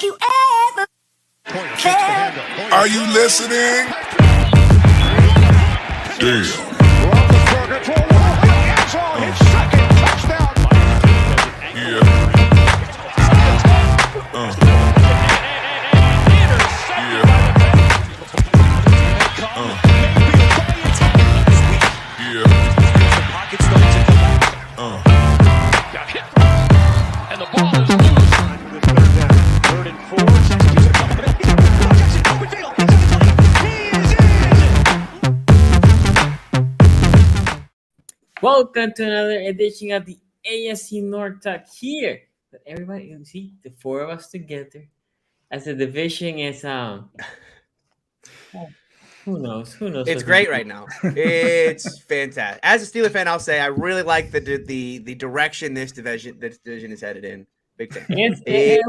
you ever felt. Are you listening? Damn. Welcome to another edition of the AFC North Talk here. But everybody, you see the four of us together as the division is who knows? Who knows? It's great right now. It's fantastic. As a Steeler fan, I'll say I really like the direction this division is headed in. Big fan. It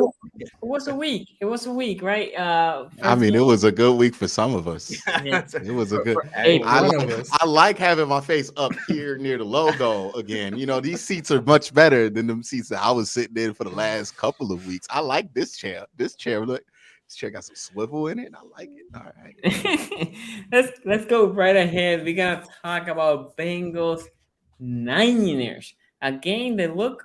was a week. It was a week, right? I mean, it was a good week for some of us. Yeah. It was a good. I like having my face up here near the logo again. You know, these seats are much better than them seats that I was sitting in for the last couple of weeks. I like this chair. This chair, look, this chair got some swivel in it. I like it. All right. let's go right ahead. We're gonna talk about Bengals Niners, a game that looked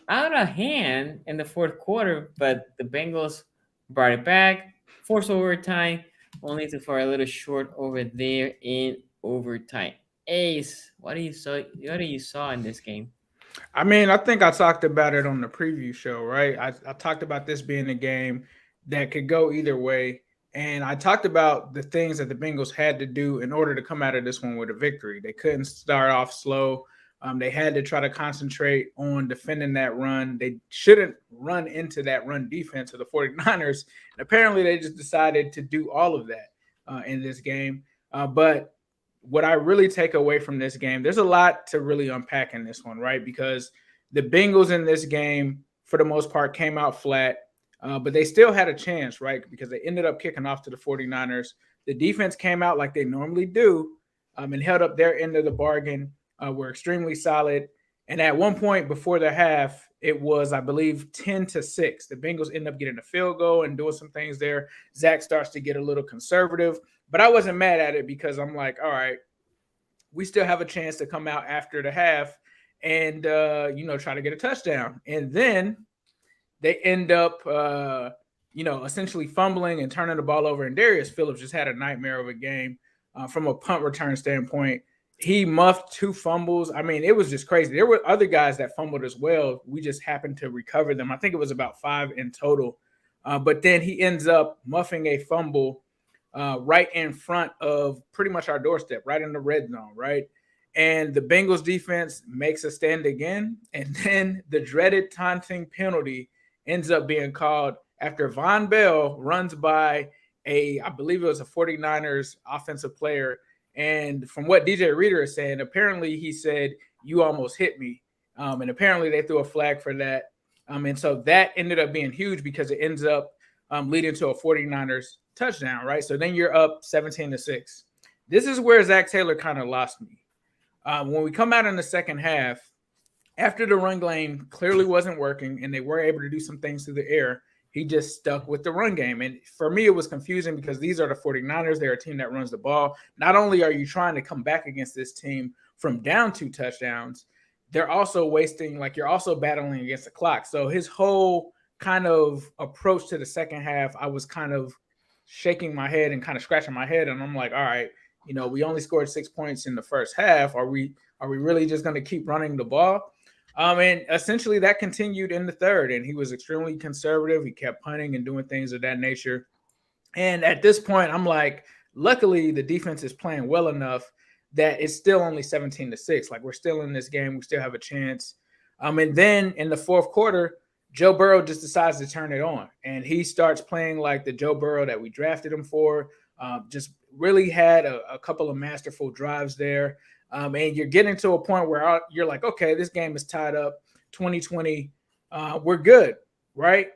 out of hand in the fourth quarter, but the Bengals brought it back, forced overtime, only to fall a little short over there in overtime. Ace, what do you saw in this game? I mean, I think I talked about it on the preview show, right? I talked about this being a game that could go either way, and I talked about the things that the Bengals had to do in order to come out of this one with a victory. They couldn't start off slow. They had to try to concentrate on defending that run. They shouldn't run into that run defense of the 49ers. And apparently, they just decided to do all of that in this game. But what I really take away from this game, there's a lot to really unpack in this one, right? Because the Bengals in this game, for the most part, came out flat. But they still had a chance, right? Because they ended up kicking off to the 49ers. The defense came out like they normally do and held up their end of the bargain. Were extremely solid. And at one point before the half, it was, I believe, 10-6. The Bengals end up getting a field goal and doing some things there. Zach starts to get a little conservative. But I wasn't mad at it because I'm like, all right, we still have a chance to come out after the half and, try to get a touchdown. And then they end up, essentially fumbling and turning the ball over. And Darius Phillips just had a nightmare of a game from a punt return standpoint. He muffed 2 fumbles. I mean, it was just crazy. There were other guys that fumbled as well. We just happened to recover them. I think it was about 5 in total. But then he ends up muffing a fumble right in front of pretty much our doorstep, right in the red zone, right? And the Bengals defense makes a stand again. And then the dreaded taunting penalty ends up being called after Von Bell runs by I believe it was a 49ers offensive player. And from what DJ Reader is saying, apparently he said, "You almost hit me." And apparently they threw a flag for that. And so that ended up being huge because it ends up leading to a 49ers touchdown, right? So then you're up 17-6. This is where Zach Taylor kind of lost me. When we come out in the second half, after the run game clearly wasn't working and they were able to do some things through the air, he just stuck with the run game. And for me, it was confusing because these are the 49ers. They're a team that runs the ball. Not only are you trying to come back against this team from down 2 touchdowns, they're also you're also battling against the clock. So his whole kind of approach to the second half, I was kind of shaking my head and kind of scratching my head. And I'm like, all right, we only scored 6 points in the first half. Are we really just going to keep running the ball? And essentially that continued in the third, and he was extremely conservative. He kept punting and doing things of that nature. And at this point, I'm like, luckily the defense is playing well enough that it's still only 17-6. Like, we're still in this game. We still have a chance. And then in the fourth quarter, Joe Burrow just decides to turn it on, and he starts playing like the Joe Burrow that we drafted him for. Just really had a couple of masterful drives there. And you're getting to a point where you're like, okay, this game is tied up 2020. We're good, right?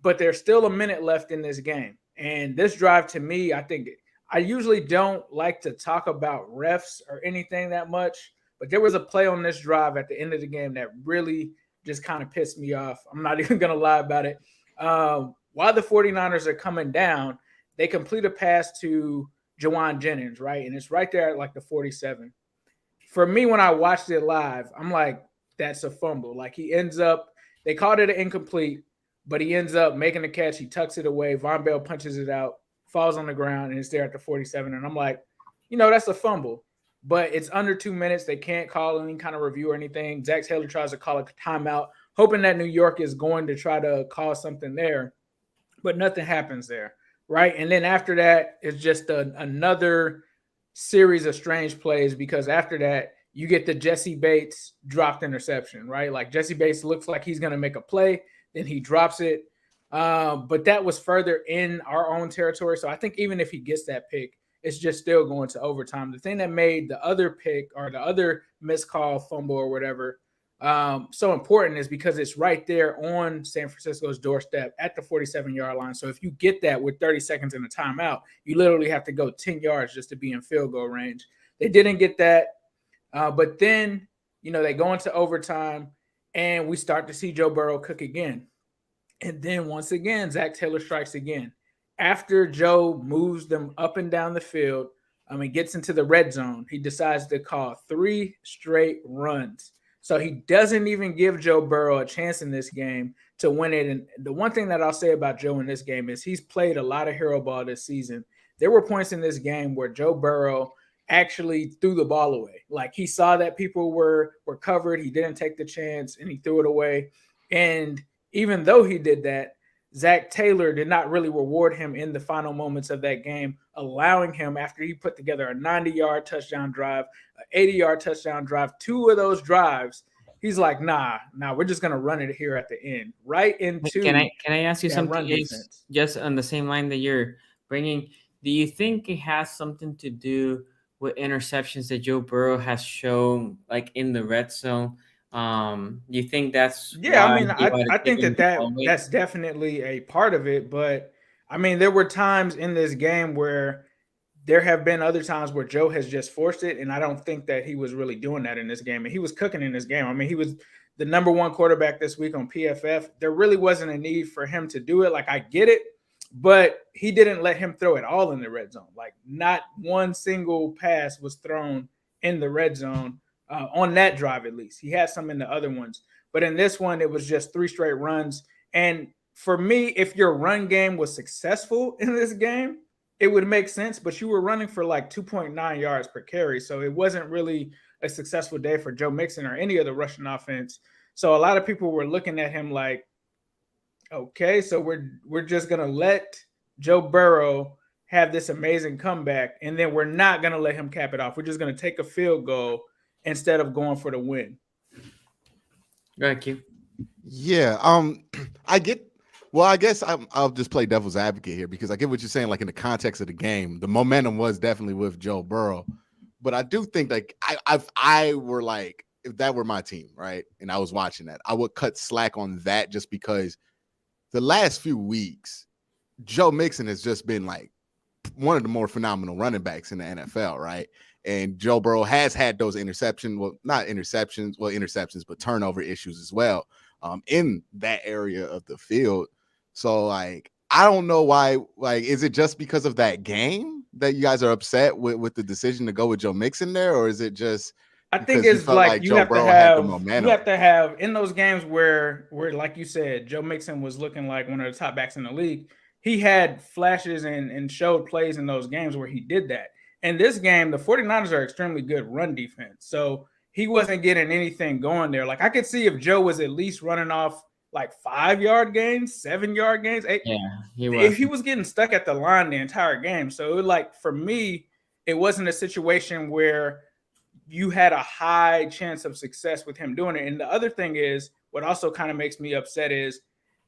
But there's still a minute left in this game. And this drive, to me, I usually don't like to talk about refs or anything that much, but there was a play on this drive at the end of the game that really just kind of pissed me off. I'm not even going to lie about it. while the 49ers are coming down, they complete a pass to Jawan Jennings, right? And it's right there at like the 47. For me, when I watched it live, I'm like, that's a fumble. Like he ends up, they called it an incomplete, but he ends up making the catch. He tucks it away. Von Bell punches it out, falls on the ground, and it's there at the 47. And I'm like, that's a fumble. But it's under 2 minutes. They can't call any kind of review or anything. Zach Taylor tries to call a timeout, hoping that New York is going to try to call something there, but nothing happens there, right? And then after that, it's just another series of strange plays, because after that, you get the Jesse Bates dropped interception, right? Like Jesse Bates looks like he's going to make a play, then he drops it. But that was further in our own territory. So I think even if he gets that pick, it's just still going to overtime. The thing that made the other pick or the other missed call, fumble or whatever so important is because it's right there on San Francisco's doorstep at the 47-yard line. So if you get that with 30 seconds in a timeout, you literally have to go 10 yards just to be in field goal range. They didn't get that. But then, they go into overtime and we start to see Joe Burrow cook again. And then once again, Zach Taylor strikes again. After Joe moves them up and down the field, gets into the red zone, he decides to call 3 straight runs. So he doesn't even give Joe Burrow a chance in this game to win it. And the one thing that I'll say about Joe in this game is he's played a lot of hero ball this season. There were points in this game where Joe Burrow actually threw the ball away. Like he saw that people were covered. He didn't take the chance and he threw it away. And even though he did that, Zach Taylor did not really reward him in the final moments of that game, allowing him, after he put together a 90-yard touchdown drive, an 80-yard touchdown drive, 2 of those drives, he's like, nah, we're just going to run it here at the end, right into. Can I ask you something? Just on the same line that you're bringing, do you think it has something to do with interceptions that Joe Burrow has shown, like in the red zone? You think that's I think that's definitely a part of it, but there were times in this game where there have been other times where Joe has just forced it, and I don't think that he was really doing that in this game. And he was cooking in this game. He was the number 1 quarterback this week on PFF. There really wasn't a need for him to do it. Like, I get it, but he didn't let him throw it all in the red zone. Like, not one single pass was thrown in the red zone. On that drive, at least. He had some in the other ones. But in this one, it was just 3 straight runs. And for me, if your run game was successful in this game, it would make sense. But you were running for like 2.9 yards per carry. So it wasn't really a successful day for Joe Mixon or any other rushing offense. So a lot of people were looking at him like, okay, so we're just going to let Joe Burrow have this amazing comeback, and then we're not going to let him cap it off. We're just going to take a field goal instead of going for the win. Thank you. Yeah. I guess I'll just play devil's advocate here, because I get what you're saying. Like, in the context of the game, the momentum was definitely with Joe Burrow, but I do think, like, I were like, if that were my team, right, and I was watching that, I would cut slack on that, just because the last few weeks, Joe Mixon has just been like one of the more phenomenal running backs in the NFL, right? And Joe Burrow has had those interceptions, but turnover issues as well in that area of the field. So, like, I don't know why. Like, is it just because of that game that you guys are upset with the decision to go with Joe Mixon there, or is it just? I think it's like you have to have in those games where, like you said, Joe Mixon was looking like one of the top backs in the league. He had flashes and showed plays in those games where he did that. In this game, the 49ers are extremely good run defense. So he wasn't getting anything going there. Like, I could see if Joe was at least running off like 5-yard gains, 7-yard gains. 8. Yeah, he was getting stuck at the line the entire game. So, for me, it wasn't a situation where you had a high chance of success with him doing it. And the other thing is, what also kind of makes me upset is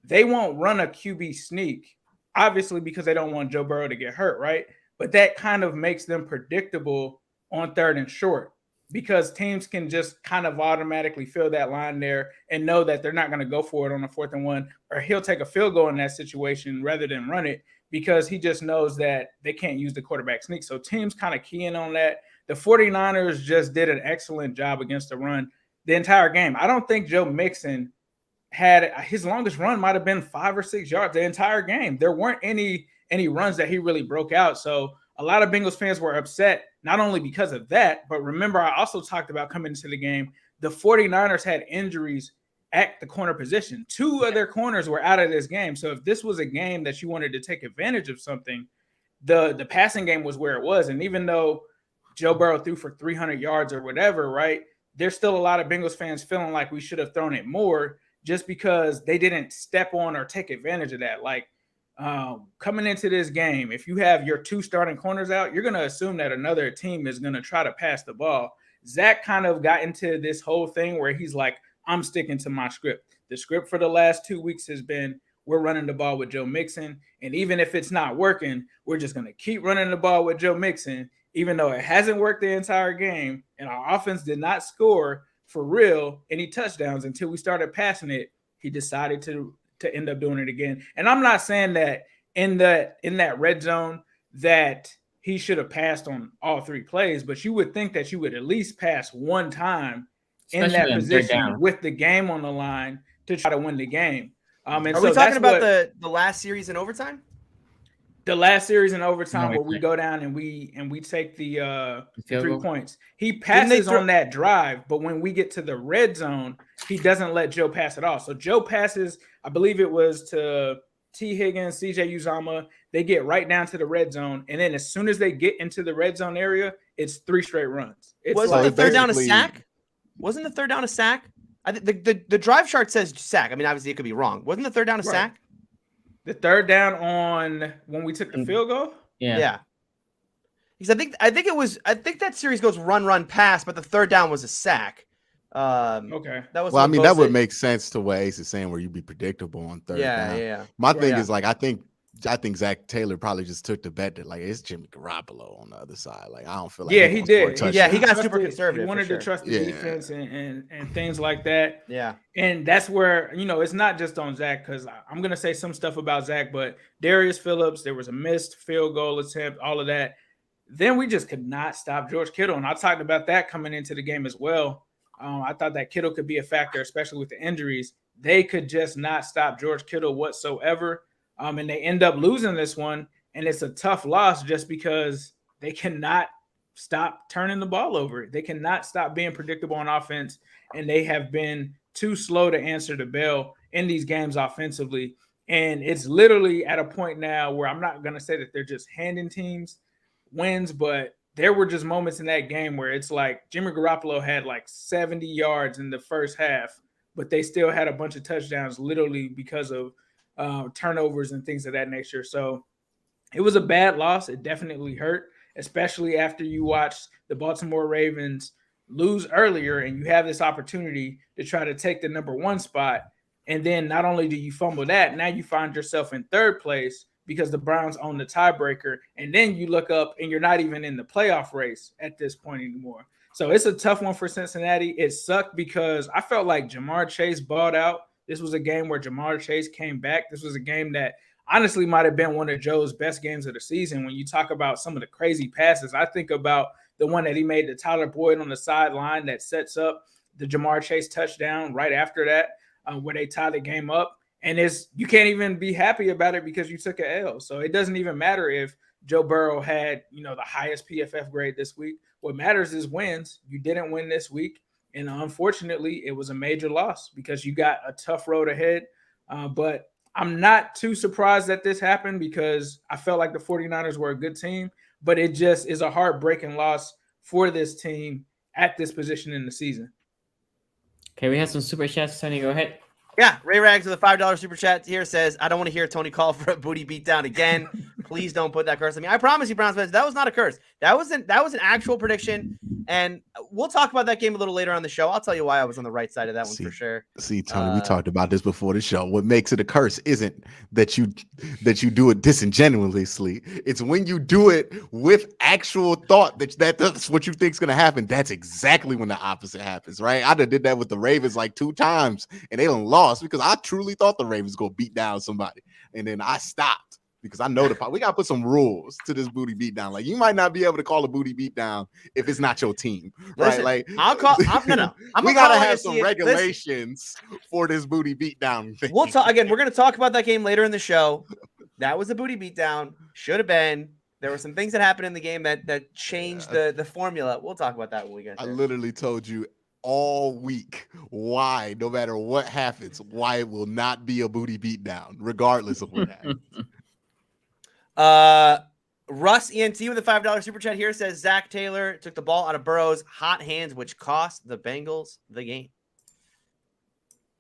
they won't run a QB sneak, obviously, because they don't want Joe Burrow to get hurt, right? But that kind of makes them predictable on 3rd and short, because teams can just kind of automatically fill that line there and know that they're not going to go for it on a 4th and 1, or he'll take a field goal in that situation rather than run it, because he just knows that they can't use the quarterback sneak. So teams kind of key in on that. The 49ers just did an excellent job against the run the entire game. I don't think Joe Mixon had his longest run might have been 5 or 6 yards the entire game. There weren't any runs that he really broke out. So a lot of Bengals fans were upset, not only because of that, but remember, I also talked about coming into the game, the 49ers had injuries at the corner position. 2 of their corners were out of this game. So if this was a game that you wanted to take advantage of something, the passing game was where it was. And even though Joe Burrow threw for 300 yards or whatever, right, there's still a lot of Bengals fans feeling like we should have thrown it more just because they didn't step on or take advantage of that. Like, coming into this game, if you have your 2 starting corners out, you're going to assume that another team is going to try to pass the ball. Zach kind of got into this whole thing where he's like, I'm sticking to my script. The script for the last 2 weeks has been, we're running the ball with Joe Mixon. And even if it's not working, we're just going to keep running the ball with Joe Mixon, even though it hasn't worked the entire game. And our offense did not score for real any touchdowns until we started passing it. He decided to end up doing it again. And I'm not saying that in that red zone that he should have passed on all 3 plays, but you would think that you would at least pass one time in that position with the game on the line to try to win the game. And Are we talking about the last series in overtime? The last series in overtime where we go down and we take the 3 points. He passes on that drive, but when we get to the red zone, he doesn't let Joe pass at all. So Joe passes, I believe it was to T. Higgins, CJ Uzomah. They get right down to the red zone, and then as soon as they get into the red zone area, it's 3 straight runs. Wasn't the third down a sack? Wasn't the third down a sack? The drive chart says sack. I mean, obviously it could be wrong. Wasn't the third down a sack? The third down on when we took the field goal? Yeah. Because I think that series goes run, pass, but the third down was a sack. Okay. That was well, I mean, that would make sense to what Ace is saying, where you'd be predictable on third down. Yeah. My thing is, like, I think Zach Taylor probably just took the bet that, like, it's Jimmy Garoppolo on the other side. Like, I don't feel like he did. He got super conservative. He wanted to trust the defense and things like that. Yeah. And that's where, it's not just on Zach, because I'm going to say some stuff about Zach, but Darius Phillips, there was a missed field goal attempt, all of that. Then we just could not stop George Kittle. And I talked about that coming into the game as well. I thought that Kittle could be a factor, especially with the injuries. They could just not stop George Kittle whatsoever. And they end up losing this one. And it's a tough loss just because they cannot stop turning the ball over. They cannot stop being predictable on offense. And they have been too slow to answer the bell in these games offensively. And it's literally at a point now where I'm not going to say that they're just handing teams wins, but there were just moments in that game where it's like Jimmy Garoppolo had like 70 yards in the first half, but they still had a bunch of touchdowns literally because of turnovers and things of that nature. So it was a bad loss. It definitely hurt, especially after you watched the Baltimore Ravens lose earlier and you have this opportunity to try to take the number 1 spot. And then not only do you fumble that, now you find yourself in 3rd place because the Browns own the tiebreaker. And then you look up and you're not even in the playoff race at this point anymore. So it's a tough one for Cincinnati. It sucked because I felt like Jamar Chase balled out. This was a game where Jamar Chase came back. This was a game that honestly might have been one of Joe's best games of the season. When you talk about some of the crazy passes, I think about the one that he made to Tyler Boyd on the sideline that sets up the Jamar Chase touchdown right after that, where they tie the game up. And you can't even be happy about it because you took an L. So it doesn't even matter if Joe Burrow had, the highest PFF grade this week. What matters is wins. You didn't win this week. And unfortunately, it was a major loss because you got a tough road ahead. But I'm not too surprised that this happened because I felt like the 49ers were a good team, but it just is a heartbreaking loss for this team at this position in the season. Okay, we have some super chats. Tony, go ahead. Yeah, Ray Rags with a $5 super chat here says, I don't want to hear Tony call for a booty beatdown again. Please don't put that curse on me. I promise you, Browns fans, that was not a curse. That was an actual prediction. And we'll talk about that game a little later on the show. I'll tell you why I was on the right side of that one for sure. See, Tony, we talked about this before the show. What makes it a curse isn't that you do it disingenuously. It's when you do it with actual thought that's what you think is going to happen. That's exactly when the opposite happens, right? I did that with the Ravens like 2 times, and they done lost because I truly thought the Ravens going to beat down somebody. And then I stopped. because I know we got to put some rules to this booty beatdown. Like, you might not be able to call a booty beatdown if it's not your team, Listen, right? Like, I'll call. No. we got to have some regulations for this booty beatdown thing. We'll talk again. We're going to talk about that game later in the show. That was a booty beatdown. Should have been. There were some things that happened in the game that changed the formula. We'll talk about that when we get there. I literally told you all week why, no matter what happens, why it will not be a booty beatdown, regardless of what happens. Russ ENT with a $5 super chat here says Zach Taylor took the ball out of Burrow's hot hands, which cost the Bengals the game.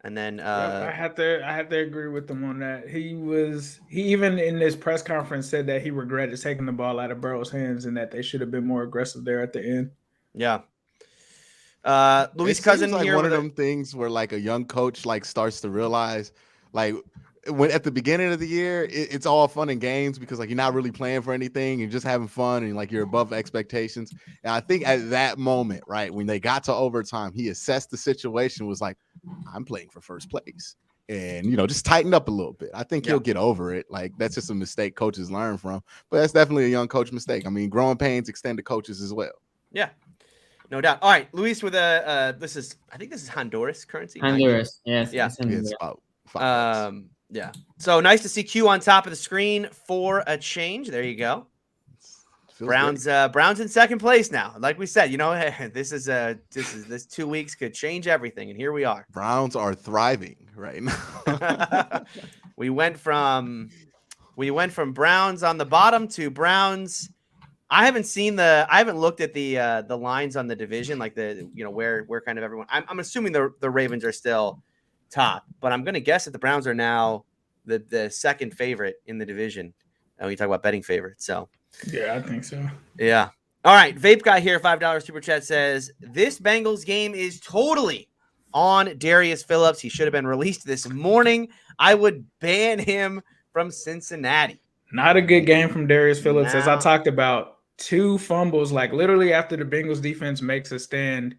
And then I had to agree with him on that. He even in this press conference said that he regretted taking the ball out of Burrow's hands and that they should have been more aggressive there at the end. Yeah. Louis It Cousin seems like here one of them things where like a young coach like starts to realize like when at the beginning of the year it's all fun and games because like you're not really playing for anything, you're just having fun and like you're above expectations. And I think at that moment, right, when they got to overtime, he assessed the situation, was like, I'm playing for first place, and just tightened up a little bit. I think he'll get over it. Like, that's just a mistake coaches learn from, but that's definitely a young coach mistake. I mean, growing pains extend to coaches as well. Yeah, no doubt. All right, Luis with I think this is Honduras currency. Honduras, yes. Yeah. Honduras. It's about $5. Yeah. So nice to see Q on top of the screen for a change. There you go. Browns in second place now. Like we said, this 2 weeks could change everything, and here we are. Browns are thriving right now. We went from Browns on the bottom to Browns. I haven't looked at the lines on the division, like where kind of everyone. I'm assuming the Ravens are still top, but I'm going to guess that the Browns are now the second favorite in the division. And we talk about betting favorites, so. Yeah, I think so. Yeah. All right. Vape Guy here, $5 super chat says, this Bengals game is totally on Darius Phillips. He should have been released this morning. I would ban him from Cincinnati. Not a good game from Darius Phillips. As I talked about, 2 fumbles, like literally after the Bengals defense makes a stand,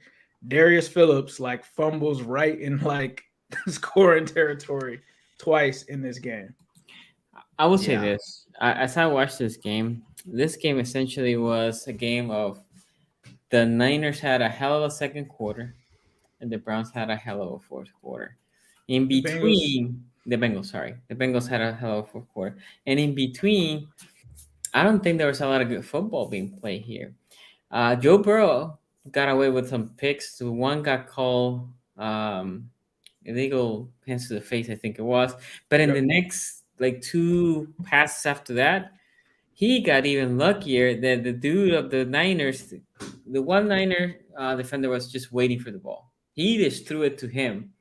Darius Phillips like fumbles right in like scoring territory twice in this game. I will say this. As I watched this game essentially was a game of the Niners had a hell of a second quarter and the Browns had a hell of a fourth quarter. In between, the Bengals had a hell of a fourth quarter. And in between, I don't think there was a lot of good football being played here. Joe Burrow got away with some picks. One got called illegal hands to the face, I think it was. But in the next 2 passes after that, he got even luckier that the dude of the Niners, the one Niner defender was just waiting for the ball. He just threw it to him.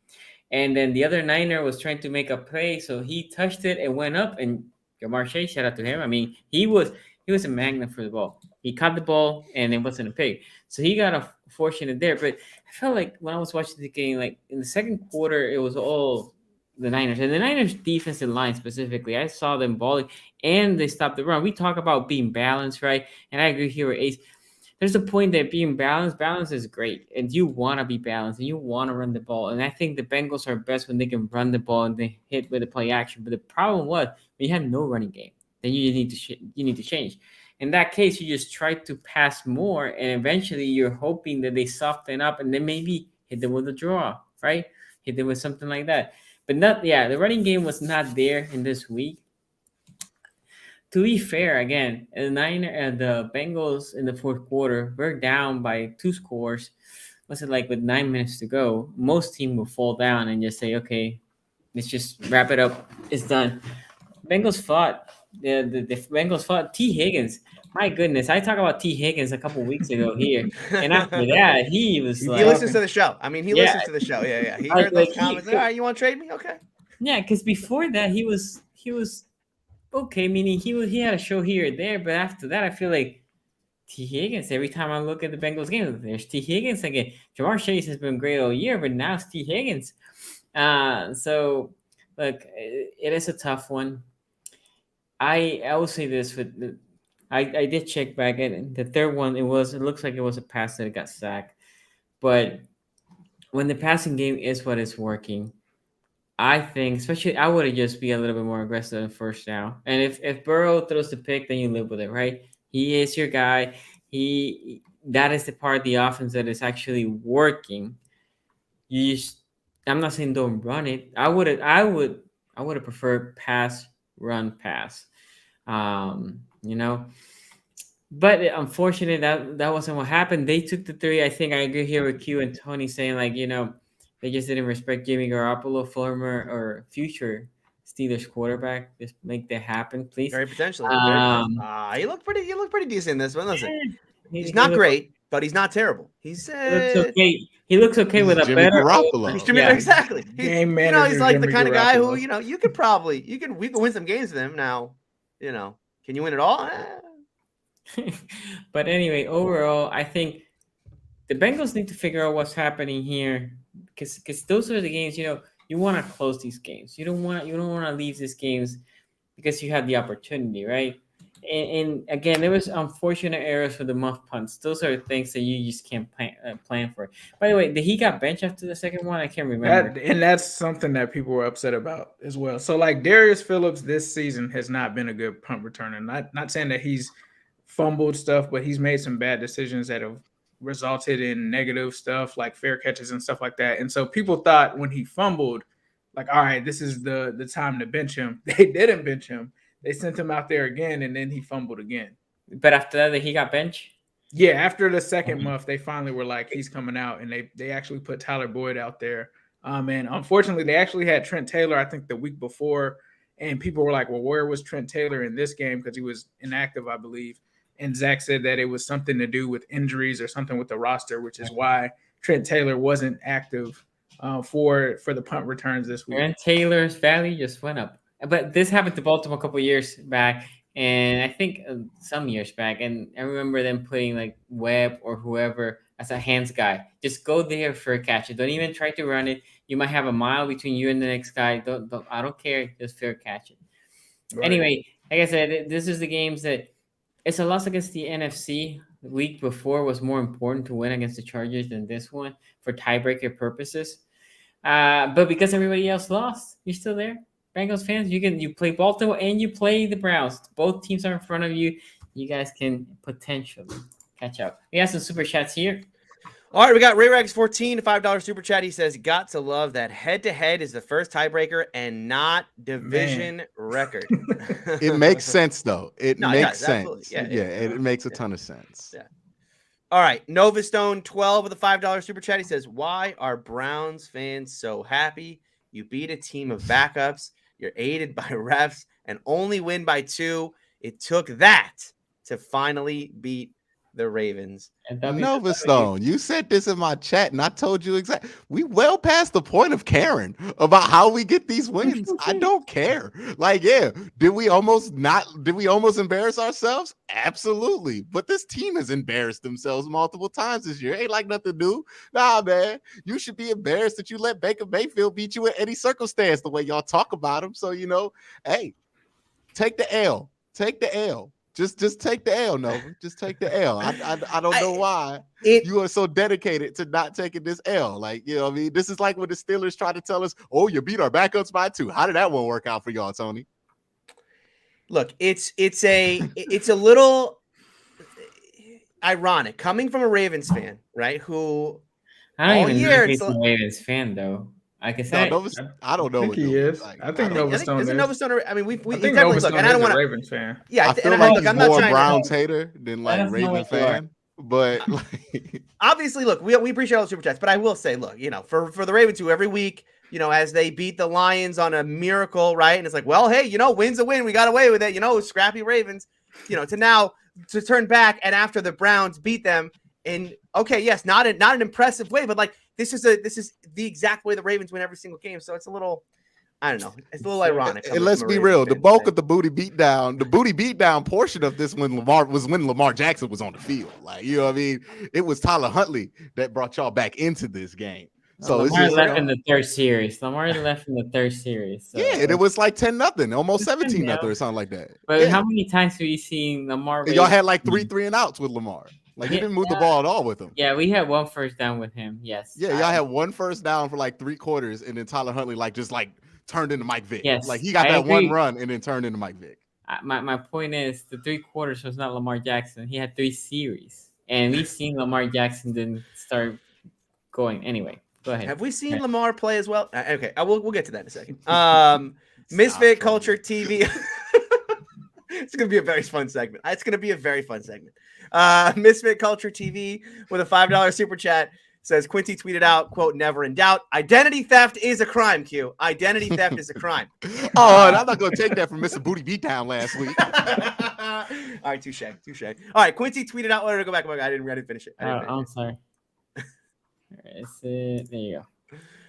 And then the other Niner was trying to make a play, so he touched it and went up, and Lamar Jackson, shout out to him. I mean, he was a magnet for the ball. He caught the ball, and it wasn't a pick. So he got a fortunate there. But I felt like when I was watching the game, like in the second quarter, it was all the Niners. And the Niners defensive line specifically, I saw them balling, and they stopped the run. We talk about being balanced, right? And I agree here with Ace. There's a point that being balance is great, and you want to be balanced, and you want to run the ball. And I think the Bengals are best when they can run the ball and they hit with the play action. But the problem was when you have no running game, then you need to change. In that case, you just try to pass more, and eventually you're hoping that they soften up and then maybe hit them with a draw, right? Hit them with something like that. But the running game was not there in this week. To be fair, again, the Bengals in the fourth quarter were down by 2 scores. Was it like with 9 minutes to go? Most teams will fall down and just say, okay, let's just wrap it up. It's done. Bengals fought. The Bengals fought T. Higgins. My goodness, I talked about T. Higgins a couple weeks ago here, and after that, he was like, he listens to the show. I mean, he listens to the show. Yeah. He heard those comments. All right, you want to trade me? Okay. Yeah, because before that, he was okay, meaning he had a show here or there, but after that, I feel like T. Higgins. Every time I look at the Bengals game, there's T. Higgins again. Jamar Chase has been great all year, but now it's T. Higgins. So look, it is a tough one. I will say this with I did check back and the third one. It looks like it was a pass that got sacked, but when the passing game is what is working, I think, especially, I would just be a little bit more aggressive in first down. And if Burrow throws the pick, then you live with it, right? He is your guy. That is the part of the offense that is actually working. You just, I'm not saying don't run it. I would have preferred pass, run, pass. You know, but unfortunately, that wasn't what happened. They took the three. I think I agree here with Q and Tony saying, like, they just didn't respect Jimmy Garoppolo, former or future Steelers quarterback. Just make that happen, please. Very potentially. Um, You look pretty decent in this one. Listen, he he's not looks- great, but he's not terrible. He's He looks okay. He looks okay He's with a Jimmy better. Garoppolo. He's Jimmy, Yeah. exactly. Game He's manager like the Jimmy kind of guy who Garoppolo. you could we could win some games with him. Now, can you win it all? But anyway, overall, I think the Bengals need to figure out what's happening here, because those are the games, you want to close these games. You don't want to leave these games because you have the opportunity, right? And again, there was unfortunate errors for the muff punts. Those are things that you just can't plan for. By the way, did he got benched after the second one? I can't remember. And that's something that people were upset about as well. So like Darius Phillips this season has not been a good punt returner. Not saying that he's fumbled stuff, but he's made some bad decisions that have resulted in negative stuff like fair catches and stuff like that. And so people thought when he fumbled, like, all right, this is the time to bench him. They didn't bench him. They sent him out there again, and then he fumbled again. But after that, he got benched. Yeah, after the second month, they finally were like, he's coming out, and they actually put Tyler Boyd out there. And unfortunately, they actually had Trent Taylor, I think, the week before, and people were like, well, where was Trent Taylor in this game? Because he was inactive, I believe. And Zach said that it was something to do with injuries or something with the roster, which is why Trent Taylor wasn't active for the punt returns this week. Trent Taylor's value just went up. But this happened to Baltimore a couple of years back, and I think some years back. And I remember them putting like Webb or whoever as a hands guy. Just go there for a catch it. Don't even try to run it. You might have a mile between you and the next guy. I don't care. Just fair catch it. Right. Anyway, like I said, this is the games that it's a loss against the NFC. The week before was more important to win against the Chargers than this one for tiebreaker purposes. But because everybody else lost, you're still there. Bengals fans, you play Baltimore and you play the Browns. Both teams are in front of you. You guys can potentially catch up. We have some super chats here. All right, we got RayRags14, $5 super chat. He says, got to love that head-to-head is the first tiebreaker and not division record. It makes sense, though. It makes sense. Absolutely. It makes a ton of sense. Yeah. All right, Novastone12 with a $5 super chat. He says, why are Browns fans so happy? You beat a team of backups. You're aided by refs and only win by 2. It took that to finally beat the Ravens. Nova Stone, you said this in my chat, and I told you exactly. We well past the point of caring about how we get these wins. I don't care. Like, yeah, did we almost embarrass ourselves? Absolutely. But this team has embarrassed themselves multiple times this year. Ain't like nothing new. Nah, man. You should be embarrassed that you let Baker Mayfield beat you in any circumstance the way y'all talk about him. So, hey, take the L. Take the L. Just take the L, Nova. Just take the L. I don't know why you are so dedicated to not taking this L. Like, what I mean? This is like when the Steelers try to tell us, oh, you beat our backups by 2. How did that one work out for y'all, Tony? Look, it's a little ironic coming from a Ravens fan, right? Who I don't even know if he's a Ravens fan, though. Like I said, I don't know. I think he is. I think Nova Stone is. Nova Stone. I mean, we think definitely look. And I don't want to Ravens fan. Yeah, I feel like he's more Browns hater than like Ravens fan. But obviously, look, we appreciate all the super chats. But I will say, look, for the Ravens, who every week, as they beat the Lions on a miracle, right? And it's like, well, hey, win's a win. We got away with it. Scrappy Ravens. To now to turn back and after the Browns beat them. And okay, yes, not an impressive way, but like this is the exact way the Ravens win every single game. So it's a little, I don't know, it's a little ironic. And let's be real, the bulk of the booty beatdown portion of this when Lamar Jackson was on the field. Like, what I mean? It was Tyler Huntley that brought y'all back into this game. So Lamar left in the third series. So and it was like 10-0, almost 17-0 or something like that. But how many times have you seen Lamar? Y'all had like 3 and outs with Lamar. Like, he didn't move the ball at all with him. Yeah, we had 1 first down with him. Yes. Yeah, y'all had 1 first down for like 3 quarters, and then Tyler Huntley just turned into Mike Vick. Yes, Like he got I that one agree. run and then turned into Mike Vick. My point is the 3 quarters was not Lamar Jackson. He had 3 series, and we've seen Lamar Jackson then start going. Anyway, go ahead. Have we seen Lamar play as well? Okay, we'll get to that in a second. Misfit Culture TV. It's gonna be a very fun segment. Misfit Culture TV with a $5 super chat says Quincy tweeted out, quote, "Never in doubt. Identity theft is a crime, Q. Identity theft is a crime." Oh, and I'm not gonna take that from Mr. Booty Beatdown last week. All right, touche. All right, Quincy tweeted out. Let her go back. I didn't finish it. I'm sorry. There you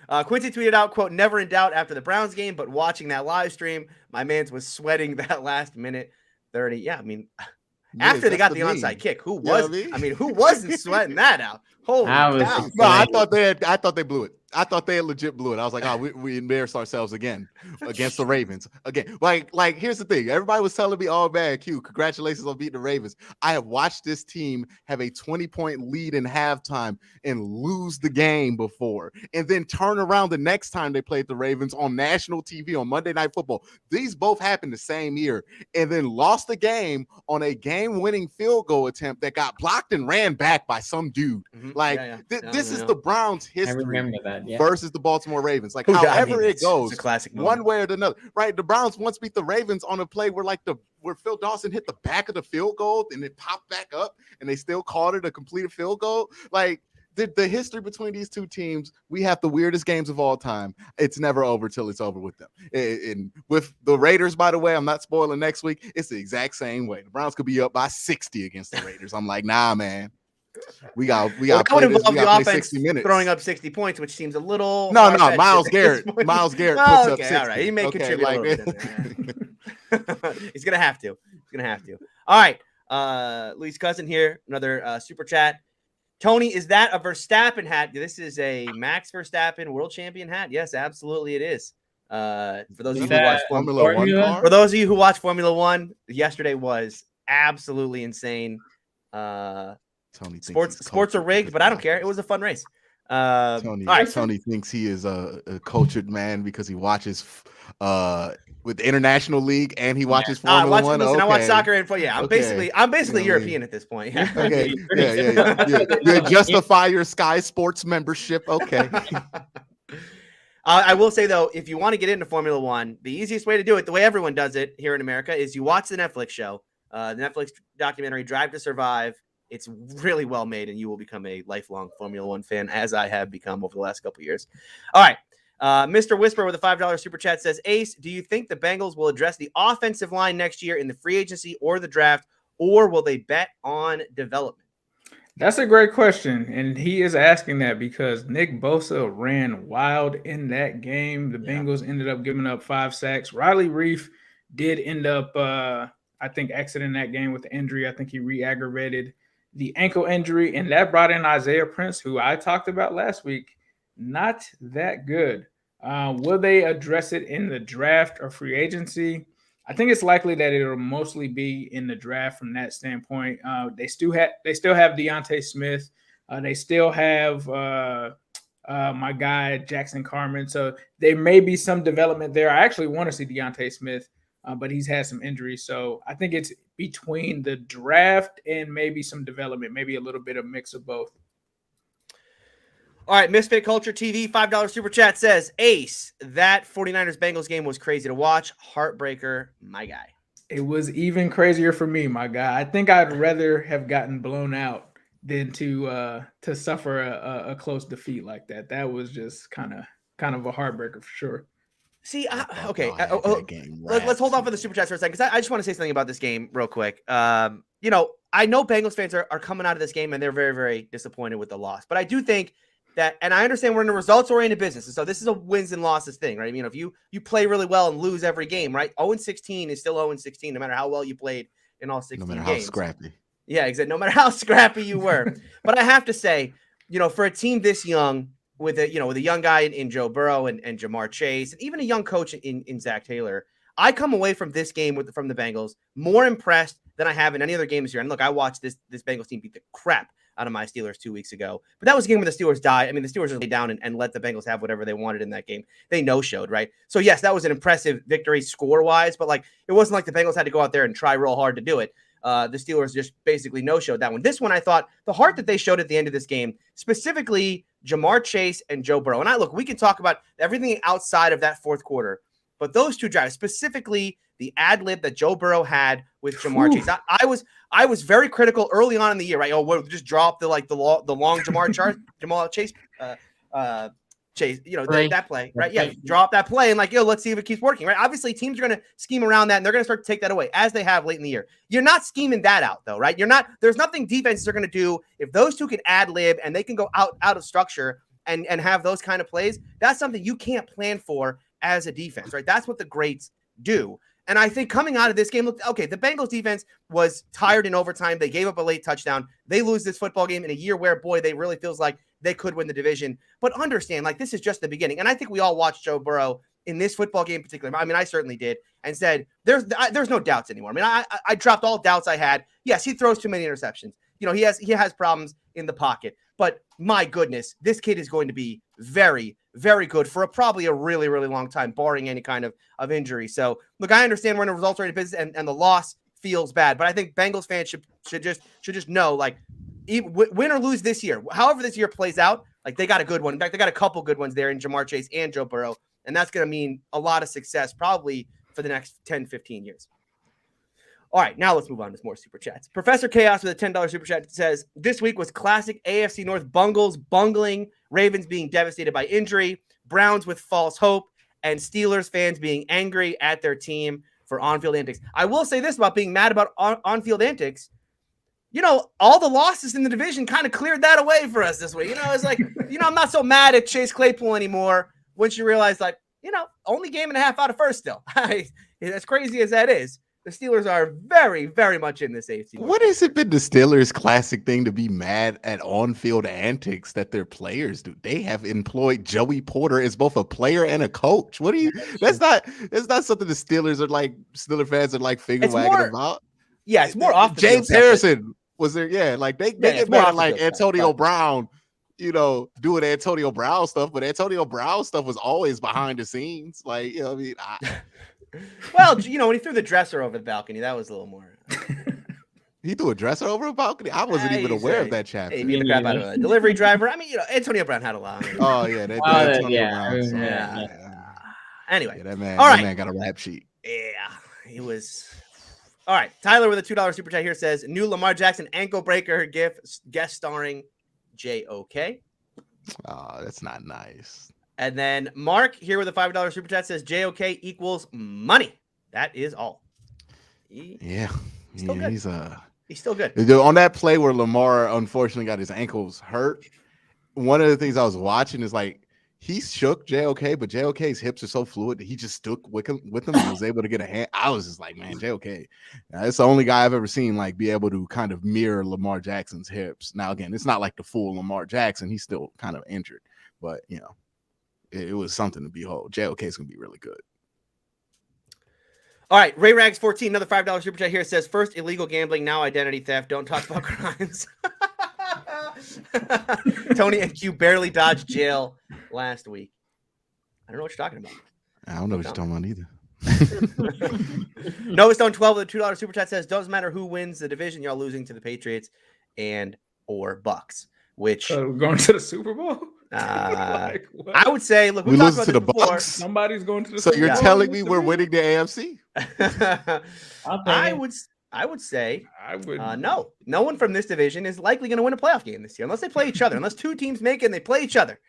go. Quincy tweeted out, quote, "Never in doubt after the Browns game, but watching that live stream, my man's was sweating that last minute 30." Yeah, I mean, after they got the onside kick, who wasn't sweating that out? Holy cow. No, I thought they blew it. I thought they legit blew it. I was like, oh, we embarrassed ourselves again against the Ravens. Again, like here's the thing. Everybody was telling me, oh man, Q, congratulations on beating the Ravens. I have watched this team have a 20-point lead in halftime and lose the game before, and then turn around the next time they played the Ravens on national TV on Monday Night Football. These both happened the same year, and then lost the game on a game-winning field goal attempt that got blocked and ran back by some dude. This is the Browns' history. I remember that. Yeah. Versus the Baltimore Ravens. Like, however it goes, it's a classic one way or another. Right? The Browns once beat the Ravens on a play where Phil Dawson hit the back of the field goal and it popped back up, and they still called it a completed field goal. Like, the history between these two teams, we have the weirdest games of all time. It's never over till it's over with them. And with the Raiders, by the way, I'm not spoiling next week. It's the exact same way. The Browns could be up by 60 against the Raiders. I'm like, nah, man. We got that would involve the offense throwing up 60 points, which seems a little Miles Garrett puts up 60. All right, he may contribute a little bit. He's gonna have to. All right, Louis' cousin here, another super chat. Tony, is that a Verstappen hat? This is a Max Verstappen world champion hat. Yes, absolutely, it is. For those of you who watch Formula One, for those of you who watch Formula One, yesterday was absolutely insane. Sports are rigged, but I don't care. It was a fun race. Tony thinks he is a cultured man because he watches with the International League and he watches Formula One. I watch soccer and I'm basically European at this point. Yeah. Okay. You justify your Sky Sports membership. Okay. I will say though, if you want to get into Formula One, the easiest way to do it, the way everyone does it here in America, is you watch the Netflix show, the Netflix documentary Drive to Survive. It's really well made, and you will become a lifelong Formula One fan, as I have become over the last couple of years. All right. Mr. Whisper with a $5 super chat says, Ace, do you think the Bengals will address the offensive line next year in the free agency or the draft, or will they bet on development? That's a great question, and he is asking that because Nick Bosa ran wild in that game. The Bengals ended up giving up 5 sacks. Riley Reif did end up, I think, exiting that game with the injury. I think he re-aggravated the ankle injury, and that brought in Isaiah Prince, who I talked about last week. Not that good. Will they address it in the draft or free agency? I think it's likely that it'll mostly be in the draft from that standpoint. They still have Deontay Smith. They still have my guy Jackson Carman. So there may be some development there. I actually want to see Deontay Smith, but he's had some injuries. So I think it's between the draft and maybe some development, maybe a little bit of mix of both. All right, Misfit Culture TV, $5 super chat says, Ace, that 49ers Bengals game was crazy to watch. Heartbreaker, my guy. It was even crazier for me, my guy. I think I'd rather have gotten blown out than to suffer a close defeat like that. That was just kind of a heartbreaker for sure. See, let's hold on for the super chats for a second, because I just want to say something about this game real quick. I know Bengals fans are coming out of this game and they're very, very disappointed with the loss. But I do think that, and I understand we're in a results-oriented business, and so this is a wins and losses thing, right? I mean, if you play really well and lose every game, right? 0-16 is still 0-16, no matter how well you played in all 16 games. No matter how scrappy. Yeah, exactly. No matter how scrappy you were. But I have to say, for a team this young, with a young guy in Joe Burrow and Jamar Chase, and even a young coach in Zach Taylor, I come away from this game from the Bengals more impressed than I have in any other game this year. And look, I watched this Bengals team beat the crap out of my Steelers 2 weeks ago. But that was a game where the Steelers died. I mean, the Steelers just laid down and let the Bengals have whatever they wanted in that game. They no-showed, right? So, yes, that was an impressive victory score-wise, but, like, it wasn't like the Bengals had to go out there and try real hard to do it. The Steelers just basically no-showed that one. This one, I thought, the heart that they showed at the end of this game, specifically Jamar Chase and Joe Burrow. And we can talk about everything outside of that fourth quarter, but those two drives, specifically the ad-lib that Joe Burrow had with Jamar Chase. I was very critical early on in the year, right? Oh, we'll just drop the long Jamar Chase Chase, that play, right? Yeah, drop that play and let's see if it keeps working, right? Obviously, teams are going to scheme around that and they're going to start to take that away as they have late in the year. You're not scheming that out though, right? There's nothing defenses are going to do if those two can ad-lib and they can go out of structure and have those kind of plays. That's something you can't plan for as a defense, right? That's what the greats do. And I think coming out of this game, look, okay, the Bengals defense was tired in overtime. They gave up a late touchdown. They lose this football game in a year where, boy, they really feels like they could win the division. But understand, this is just the beginning. And I think we all watched Joe Burrow in this football game in particular. I mean, I certainly did, and said, there's no doubts anymore. I mean, I dropped all doubts I had. Yes, he throws too many interceptions. He has problems in the pocket. But my goodness, this kid is going to be very, very good for probably a really, really long time, barring any kind of injury. So, look, I understand we're in a results-oriented business, and the loss feels bad. But I think Bengals fans should just know, win or lose this year, however this year plays out, they got a good one. In fact, they got a couple good ones there in Jamar Chase and Joe Burrow, and that's going to mean a lot of success probably for the next 10, 15 years. All right, now let's move on to more super chats. Professor Chaos with a $10 super chat says, this week was classic AFC North bungles, bungling, Ravens being devastated by injury, Browns with false hope, and Steelers fans being angry at their team for on-field antics. I will say this about being mad about on-field antics. All the losses in the division kind of cleared that away for us this week. It's I'm not so mad at Chase Claypool anymore once you realize, only game and a half out of first still. As crazy as that is, the Steelers are very, very much in this AFC. What has it been the Steelers' classic thing to be mad at on-field antics that their players do? They have employed Joey Porter as both a player and a coach. What do you? That's not something the Steelers fans are finger wagging about. Yeah, it's more often. James Harrison was there. Yeah, they get mad at Antonio Brown. Doing Antonio Brown stuff, but Antonio Brown stuff was always behind the scenes. Well, when he threw the dresser over the balcony, that was a little more. He threw a dresser over a balcony? I wasn't even aware of that chapter. He beat the crap out of a delivery driver. I mean, Antonio Brown had a lot. Oh, yeah. Antonio Brown. So, Anyway. Yeah, that man got a rap sheet. Yeah, he was. All right. Tyler with a $2 super chat here says, new Lamar Jackson ankle breaker guest starring JOK. Oh, that's not nice. And then Mark here with a $5 super chat says JOK equals money. That is all. He's still good. He's still good. On that play where Lamar unfortunately got his ankles hurt, one of the things I was watching is he shook JOK, but JOK's hips are so fluid that he just stuck with him and was able to get a hand. I was just like, man, JOK. It's the only guy I've ever seen be able to kind of mirror Lamar Jackson's hips. Now, again, it's not like the full Lamar Jackson. He's still kind of injured, but it was something to behold. JOK is going to be really good. All right. Ray Rags 14, another $5 super chat here says, first illegal gambling, now identity theft. Don't talk about crimes. Tony and Q barely dodged jail last week. I don't know what you're talking about. I don't know what you're talking about either. Noah Stone 12 with a $2 super chat says, doesn't matter who wins the division, y'all losing to the Patriots and or Bucks, which going to the Super Bowl. I would say, look, we lose to the Bucks. Somebody's going to the So Super you're Bowl telling me we're winning the AFC? I would say no. No one from this division is likely going to win a playoff game this year unless they play each other. Unless two teams make it and they play each other,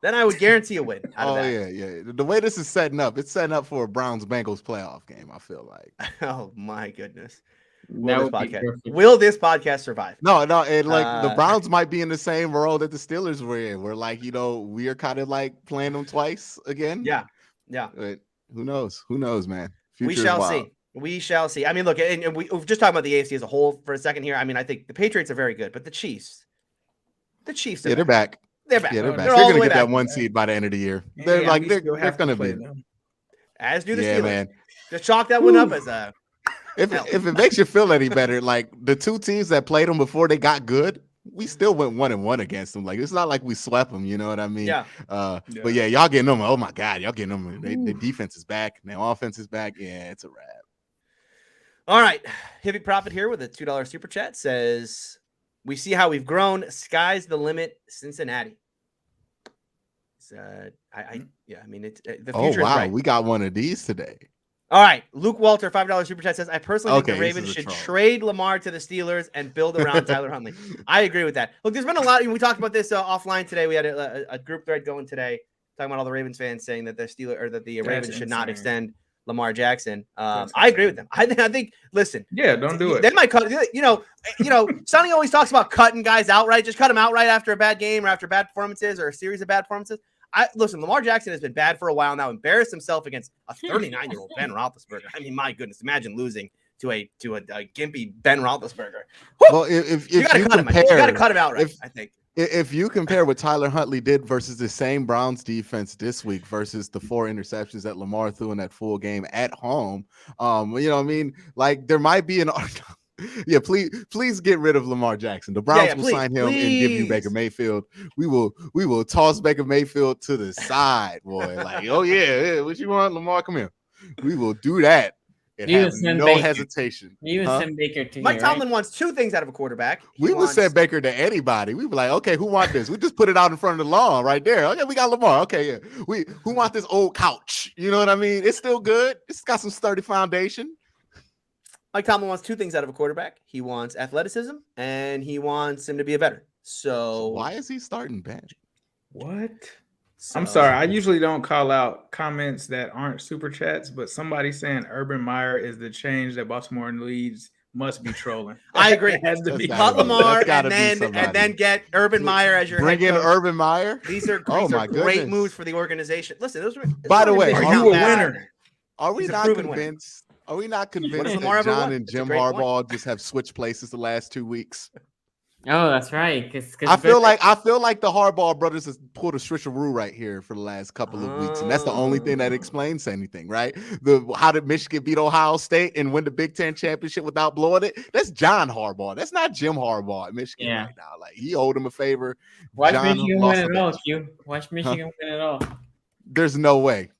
then I would guarantee a win. Yeah. The way this is setting up, it's setting up for a Browns-Bengals playoff game, I feel like. Oh, my goodness. Will this podcast survive? No, and the Browns might be in the same role that the Steelers were in. We're we are kind of playing them twice again. Yeah. But who knows? Who knows, man? We shall see. I mean, look, and we're just talking about the AFC as a whole for a second here. I mean, I think the Patriots are very good, but the Chiefs. They're back. They're back. Yeah, they're back. They're going to get that one seed by the end of the year. They're going to be. As do the Steelers. Man. Just chalk that one up as a If it makes you feel any better, like the two teams that played them before they got good, we still went 1-1 against them. Like it's not like we swept them, you know what I mean? Yeah. But yeah, y'all getting them. Oh my God, y'all getting them. Their defense is back. Their offense is back. Yeah, it's a wrap. All right. Hippie Profit here with a $2 super chat says, we see how we've grown. Sky's the limit, Cincinnati. I mean, it's the future is bright. We got one of these today. All right. Luke Walter, $5 super chat says, I personally think the Okay, Ravens this is a should troll. trade Lamar to the Steelers and build around Tyler Huntley. I agree with that. Look, there's been a lot. We talked about this offline today. We had a group thread going today talking about all the Ravens fans saying that the Ravens should not extend Lamar Jackson. I agree with them. I think. Listen. Yeah, don't do it. They might cut. You know. Sonny always talks about cutting guys outright. Just cut them outright after a bad game or after bad performances or a series of bad performances. Listen. Lamar Jackson has been bad for a while now. Embarrassed himself against a 39-year-old Ben Roethlisberger. I mean, my goodness. Imagine losing to a gimpy Ben Roethlisberger. Woo! Well, if you gotta cut him. You gotta cut him outright. I think. If you compare what Tyler Huntley did versus the same Browns defense this week versus the 4 interceptions that Lamar threw in that full game at home, you know what I mean? Like there might be an yeah, please get rid of Lamar Jackson. The Browns will sign him and give you Baker Mayfield. We will toss Baker Mayfield to the side, boy. Like, oh yeah, what you want, Lamar? Come here. We will do that. You have no Baker. hesitation. You would send Baker to Mike here, Tomlin right? wants 2 things out of a quarterback. We would send Baker to anybody. We were like, okay, who want this? We just put it out in front of the lawn right there. Okay, we got Lamar. Okay, yeah. Who want this old couch? You know what I mean? It's still good. It's got some sturdy foundation. Mike Tomlin wants 2 things out of a quarterback. He wants athleticism and he wants him to be a veteran. So why is he starting bench? What? I'm sorry. I usually don't call out comments that aren't super chats, but somebody saying Urban Meyer is the change that Baltimore needs must be trolling. I agree. It has to be cut Lamar and then get Urban Meyer as your bring head in coach. Urban Meyer. These are great moves for the organization. Listen, by the way, are you a winner? Are we not convinced? Are we not convinced that John and Jim Harbaugh just have switched places the last 2 weeks? Oh, that's right. Cause I feel like the Harbaugh brothers has pulled a switcheroo right here for the last couple of weeks, and that's the only thing that explains anything, right? How did Michigan beat Ohio State and win the Big Ten championship without blowing it? That's John Harbaugh. That's not Jim Harbaugh at Michigan right now. Like he owed him a favor. Watch Michigan win it all, Q. Watch Michigan win it all. There's no way.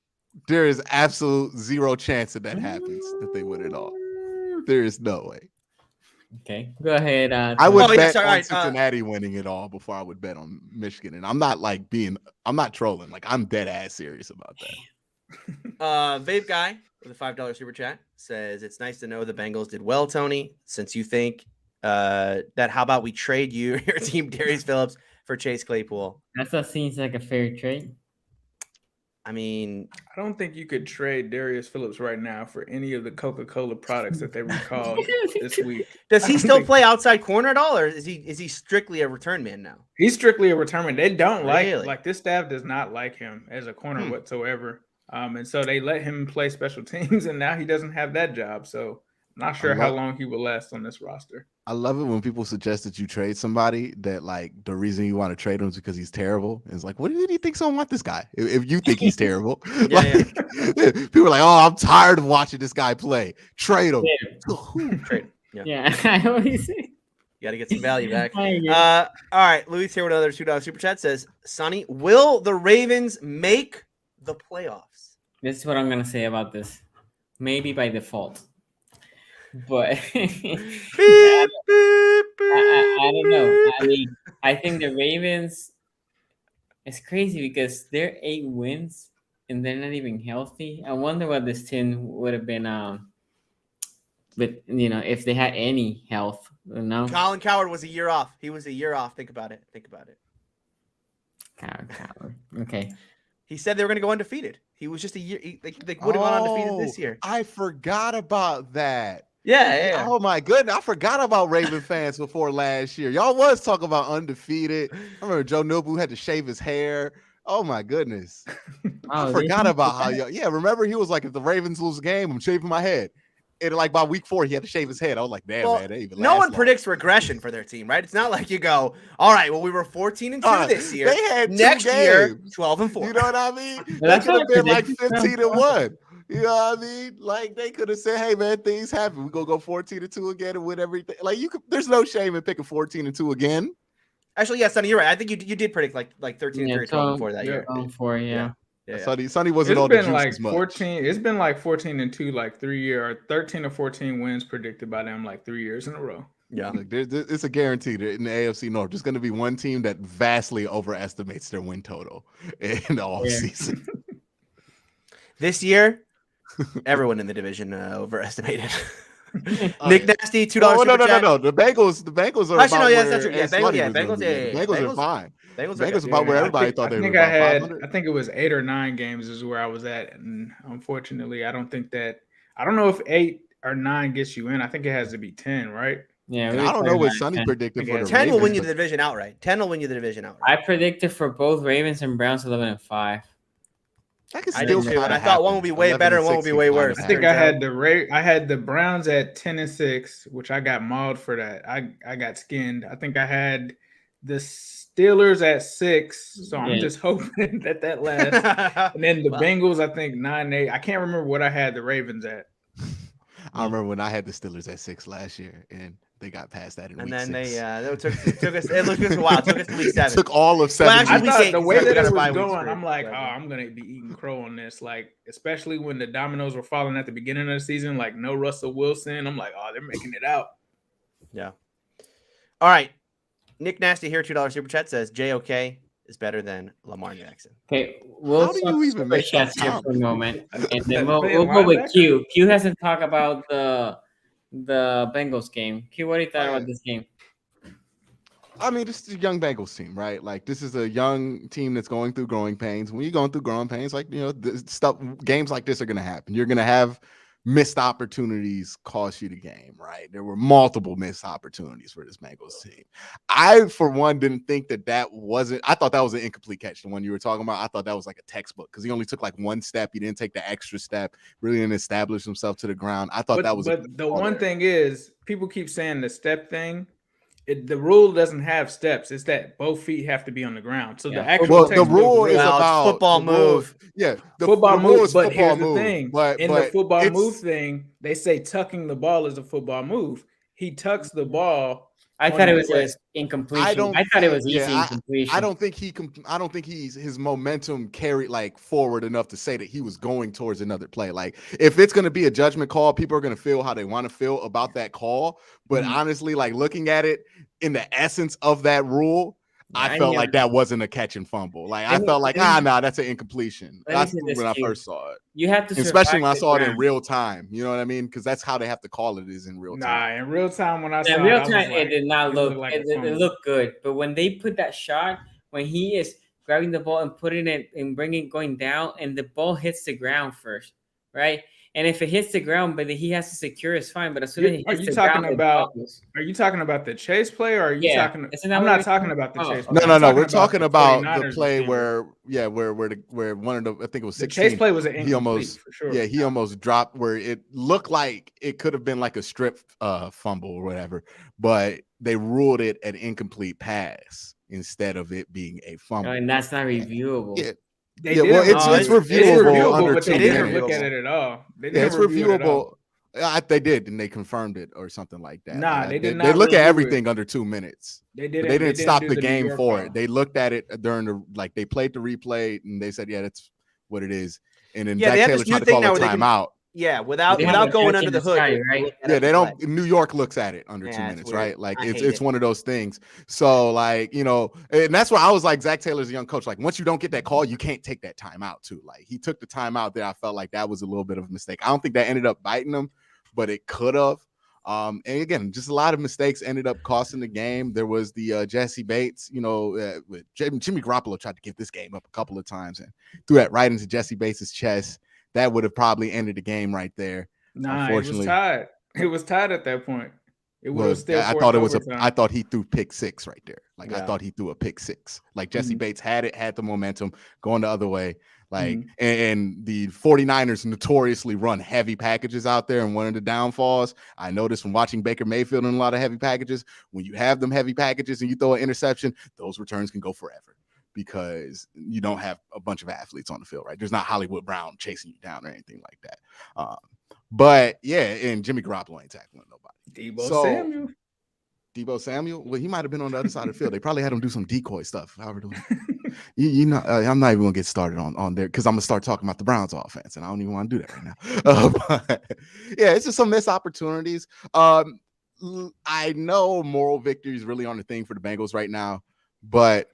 There is absolute zero chance that happens, that they win it all. There is no way. Okay, go ahead. I would bet on Cincinnati winning it all before I would bet on Michigan. And I'm not trolling. Like I'm dead ass serious about that. Vape Guy with a $5 super chat says, it's nice to know the Bengals did well, Tony, since you think that how about we trade your team Darius Phillips for Chase Claypool? That seems like a fair trade. I mean, I don't think you could trade Darius Phillips right now for any of the Coca-Cola products that they recalled this week. Does he still play outside corner at all, or is he strictly a return man now? He's strictly a return man. They don't Really? like this staff does not like him as a corner whatsoever. And so they let him play special teams, and now he doesn't have that job. So I'm not sure how long he will last on this roster. I love it when people suggest that you trade somebody that like the reason you want to trade him is because he's terrible. And it's like, what do you think someone want this guy? If you think he's terrible, people are like, oh, I'm tired of watching this guy play. Trade him. Trade him. Yeah, I always say. You got to get some value back. All right, Luis here with another $2 super chat says, Sonny, will the Ravens make the playoffs? This is what I'm gonna say about this. Maybe by default. But I don't know. I mean, I think the Ravens, it's crazy because they're 8 wins and they're not even healthy. I wonder what this team would have been. But if they had any health, Colin Coward was a year off. He was a year off. Think about it. Coward. Okay. He said they were going to go undefeated. He was just a year. They would have gone undefeated this year. I forgot about that. Yeah. Oh my goodness, I forgot about Raven fans before last year. Y'all was talking about undefeated. I remember Joe Nobu had to shave his hair. Oh my goodness, I forgot about how y'all. Yeah, remember he was like, if the Ravens lose a game, I'm shaving my head. And like by week 4, he had to shave his head. I was like, damn, man, they even no one predicts regression for their team, right? It's not like you go, all right, well, we were 14-2 this year. They had next 2 year games. 12-4. You know what I mean? That's They could have been like 15-1. You know what I mean? Like they could have said, "Hey man, things happen. We're gonna go 14-2 again and win everything." Like you could. There's no shame in picking 14-2 again. Actually, yeah, Sonny, you're right. I think you did predict like 13 and 3 or 12 before that year. Sonny wasn't all the juice like as much. 14. It's been like 14-2, like 3 year or 13 or 14 wins predicted by them like 3 years in a row. Yeah, Look, it's a guarantee that in the AFC North, there's going to be one team that vastly overestimates their win total in the offseason. This year, everyone in the division overestimated. Nick Nasty, $2. No. The Bengals are Actually, no, about yeah, where that's true. Yeah, Bengals, the Bengals are fine. Bengals are about where everybody thought they were. I think it was 8 or 9 games is where I was at, and unfortunately, I don't know if 8 or 9 gets you in. I think it has to be 10, right? Yeah, I don't know what Sonny predicted for the 10 Ravens, will win you the division outright. 10 will win you the division outright. I predicted for both Ravens and Browns 11-5. That could I still did too, and I happen. thought one will be way better and one will be way worse. I think I had the Browns at 10-6, which I got mauled for that. I got skinned. I think I had the Steelers at 6, so I'm just hoping that lasts. And then the Bengals, I think 9-8. I can't remember what I had the Ravens at. I remember when I had the Steelers at 6 last year, and they got past that in week 6. And then it took us. It took us a while. It took us to week 7. It took all of 7. Well, actually, I thought the way that it was weeks going, I'm like, I'm gonna be eating crow on this. Like, especially when the dominoes were falling at the beginning of the season, like no Russell Wilson. I'm like, they're making it out. Yeah. All right. Nick Nasty here, $2 super chat says JOK is better than Lamar Jackson. Okay, we'll How do you even make that here for a moment, and then We'll we'll go with Q. Q hasn't talked about the Bengals game. Q, what do you thought about this game? I mean, this is a young Bengals team, right? Like, this is a young team that's going through growing pains. When you're going through growing pains, like, games like this are going to happen. You're going to have missed opportunities cost you the game, right? There were multiple missed opportunities for this Bengals team. I, for one, didn't think I thought that was an incomplete catch. The one you were talking about, I thought that was like a textbook because he only took like one step. He didn't take the extra step, really didn't establish himself to the ground. I thought that was. But the one thing is, people keep saying the step thing. The rule doesn't have steps. It's that both feet have to be on the ground. So the actual the rule is about football move. Yeah, the football move. But here's the thing: in the football move thing, they say tucking the ball is a football move. He tucks the ball. I thought it was just incompletion. I thought it was easy incompletion. I don't think his momentum carried like forward enough to say that he was going towards another play. Like if it's going to be a judgment call, people are going to feel how they want to feel about that call. But honestly, like looking at it in the essence of that rule, I felt like that wasn't a catch and fumble. Like I felt like that's an incompletion. That's when I first saw it. You have to, especially when I saw it in real time. You know what I mean? Because that's how they have to call it is in real time. In real time when I saw it did not look. It looked good, but when they put that shot, when he is grabbing the ball and putting it and going down, and the ball hits the ground first, right? And if it hits the ground, but he has to secure, it's fine. But as soon as he hits the ground, are you talking about the chase play, or are you talking? I'm not talking about the chase. No. We're talking about the play where one of the I think it was 16. The chase play was an incomplete for sure. Yeah, he almost dropped where it looked like it could have been like a strip fumble or whatever, but they ruled it an incomplete pass instead of it being a fumble. And that's not reviewable. Yeah. It's reviewable under but 2 they minutes. didn't look at it at all. It's reviewable. They did, and they confirmed it or something like that. They did not. They look at everything under 2 minutes. They didn't. They didn't stop the game for it. They looked at it during they played the replay, and they said, "Yeah, that's what it is." And then Zach Taylor tried to call a timeout. Yeah, without going under the hood, right? Yeah, they don't. New York looks at it under 2 minutes, right? Like it's one of those things. So and that's where I was like, Zach Taylor's a young coach. Like once you don't get that call, you can't take that timeout too. Like he took the timeout there. I felt like that was a little bit of a mistake. I don't think that ended up biting him, but it could have. And again, just a lot of mistakes ended up costing the game. There was the Jesse Bates, with Jimmy Garoppolo tried to give this game up a couple of times and threw that right into Jesse Bates' chest. That would have probably ended the game right there. Unfortunately. It was tied. It was tied at that point. It was still. I thought he threw pick 6 right there. Like I thought he threw a pick 6. Like Jesse Bates had the momentum going the other way. Like and the 49ers notoriously run heavy packages out there. And one of the downfalls I noticed from watching Baker Mayfield in a lot of heavy packages, when you have them heavy packages and you throw an interception, those returns can go forever. because you don't have a bunch of athletes on the field, right? There's not Hollywood Brown chasing you down or anything like that. But yeah, and Jimmy Garoppolo ain't tackling nobody. Debo Samuel, well, he might have been on the other side of the field. They probably had him do some decoy stuff. However, you know, I'm not even gonna get started on there because I'm gonna start talking about the Browns offense, and I don't even want to do that right now. But, yeah, it's just some missed opportunities. I know moral victories really aren't a thing for the Bengals right now, but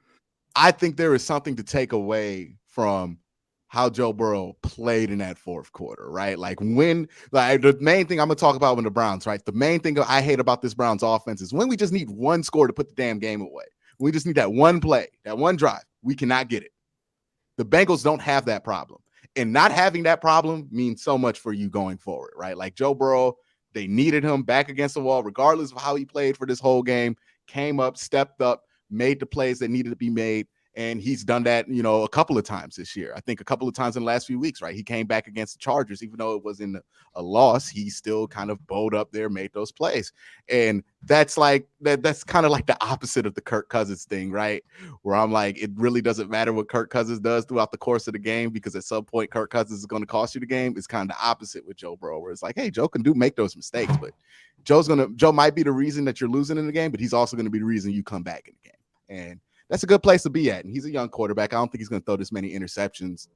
I think there is something to take away from how Joe Burrow played in that fourth quarter, right? Like the main thing I'm gonna talk about when the Browns, right? The main thing I hate about this Browns offense is when we just need one score to put the damn game away. We just need that one play, that one drive. We cannot get it. The Bengals don't have that problem. And not having that problem means so much for you going forward, right? Like Joe Burrow, they needed him back against the wall, regardless of how he played for this whole game, came up, stepped up, made the plays that needed to be made. And he's done that, you know, a couple of times this year. I think a couple of times in the last few weeks, right? He came back against the Chargers, even though it was in a loss, he still kind of bowled up there, made those plays. And that's like that's kind of like the opposite of the Kirk Cousins thing, right? Where I'm like, it really doesn't matter what Kirk Cousins does throughout the course of the game, because at some point Kirk Cousins is going to cost you the game. It's kind of the opposite with Joe Burrow, where it's like, hey, Joe can make those mistakes, but Joe might be the reason that you're losing in the game, but he's also going to be the reason you come back in the game. And that's a good place to be at. And he's a young quarterback. I don't think he's going to throw this many interceptions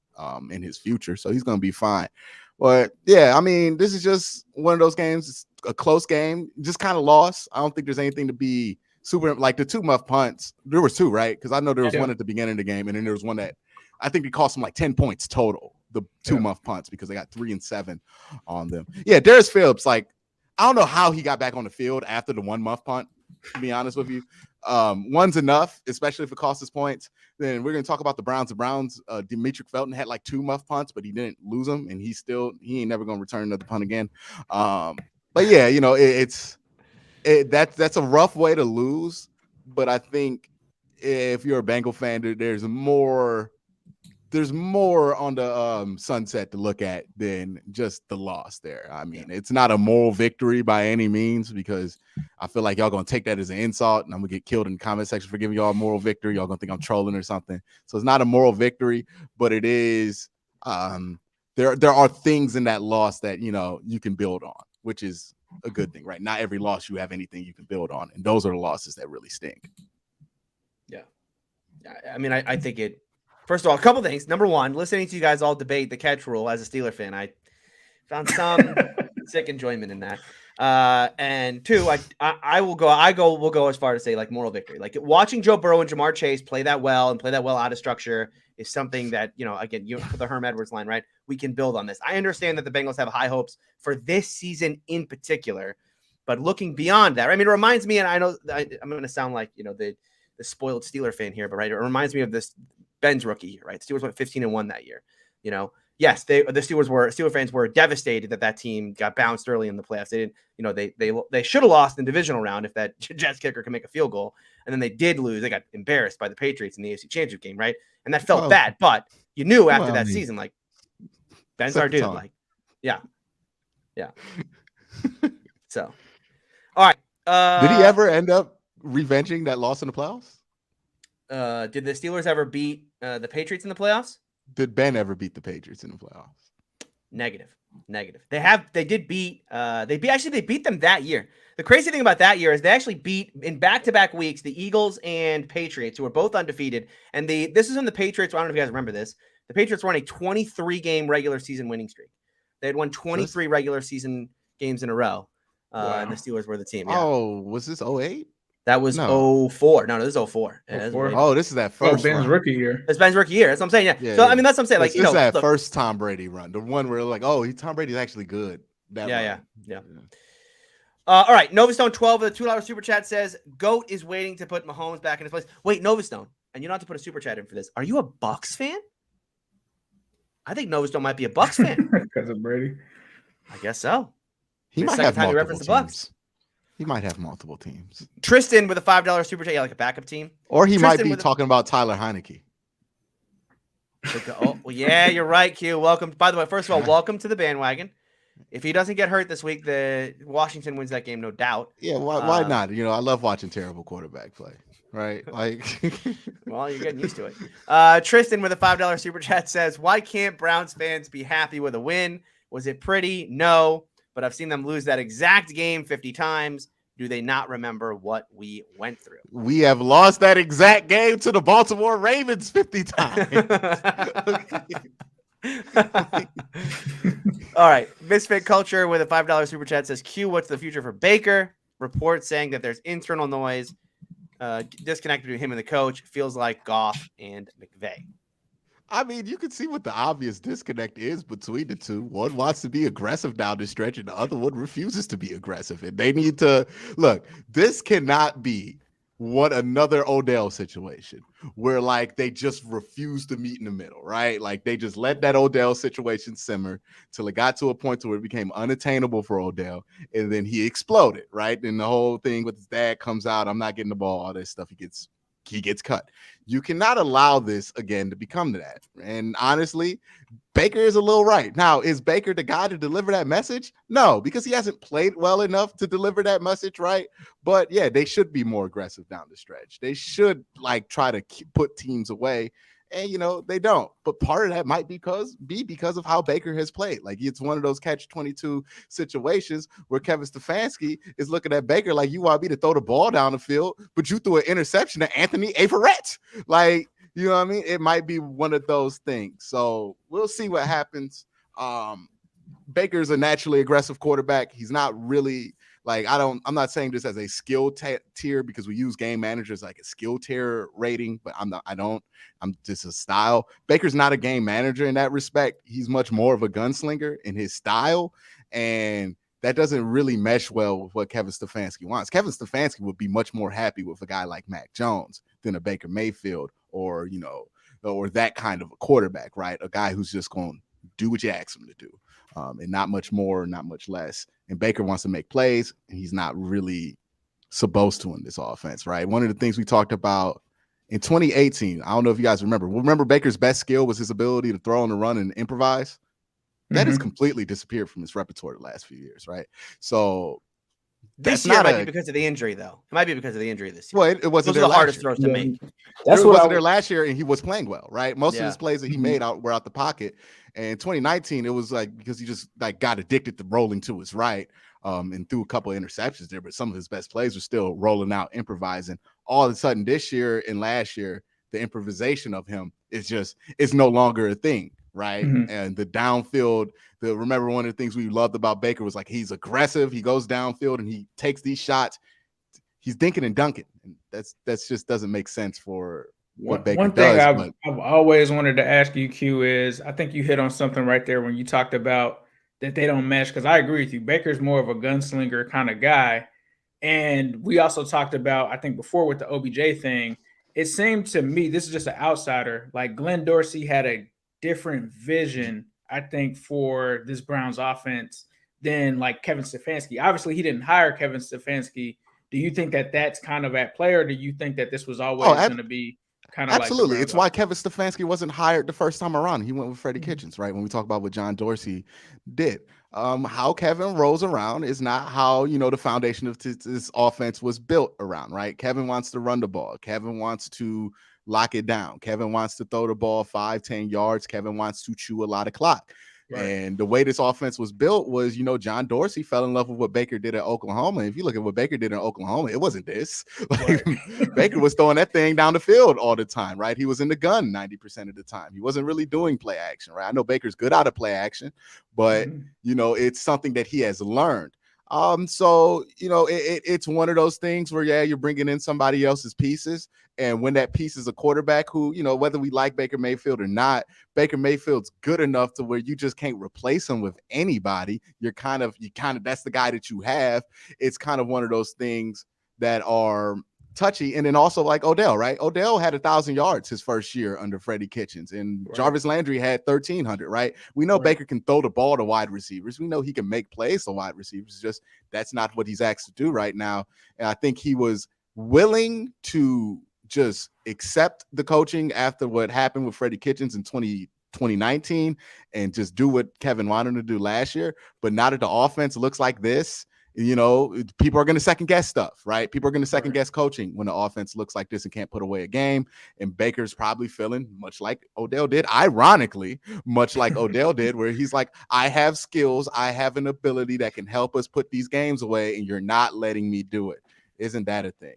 in his future. So he's going to be fine. But yeah, I mean, this is just one of those games. It's a close game. Just kind of lost. I don't think there's anything to be super, like the two muff punts. There was two, right? Because I know there was one at the beginning of the game. And then there was one that I think it cost them like 10 points total, the two muff punts, because they got 3 and 7 on them. Yeah, Darius Phillips, like, I don't know how he got back on the field after the one muff punt, to be honest with you. One's enough, especially if it costs us points. Then we're going to talk about the Browns. The Browns, Demetric Felton had like 2 muff punts, but he didn't lose them, and he ain't never going to return another punt again. But yeah, you know, that's a rough way to lose. But I think if you're a Bengal fan, there's more on the sunset to look at than just the loss there. I mean, it's not a moral victory by any means, because I feel like y'all going to take that as an insult, and I'm going to get killed in the comment section for giving y'all a moral victory. Y'all going to think I'm trolling or something. So it's not a moral victory, but it is there are things in that loss that, you know, you can build on, which is a good thing, right? Not every loss you have anything you can build on, and those are the losses that really stink. Yeah. I mean, I think it. First of all, a couple things. Number one, listening to you guys all debate the catch rule as a Steeler fan, I found some sick enjoyment in that. And two, we'll go as far to say like moral victory. Like watching Joe Burrow and Jamar Chase play that well out of structure is something that, you know, again, you put the Herm Edwards line, right? We can build on this. I understand that the Bengals have high hopes for this season in particular, but looking beyond that, I mean, it reminds me, and I know I'm going to sound like, you know, the spoiled Steeler fan here, but right, it reminds me of this Ben's rookie year, right? The Steelers went 15-1 that year. You know, yes, Steeler fans were devastated that team got bounced early in the playoffs. They didn't, you know, they should have lost in the divisional round if that Jets kicker can make a field goal. And then they did lose. They got embarrassed by the Patriots in the AFC Championship game, right? And that felt bad, but you knew after that season, like, Ben's our dude. Like, yeah. So, all right. Did he ever end up revenging that loss in the playoffs? Did the Steelers ever beat the Patriots in the playoffs? Did Ben ever beat the Patriots in the playoffs? Negative. They beat them that year. The crazy thing about that year is they actually beat in back-to-back weeks the Eagles and Patriots, who were both undefeated. And this is when the Patriots, I don't know if you guys remember this, the Patriots were on a 23-game regular season winning streak. They had won 23 regular season games in a row. Wow. And the Steelers were the team. Yeah. Oh, was this 08? That was 04. No, this is 04. Oh, this is that first Ben's rookie year. It's Ben's rookie year. That's what I'm saying. Yeah. So, I mean, that's what I'm saying. Like, this is that first Tom Brady run. The one where like, Tom Brady's actually good. Yeah. All right. Novastone 12 with a $2 super chat says, GOAT is waiting to put Mahomes back in his place. Wait, Novastone, and you don't have to put a super chat in for this. Are you a Bucks fan? I think Novastone might be a Bucks fan. Because of Brady? I guess so. He might have multiple teams. He might have multiple teams. Tristan with a $5 super chat, like a backup team. Or he might be talking about Tyler Heineke. Oh, well, yeah, you're right, Q. Welcome. By the way, first of all, welcome to the bandwagon. If he doesn't get hurt this week, the Washington wins that game, no doubt. Yeah, why not? You know, I love watching terrible quarterback play, right? Like, Well, you're getting used to it. Tristan with a $5 super chat says, why can't Browns fans be happy with a win? Was it pretty? No, but I've seen them lose that exact game 50 times. Do they not remember what we went through? we have lost that exact game to the Baltimore Ravens 50 times. All right. Misfit Culture with a $5 super chat says, Q, what's the future for Baker? Report saying that there's internal noise, disconnect between him and the coach. Feels like Goff and McVay. I mean, you can see what the obvious disconnect is between the two. One wants to be aggressive down the stretch, and the other one refuses to be aggressive. And they need to look, this cannot be what another Odell situation where like they just refuse to meet in the middle, right? Like they just let that Odell situation simmer till it got to a point to where it became unattainable for Odell, and then he exploded, right? And the whole thing with his dad comes out, I'm not getting the ball, all this stuff, he gets cut. You cannot allow this again to become that. And honestly, Baker is a little right. Now, is Baker the guy to deliver that message? No, because he hasn't played well enough to deliver that message, right? But yeah, they should be more aggressive down the stretch. They should like try to put teams away. And, you know, they don't. But part of that might be because of how Baker has played. Like, it's one of those catch-22 situations where Kevin Stefanski is looking at Baker like, you want me to throw the ball down the field, but you threw an interception to Anthony Averett. Like, you know what I mean? It might be one of those things. So we'll see what happens. Baker's a naturally aggressive quarterback. He's not really like, I'm not saying this as a skill tier because we use game managers like a skill tier rating, but I'm just a style. Baker's not a game manager in that respect. He's much more of a gunslinger in his style. And that doesn't really mesh well with what Kevin Stefanski wants. Kevin Stefanski would be much more happy with a guy like Mac Jones than a Baker Mayfield or, you know, or that kind of a quarterback, right? A guy who's just going to do what you ask him to do. And not much more, not much less. And Baker wants to make plays, and he's not really supposed to in this offense, right? One of the things we talked about in 2018, I don't know if you guys remember Baker's best skill was his ability to throw on the run and improvise. That has completely disappeared from his repertoire the last few years, right? So this year might be because of the injury, though. It might be because of the injury this year. Well, it wasn't Those are the hardest throws to make. That's it what wasn't there last year, and he was playing well, right? Most of Yeah. his plays that he made were out the pocket. And 2019, it was like because he just like got addicted to rolling to his right, and threw a couple of interceptions there. But some of his best plays were still rolling out, improvising. All of a sudden, this year and last year, the improvisation of him it's no longer a thing, right? And the downfield. Remember one of the things we loved about Baker was like he's aggressive. He goes downfield and he takes these shots. He's dinking and dunking. And that's just doesn't make sense for what Baker one thing does. I've always wanted to ask you, Q, is I think you hit on something right there when you talked about that they don't mesh. Because I agree with you. Baker's more of a gunslinger kind of guy. And we also talked about, I think before with the OBJ thing, it seemed to me, this is just an outsider, like Glenn Dorsey had a different vision, I think, for this Browns offense than like Kevin Stefanski. Obviously, he didn't hire Kevin Stefanski. Do you think that that's kind of at play, or do you think that this was always going to be kind of absolutely? Like it's why Kevin Stefanski wasn't hired the first time around. He went with Freddie Kitchens, right? When we talk about what John Dorsey did. How Kevin rolls around is not how, you know, the foundation of this offense was built around, right? Kevin wants to run the ball. Kevin wants to lock it down. Kevin wants to throw the ball 5-10 yards. Kevin wants to chew a lot of clock. Right. And the way this offense was built was, you know, John Dorsey fell in love with what Baker did at Oklahoma. If you look at what Baker did in Oklahoma, it wasn't this. Like, Baker was throwing that thing down the field all the time, right? He was in the gun 90% of the time. He wasn't really doing play action, right? I know Baker's good out of play action, but, you know, it's something that he has learned. So, you know, it's one of those things where, yeah, you're bringing in somebody else's pieces. And when that piece is a quarterback who, you know, whether we like Baker Mayfield or not, Baker Mayfield's good enough to where you just can't replace him with anybody. You kind of, that's the guy that you have. It's kind of one of those things that are touchy. And then also like Odell, right? Odell had 1,000 yards his first year under Freddie Kitchens, and Jarvis Landry had 1,300, right? We know Baker can throw the ball to wide receivers. We know he can make plays to wide receivers. Just that's not what he's asked to do right now. And I think he was willing to just accept the coaching after what happened with Freddie Kitchens in 2020 2019 and just do what Kevin wanted him to do last year. But now that the offense looks like this, you know, people are going to second guess stuff, right? People are going to second guess coaching when the offense looks like this and can't put away a game. And Baker's probably feeling much like Odell did, ironically, much like Odell did, where he's like, I have skills, I have an ability that can help us put these games away, and you're not letting me do it. Isn't that a thing?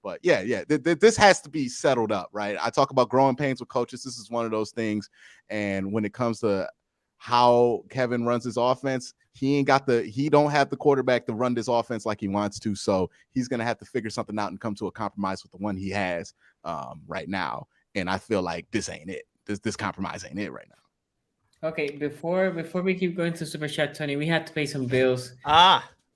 But this has to be settled up, right? I talk about growing pains with coaches. This is one of those things. And when it comes to how Kevin runs his offense, he don't have the quarterback to run this offense like he wants to. So he's going to have to figure something out and come to a compromise with the one he has right now. And I feel like this ain't it. This compromise ain't it right now. Okay, before we keep going to Super Chat, Tony, we have to pay some bills.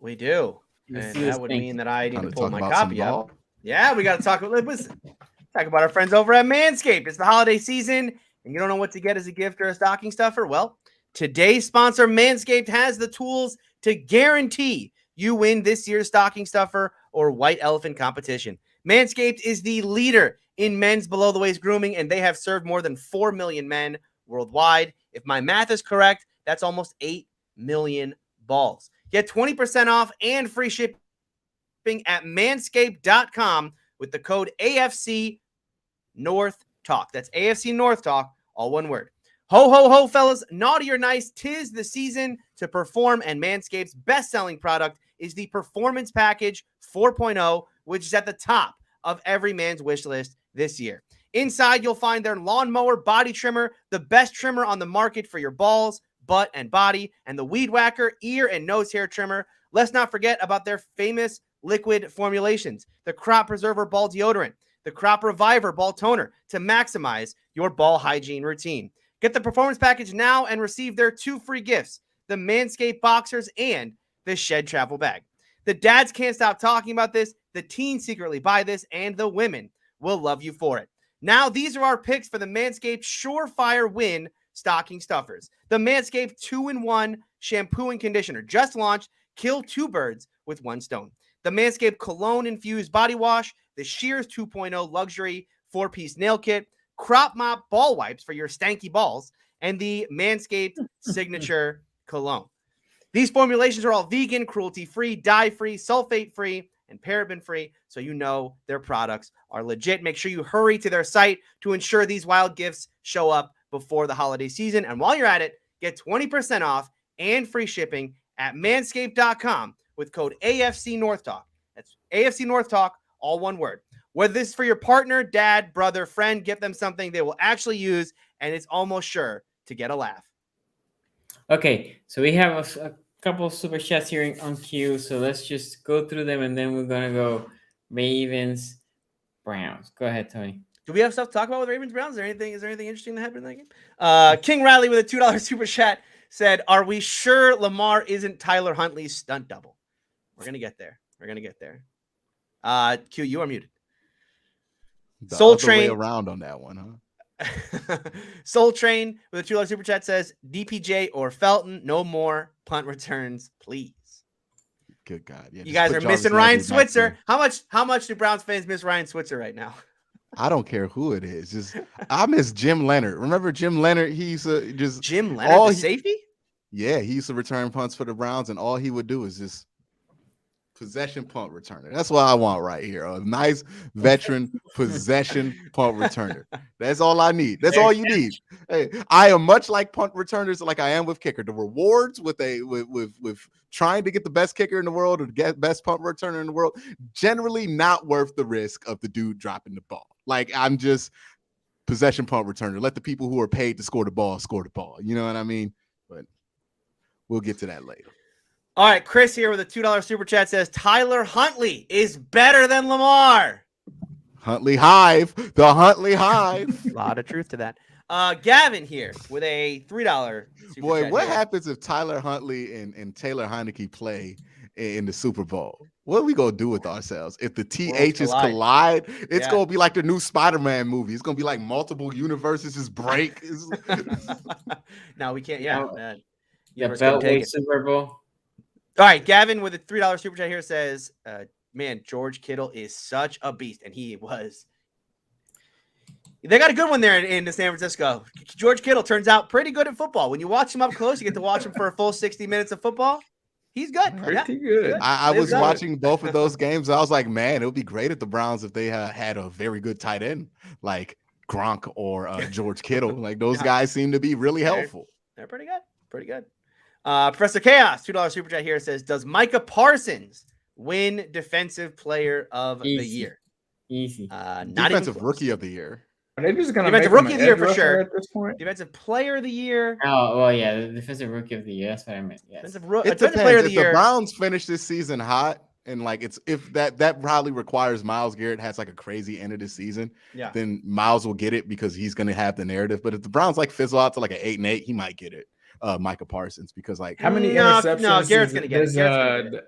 We do. Let's And do this that would thing. mean that I need to pull my about copy some up. ball? Yeah, we got to talk about our friends over at Manscaped. It's the holiday season, and you don't know what to get as a gift or a stocking stuffer? Well, today's sponsor, Manscaped, has the tools to guarantee you win this year's stocking stuffer or white elephant competition. Manscaped is the leader in men's below-the-waist grooming, and they have served more than 4 million men worldwide. If my math is correct, that's almost 8 million balls. Get 20% off and free shipping at manscaped.com with the code AFC North Talk. That's AFC North Talk, all one word. Ho, ho, ho, fellas. Naughty or nice, 'tis the season to perform, and Manscaped's best-selling product is the Performance Package 4.0, which is at the top of every man's wish list this year. Inside, you'll find their lawnmower body trimmer, the best trimmer on the market for your balls, butt, and body, and the Weed Whacker ear and nose hair trimmer. Let's not forget about their famous liquid formulations, the Crop Preserver Ball Deodorant, the Crop Reviver Ball Toner to maximize your ball hygiene routine. Get the Performance Package now and receive their 2 free gifts, the Manscaped Boxers and the Shed Travel Bag. The dads can't stop talking about this, the teens secretly buy this, and the women will love you for it. Now, these are our picks for the Manscaped Surefire Win stocking stuffers. The Manscaped 2-in-1 shampoo and conditioner just launched. Kill 2 birds with 1 stone. The Manscaped Cologne Infused Body Wash, the Shears 2.0 Luxury 4-piece Nail Kit, Crop Mop Ball Wipes for your stanky balls, and the Manscaped Signature Cologne. These formulations are all vegan, cruelty-free, dye-free, sulfate-free, and paraben-free, so you know their products are legit. Make sure you hurry to their site to ensure these wild gifts show up before the holiday season. And while you're at it, get 20% off and free shipping at manscaped.com with code AFC North Talk. That's AFC North Talk, all one word. Whether this is for your partner, dad, brother, friend, get them something they will actually use, and it's almost sure to get a laugh. Okay, so we have a couple of super chats here on queue, so let's just go through them, and then we're gonna go Ravens, Browns. Go ahead, Tony. Do we have stuff to talk about with Ravens Browns? Is there anything interesting that happened in that game? King Riley with a $2 super chat said, "Are we sure Lamar isn't Tyler Huntley's stunt double?" We're gonna get there. Q, you are muted. The Soul other Train way around on that one, huh? Soul Train with a $2 super chat says, "DPJ or Felton, no more punt returns, please." Good God. Yeah, You guys are missing Ryan Switzer. How much do Browns fans miss Ryan Switzer right now? I don't care who it is. Just I miss Jim Leonard. Remember Jim Leonard? He used to just Jim Leonard, the safety? Yeah, he used to return punts for the Browns, and all he would do is just possession punt returner. That's what I want right here. A nice veteran possession punt returner. That's all I need. That's all you need. Hey, I am much like punt returners, like I am with kicker. The rewards with trying to get the best kicker in the world or the best punt returner in the world, generally not worth the risk of the dude dropping the ball. Like, I'm just possession punt returner. Let the people who are paid to score the ball score the ball. You know what I mean? But we'll get to that later. All right, Chris here with a $2 super chat says, "Tyler Huntley is better than Lamar." Huntley Hive, the Huntley Hive. A lot of truth to that. Gavin here with a $3 super Boy, chat what here. happens if Tyler Huntley and Taylor Heineke play in the Super Bowl? What are we going to do with ourselves? If the THs collide, it's going to be like the new Spider-Man movie. It's going to be like multiple universes just break. No, we can't. Yeah. Beltway Super Bowl. All right, Gavin with a $3 super chat here says, "Man, George Kittle is such a beast," and he was. They got a good one there in San Francisco. George Kittle turns out pretty good at football. When you watch him up close, you get to watch him for a full 60 minutes of football. He's good. Pretty good. I was watching both of those games. I was like, man, it would be great if the Browns, if they had a very good tight end like Gronk or George Kittle. Like those guys seem to be really helpful. They're pretty good. Pretty good. Professor Chaos, $2 super chat here says, does Micah Parsons win Defensive Player of the Year? Easy. Not Defensive Rookie of the Year. Are they just gonna Defensive make Rookie him of the Year an for edge sure. rusher at this point? Defensive Player of the Year. Oh, well, yeah, the Defensive Rookie of the Year. That's what I meant. Yes. It Defensive Player of depends. the If Year. the Browns finish this season hot, and like if that probably requires Myles Garrett has like a crazy end of the season, then Myles will get it because he's gonna have the narrative. But if the Browns like fizzle out to like an 8-8, he might get it. Micah Parsons, because like how many interceptions? No, Garrett's gonna get it.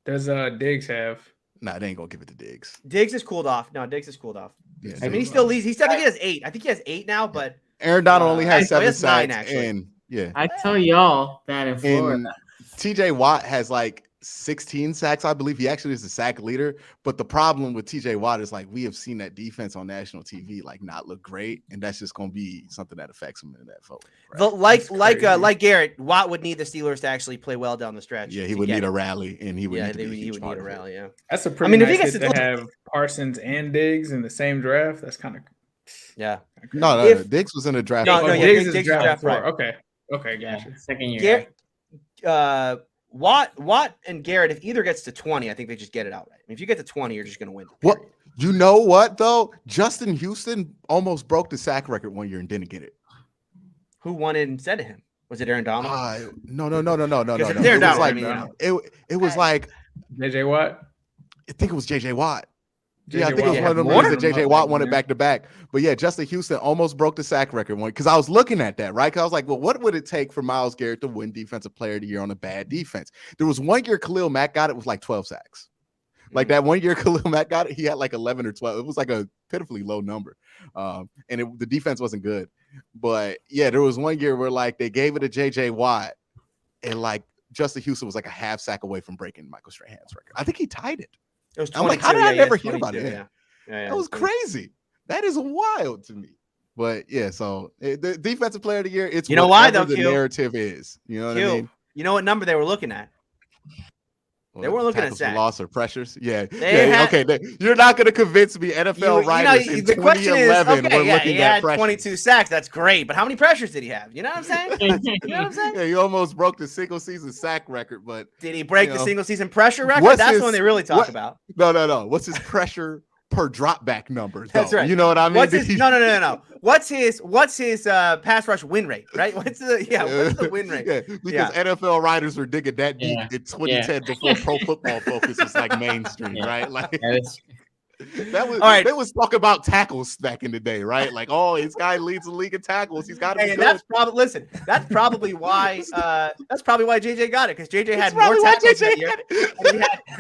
Does Diggs have? Nah, they ain't gonna give it to Diggs. Diggs is cooled off. No, Diggs is cooled off. Yeah, I mean, he still leads. He said I think he has 8. I think he has 8 now, but Aaron Donald only has 7 has 9, sacks, actually. and I tell y'all that in Florida. TJ Watt has like 16 sacks, I believe. He actually is the sack leader. But the problem with TJ Watt is like we have seen that defense on national TV like not look great, and that's just going to be something that affects him in that vote. Right? Like Garrett, Watt would need the Steelers to actually play well down the stretch. Yeah, he would need a rally, and he would need to be a he huge would part need a of it. rally. Yeah, That's a pretty if he nice gets hit to have Parsons and Diggs in the same draft. That's kind of No, Diggs was in the draft. Diggs is Diggs draft right. 4. Okay, gotcha. Second year. Watt and Garrett, if either gets to 20, I think they just get it outright. I mean, if you get to 20, you're just going to win. What? You know what though? Justin Houston almost broke the sack record one year and didn't get it. Who won it instead of him? Was it Aaron Donald? No. Because if it's Aaron Donald, it was like JJ Watt. I think it was JJ Watt. Yeah, I think it was one of them years that JJ Watt won it back to back. But yeah, Justin Houston almost broke the sack record one because I was looking at that, right? Because I was like, well, what would it take for Myles Garrett to win Defensive Player of the Year on a bad defense? There was one year Khalil Mack got it with like 12 sacks. Like that one year Khalil Mack got it, he had like 11 or 12. It was like a pitifully low number. The defense wasn't good. But yeah, there was one year where like they gave it to JJ Watt and like Justin Houston was like a half sack away from breaking Michael Strahan's record. I think he tied it. It was I'm like, how did I never hear about 22, it? Yeah, that was crazy. That is wild to me. But yeah, so the Defensive Player of the Year, it's why though, the narrative is. You know what I mean? You know what number they were looking at? They weren't looking at tackles for sacks. loss or pressures. Yeah. Had, you're not going to convince me NFL writers in 2011 were looking at pressures. 22 sacks. That's great. But how many pressures did he have? You know what I'm saying? Yeah, he almost broke the single season sack record. But did he break the single season pressure record? That's when they really talk about. No. What's his pressure per drop back number? That's right. You know what I mean? No. What's his pass rush win rate? Right? What's the win rate? Yeah, because NFL writers were digging that deep in 2010 before Pro Football Focus was like mainstream, right? Like that was They was talking about tackles back in the day, right? Like, his guy leads the league in tackles. He's got to be good. That's probably why JJ got it, because JJ had more tackles that year.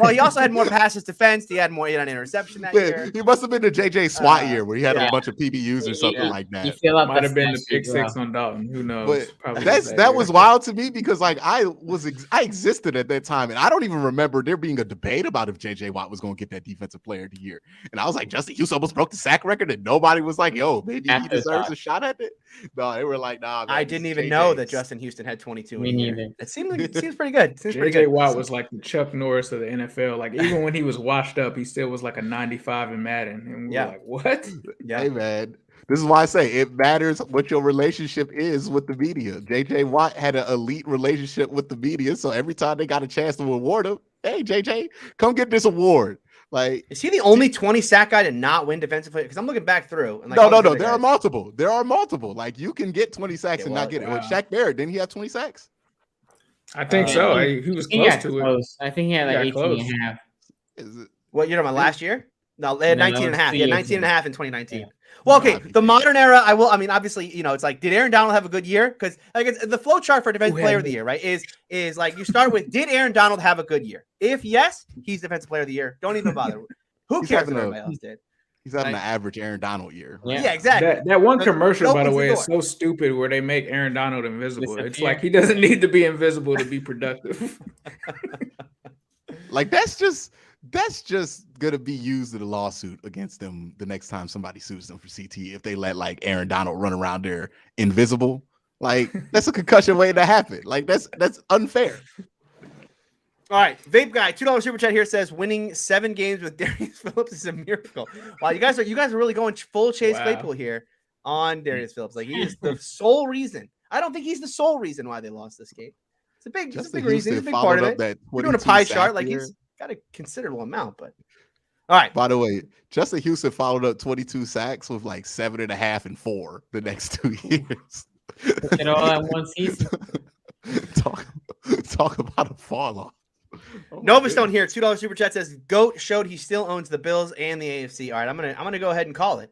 He also had more passes defense. He had an interception that year. He must have been the JJ SWAT year where he had a bunch of PBUs or something like that. Might have been the pick 6 on Dalton. Who knows? But that was wild to me because like I existed at that time, and I don't even remember there being a debate about if JJ Watt was going to get that Defensive Player of the Year. And I was like, Justin Houston almost broke the sack record, and nobody was like, yo, maybe he deserves a shot at it. No, they were like, nah. Man, I didn't even know that Justin Houston had 22. Me neither. It seems pretty good. JJ Watt was like the Chuck Norris of the NFL. Like even when he was washed up, he still was like a 95 in Madden. And we were like, what? Yeah. Hey man, this is why I say it matters what your relationship is with the media. JJ Watt had an elite relationship with the media, so every time they got a chance to award him, hey JJ, come get this award. Like, is he the only 20 sack guy to not win defensive player? Because I'm looking back through. And no. There are multiple. Like, you can get 20 sacks and not get it. With Shaq Barrett, didn't he have 20 sacks? I think so. He was close to it. I think he had like 18 and a half. What, you're talking about last year? No, they had 19 and a half. Yeah, 19 and a half in 2019. Yeah. Well, okay, the modern era, obviously, it's like, did Aaron Donald have a good year? Because like the flow chart for Defensive Player of the Year, right, is like you start with, did Aaron Donald have a good year? If yes, he's Defensive Player of the Year. Don't even bother. Who cares what everybody else did? He's having an average Aaron Donald year. Yeah, exactly. That one commercial, by the way, is so stupid where they make Aaron Donald invisible. It's like he doesn't need to be invisible to be productive. Like, that's just That's just gonna be used in a lawsuit against them the next time somebody sues them for CT if they let like Aaron Donald run around there invisible. Like that's a concussion waiting to happen. Like that's unfair. All right, Vape Guy, $2 super chat here says winning 7 games with Darius Phillips is a miracle. Wow, you guys are really going full Chase Claypool here on Darius Phillips. Like he is the sole reason. I don't think he's the sole reason why they lost this game. It's a big reason. It's a big part of it. You're doing a pie chart, like he's got a considerable amount, but all right. By the way, Justin Houston followed up 22 sacks with like 7.5 and 4 the next 2 years. Look at all that one season. Talk about a fall off. Nova Stone here, $2 super chat says Goat showed he still owns the Bills and the AFC. All right, I'm gonna go ahead and call it.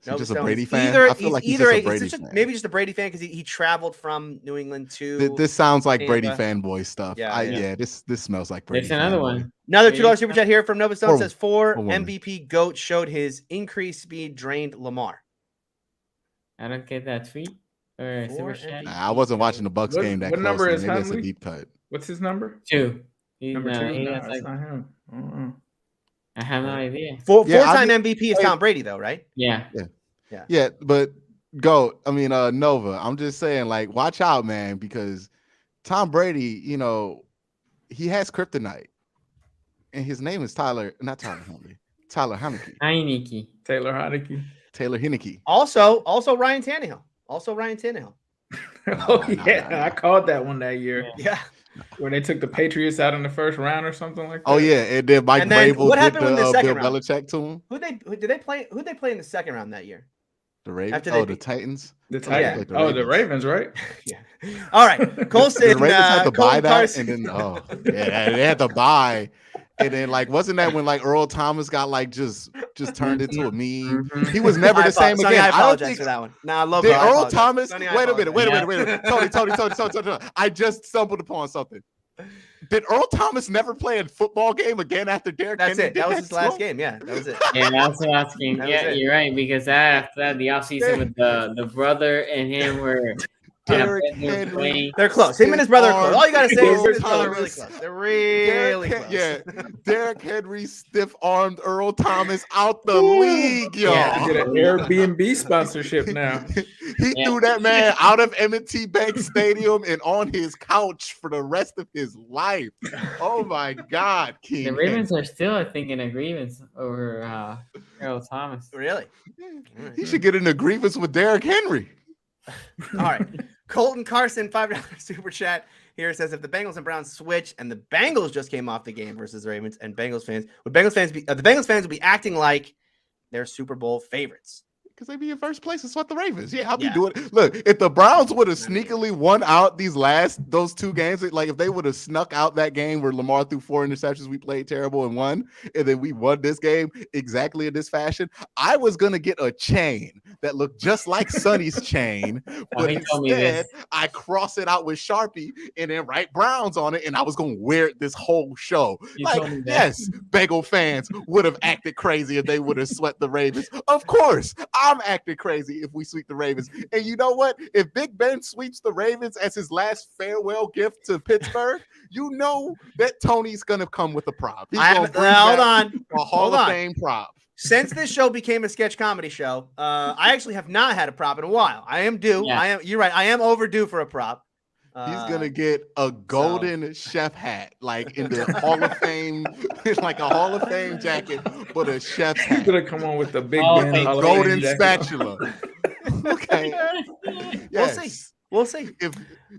Just a Brady fan. I feel like he's just a Brady fan. Maybe just a Brady fan because he traveled from New England to. This sounds like Tampa. Brady fanboy stuff. Yeah. This smells like Brady. There's another fanboy. one. Another $2 super chat here from Nova Stone says Or MVP Goat showed his increased speed drained Lamar. I don't get that tweet or super chat. I wasn't watching the Bucks game that what number closely. is Maybe that's a Huntley? deep cut. What's his number? 2. Number 2? He No, has, it's like, not him. I have no idea. Four-time MVP is Tom Brady though, right? Yeah. Yeah, but Nova, I'm just saying, like, watch out, man, because Tom Brady, he has kryptonite, and his name is Tyler Heineke. Taylor Heineke. Taylor Heineke. Also Ryan Tannehill. I called that one that year. Yeah. Where they took the Patriots out in the first round or something like that. Oh yeah, and then Mike Vrabel what did happened in the the second Bill round? Belichick to him. Who'd they play in the second round that year? The Ravens. After they the beat- Titans. The Titans. Yeah. The Ravens, right? Yeah. All right. Colson. The Ravens had to buy that, Carson. and then they had to buy. And then, like, wasn't that when like Earl Thomas got like just turned into a meme? He was never the same Sonny, again. I apologize don't think for that one. No, I love did Earl. I Earl apologize. Thomas. Sonny, Wait a minute. Yeah. Tony. I just stumbled upon something. Did Earl Thomas never play a football game again after Derrick That's Henry? it. That was his last game. Yeah, that was it. Yeah, that's the last game. That was Yeah, it. you're right, because after that, the offseason with the brother and him were Derrick playing. Henry. They're close. Him and his brother are close. All you gotta say is Earl they're really Thomas. close. They're really close. Yeah, Derrick Henry stiff-armed Earl Thomas out the league, y'all. Yeah, get an Airbnb sponsorship now. He threw that man out of M&T Bank Stadium and on his couch for the rest of his life. Oh my God, King. The Ravens are still, I think, in agreements over Earl Thomas. Really? He should get in a grievance with Derrick Henry. All right. Colton Carson, $5 super chat here says if the Bengals and Browns switch and the Bengals just came off the game versus the Ravens and Bengals fans, the Bengals fans would be acting like they're Super Bowl favorites. Because they'd be in first place and sweat the Ravens. Yeah, I'll be doing it. Look, if the Browns would have sneakily won out those 2 games, like if they would have snuck out that game where Lamar threw 4 interceptions, we played terrible and won, and then we won this game exactly in this fashion, I was going to get a chain that looked just like Sonny's chain, but instead I cross it out with Sharpie and then write Browns on it, and I was going to wear it this whole show. Yes, Bengal fans would have acted crazy if they would have sweat the Ravens. Of course, I'm acting crazy if we sweep the Ravens. And you know what? If Big Ben sweeps the Ravens as his last farewell gift to Pittsburgh, you know that Tony's going to come with a prop. He's gonna bring back a Hall of Fame prop. Since this show became a sketch comedy show, I actually have not had a prop in a while. I am due. Yeah. You're right. I am overdue for a prop. He's gonna get a golden chef hat, like in the Hall of Fame, like a Hall of Fame jacket, but a chef's hat. He's gonna come on with the Big Ben Ben Hall of golden Fame spatula. Okay. Yes. We'll see.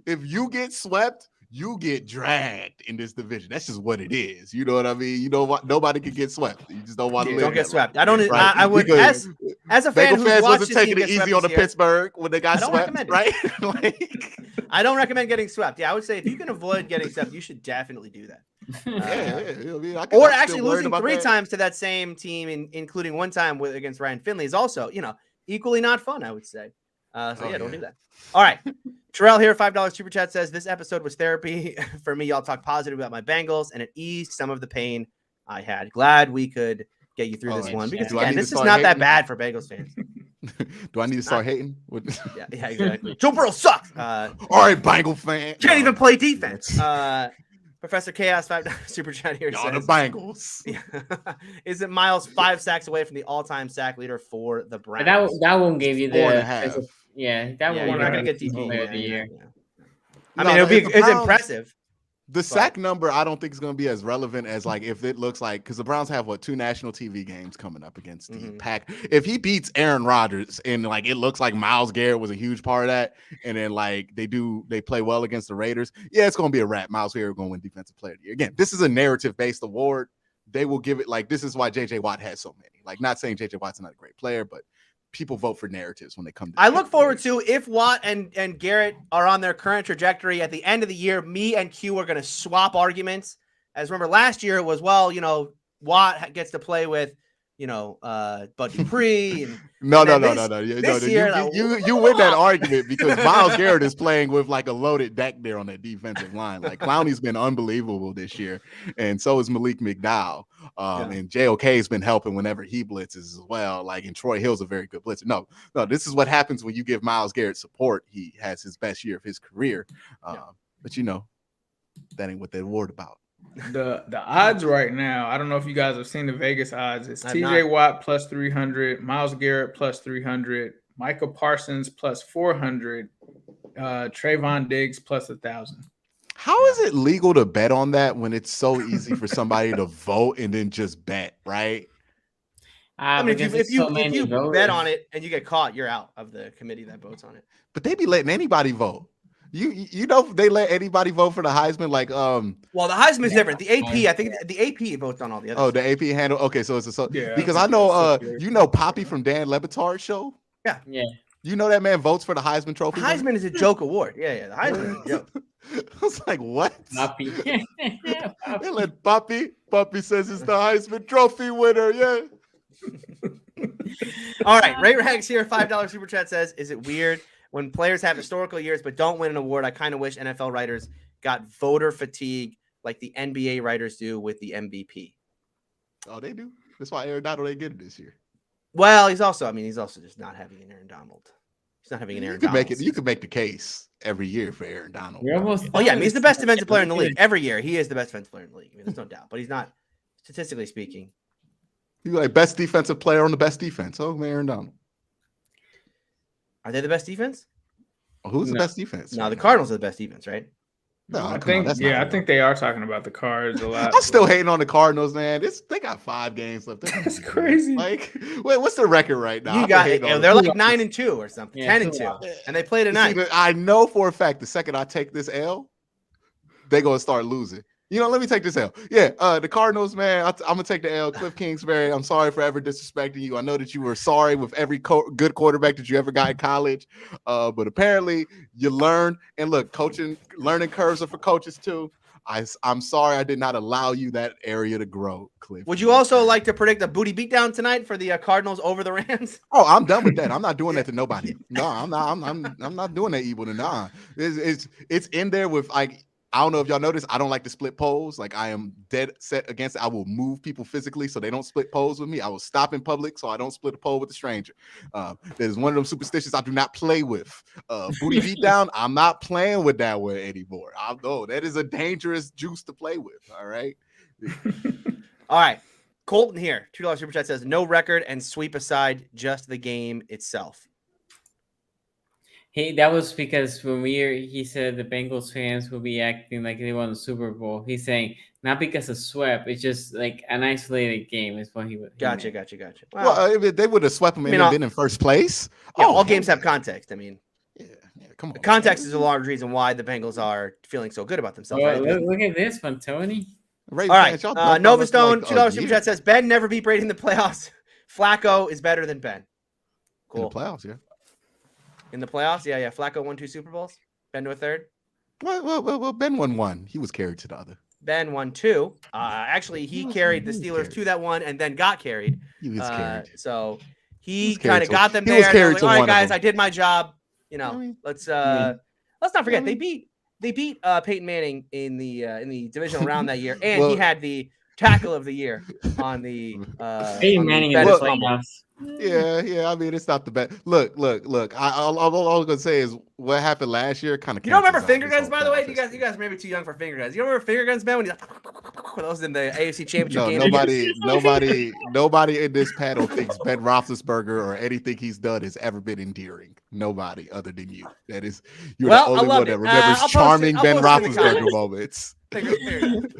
If you get swept, you get dragged in this division. That's just what it is. You know what I mean? You know what? Nobody can get swept. You just don't want to live. Don't get that swept. life. I don't. Right? I would as a fan who's fans watched wasn't this taking team it get swept easy on the this year, Pittsburgh when they got swept, recommend it. right? Like, I don't recommend getting swept. Yeah, I would say if you can avoid getting swept, you should definitely do that. Or actually losing 3 times to that same team, including 1 time against Ryan Finley, is also equally not fun. I would say. Don't do that. All right. Terrell here, $5 super chat says this episode was therapy for me. Y'all talk positive about my Bengals, and it eased some of the pain I had. Glad we could get you through this one because again, this is not that bad for Bengals fans. Do I need to start hating? Yeah, exactly. Joe Burrow sucks. All right, Bengal fan. Can't even play defense. Professor Chaos $5 super chat here Y'all the says, Bengals. is it Miles 5 sacks away from the all-time sack leader for the Browns? That won't give you 4.5. Yeah, that Yeah, won't you're not gonna give get you DP. player of the year. I mean, it's Browns, impressive. The sack number, I don't think is going to be as relevant as like if it looks like, because the Browns have 2 national TV games coming up against the Pack. If he beats Aaron Rodgers and like it looks like Myles Garrett was a huge part of that, and then like they play well against the Raiders, yeah, it's going to be a wrap. Myles Garrett going to win Defensive Player of the Year. Again, this is a narrative-based award. They will give it like this is why J.J. Watt has so many. Like, not saying J.J. Watt's not a great player, but people vote for narratives when they come to I look forward to if Watt and Garrett are on their current trajectory at the end of the year, me and Q are going to swap arguments. As remember last year it was, well, Watt gets to play with, Bud Dupree. And No. Year, You win that argument because Myles Garrett is playing with like a loaded deck there on that defensive line. Like Clowney's been unbelievable this year, and so is Malik McDowell. And JOK has been helping whenever he blitzes as well. Like, and Troy Hill's a very good blitzer. No, this is what happens when you give Myles Garrett support. He has his best year of his career. But that ain't what they're worried about. The odds right now, I don't know if you guys have seen the Vegas odds. It's TJ Watt plus 300, Myles Garrett plus 300, Micah Parsons plus 400, Trayvon Diggs plus 1,000. How is it legal to bet on that when it's so easy for somebody to vote and then just bet, right? I mean, if you bet on it and you get caught, you're out of the committee that votes on it. But they be letting anybody vote. They let anybody vote for the Heisman, like well, the Heisman is different. The AP, I think the AP votes on all the others. Oh, the AP handle. Okay, so it's because I know Poppy from Dan Le Batard's show. Yeah. You know that man votes for the Heisman Trophy. Heisman is a joke award. Yeah. The Heisman is a joke. I was like, what? Poppy. They let Poppy says it's the Heisman Trophy winner. Yeah. All right, Ray Rags here, $5 super chat says, is it weird when players have historical years but don't win an award? I kind of wish NFL writers got voter fatigue like the NBA writers do with the MVP. Oh, they do. That's why Aaron Donald ain't get it this year. Well, he's also just not having an Aaron Donald. He's not having an Aaron Donald. You can make the case every year for Aaron Donald. He's the best defensive player in the league. Every year, he is the best defensive player in the league. I mean, there's no doubt. But he's not, statistically speaking. He's like best defensive player on the best defense. Oh, Aaron Donald. Are they the best defense? Who's the best defense? No, the Cardinals are the best defense, right? No, I think they are talking about the Cards a lot. I'm still hating on the Cardinals, man. They got 5 games left. That's crazy. Like, wait, what's the record right now? They're like 9-2 or something, 10-2, and they play tonight. I know for a fact the second I take this L, they're gonna start losing. Let me take this L. Yeah, the Cardinals, man, I'm going to take the L. Cliff Kingsbury, I'm sorry for ever disrespecting you. I know that you were sorry with every good quarterback that you ever got in college, but apparently you learned. And look, learning curves are for coaches too. I'm sorry I did not allow you that area to grow, Cliff. Would you also like to predict a booty beatdown tonight for the Cardinals over the Rams? Oh, I'm done with that. I'm not doing that to nobody. No, I'm not doing that evil to nah. It's in there with like. I don't know if y'all noticed, I don't like to split polls. Like, I am dead set against it. I will move people physically so they don't split polls with me. I will stop in public so I don't split a poll with a stranger. That is one of them superstitions I do not play with. Booty beat down, I'm not playing with that one anymore. That is a dangerous juice to play with, all right? All right. Colton here, $2 super chat says, no record and sweep aside, just the game itself. That was because he said the Bengals fans will be acting like they won the Super Bowl. He's saying not because of swept, it's just like an isolated game is what he would. Gotcha. Well, if they would have swept them and been in first place. All games have context. I mean, come on. Context is a large reason why the Bengals are feeling so good about themselves. Well, look at this one, Tony. All right, Nova Stone, $2 super chat says Ben never beat Brady in the playoffs. Flacco is better than Ben. Cool. In the playoffs, yeah. In the playoffs, yeah. Flacco won 2 Super Bowls. Ben to a third. Well, Ben won 1. He was carried to the other. Ben won 2. Actually, he carried the Steelers to that one and then got carried. He was carried. So he kind of got them there. Like, all right, guys, I did my job. Let's not forget they beat Peyton Manning in the divisional round that year, and he had the tackle of the year on the Peyton on the Manning in the Bettis fumble. playoffs. Yeah. I mean, it's not the best. Look. All I'm gonna say is what happened last year kind of. You don't remember finger guns, by the way? You guys are maybe too young for finger guns. You don't remember finger guns, man? When you those in the AFC Championship No, game. nobody in this panel thinks Ben Roethlisberger or anything he's done has ever been endearing. Nobody other than you. That is, you're Well, the I only loved one that it. remembers I'll post charming it. Ben I'll post it in the Roethlisberger comments. moments.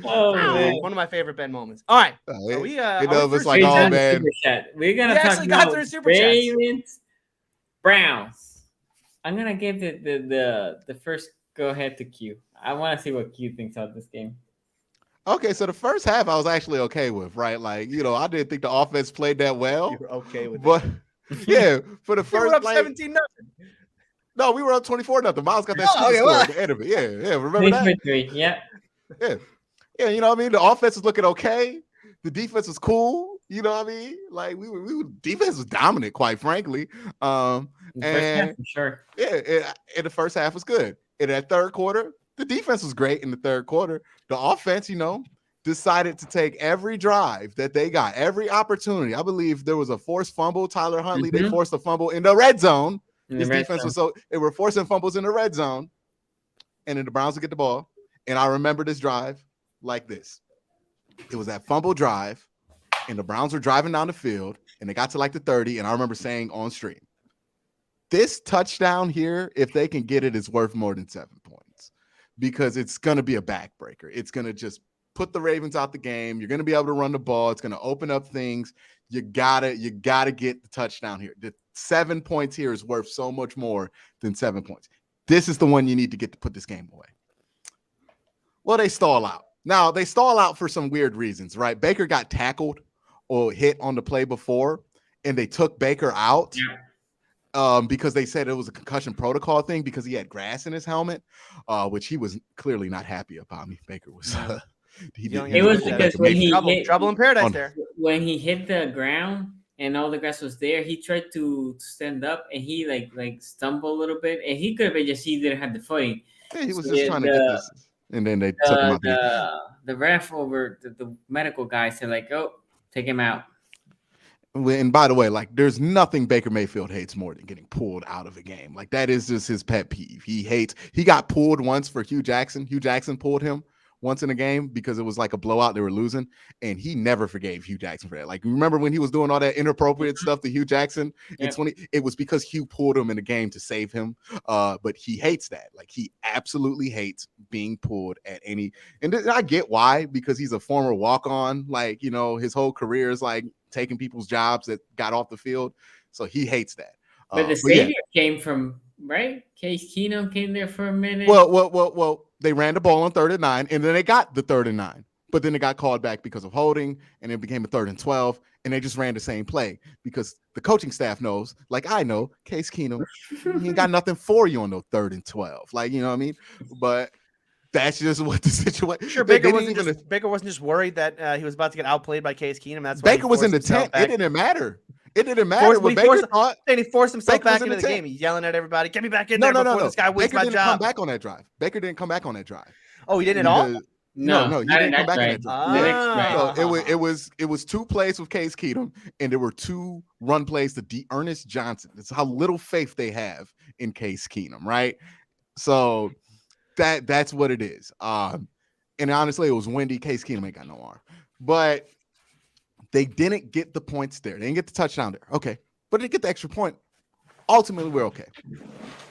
Oh, man. One of my favorite Ben moments. All right. It- We you know, we it's first- like, We're oh, done man. Super Chat. We're gonna We talk actually got about through Super Chats. Ravens, Browns. I'm gonna give the first go ahead to Q. I want to see what Q thinks of this game. Okay, so the first half I was actually okay with, right? Like, I didn't think the offense played that well, You're okay with but yeah, for the We first were up like, 17-0. no, we were up 24-0. Miles got that Oh, stupid okay, score well. at the end of it. Yeah, remember that? 3-3, yeah. Yeah, you know what I mean? The offense was looking okay. The defense was cool. You know what I mean? Like we were defense was dominant, quite frankly. First And half, for sure. yeah, and the first half was good. In that third quarter, the defense was great in the third quarter. The offense, decided to take every drive that they got, every opportunity. I believe there was a forced fumble. Tyler Huntley, they forced a fumble in the red zone. In the This red defense zone. was so they were forcing fumbles in the red zone, and then the Browns would get the ball. And I remember this drive like this. It was that fumble drive, and the Browns were driving down the field, and they got to like the 30, and I remember saying on stream, this touchdown here, if they can get it, is worth more than 7 points because it's going to be a backbreaker. It's going to just put the Ravens out the game. You're going to be able to run the ball. It's going to open up things. You gotta get the touchdown here. The 7 points here is worth so much more than 7 points. This is the one you need to get to put this game away. Well, they stall out. Now, they stall out for some weird reasons, right? Baker got tackled or hit on the play before, and they took Baker out because they said it was a concussion protocol thing because he had grass in his helmet, which he was clearly not happy about. I mean, Baker was It was because when he hit, trouble in paradise there. when he hit the ground and all the grass was there, he tried to stand up and he like stumbled a little bit, and he could have just he didn't have the footing. Yeah, he was just trying to get this, and then they took him out. The ref over the medical guy said like, "Oh, take him out." And by the way, like, there's nothing Baker Mayfield hates more than getting pulled out of a game. Like, that is just his pet peeve. He got pulled once for Hugh Jackson. Hugh Jackson pulled him once in a game because it was like a blowout. They were losing, and he never forgave Hugh Jackson for that. Like, remember when he was doing all that inappropriate stuff to Hugh Jackson in 20? It was because Hugh pulled him in the game to save him. But he hates that. Like, he absolutely hates being pulled at any. And I get why, because he's a former walk-on. Like, his whole career is like taking people's jobs that got off the field. So he hates that. But the savior came from, right? Case Keenum came there for a minute. Well, they ran the ball on 3rd and 9, and then they got the 3rd and 9. But then it got called back because of holding, and it became a 3rd and 12, and they just ran the same play because the coaching staff knows, like I know, Case Keenum, he ain't got nothing for you on the 3rd and 12. Like, you know what I mean? But that's just what the situation. Sure, Baker wasn't just worried that he was about to get outplayed by Case Keenum. That's why Baker was in the tent. It didn't matter. He forced himself back into the game. He's yelling at everybody, "Get me back in there before this guy wins my job." Baker didn't come back on that drive. Baker didn't come back on that drive. Oh, he didn't at all? No, he didn't come back on that drive. So it was 2 plays with Case Keenum, and there were 2 run plays to Ernest Johnson. That's how little faith they have in Case Keenum, right? So that's what it is. And honestly, it was windy. Case Keenum ain't got no arm, but they didn't get the points there. They didn't get the touchdown there. Okay, but they get the extra point. Ultimately, we're okay.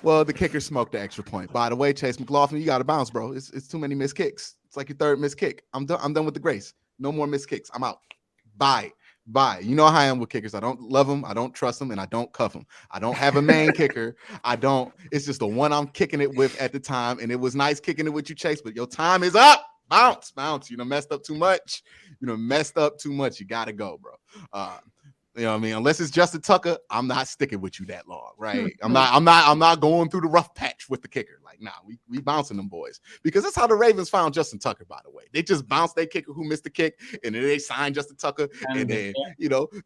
Well, the kicker smoked the extra point. By the way, Chase McLaughlin, you got to bounce, bro. It's too many missed kicks. It's like your 3rd missed kick. I'm done with the grace. No more missed kicks. I'm out. Bye. You know how I am with kickers. I don't love them. I don't trust them, and I don't cuff them. I don't have a main kicker. It's just the one I'm kicking it with at the time, and it was nice kicking it with you, Chase, but your time is up. Bounce. Messed up too much. You gotta go, bro. You know what I mean? Unless it's Justin Tucker, I'm not sticking with you that long, right? I'm not going through the rough patch with the kicker. Like, nah, we bouncing them boys. Because that's how the Ravens found Justin Tucker, by the way. They just bounced their kicker who missed the kick, and then they signed Justin Tucker, and then,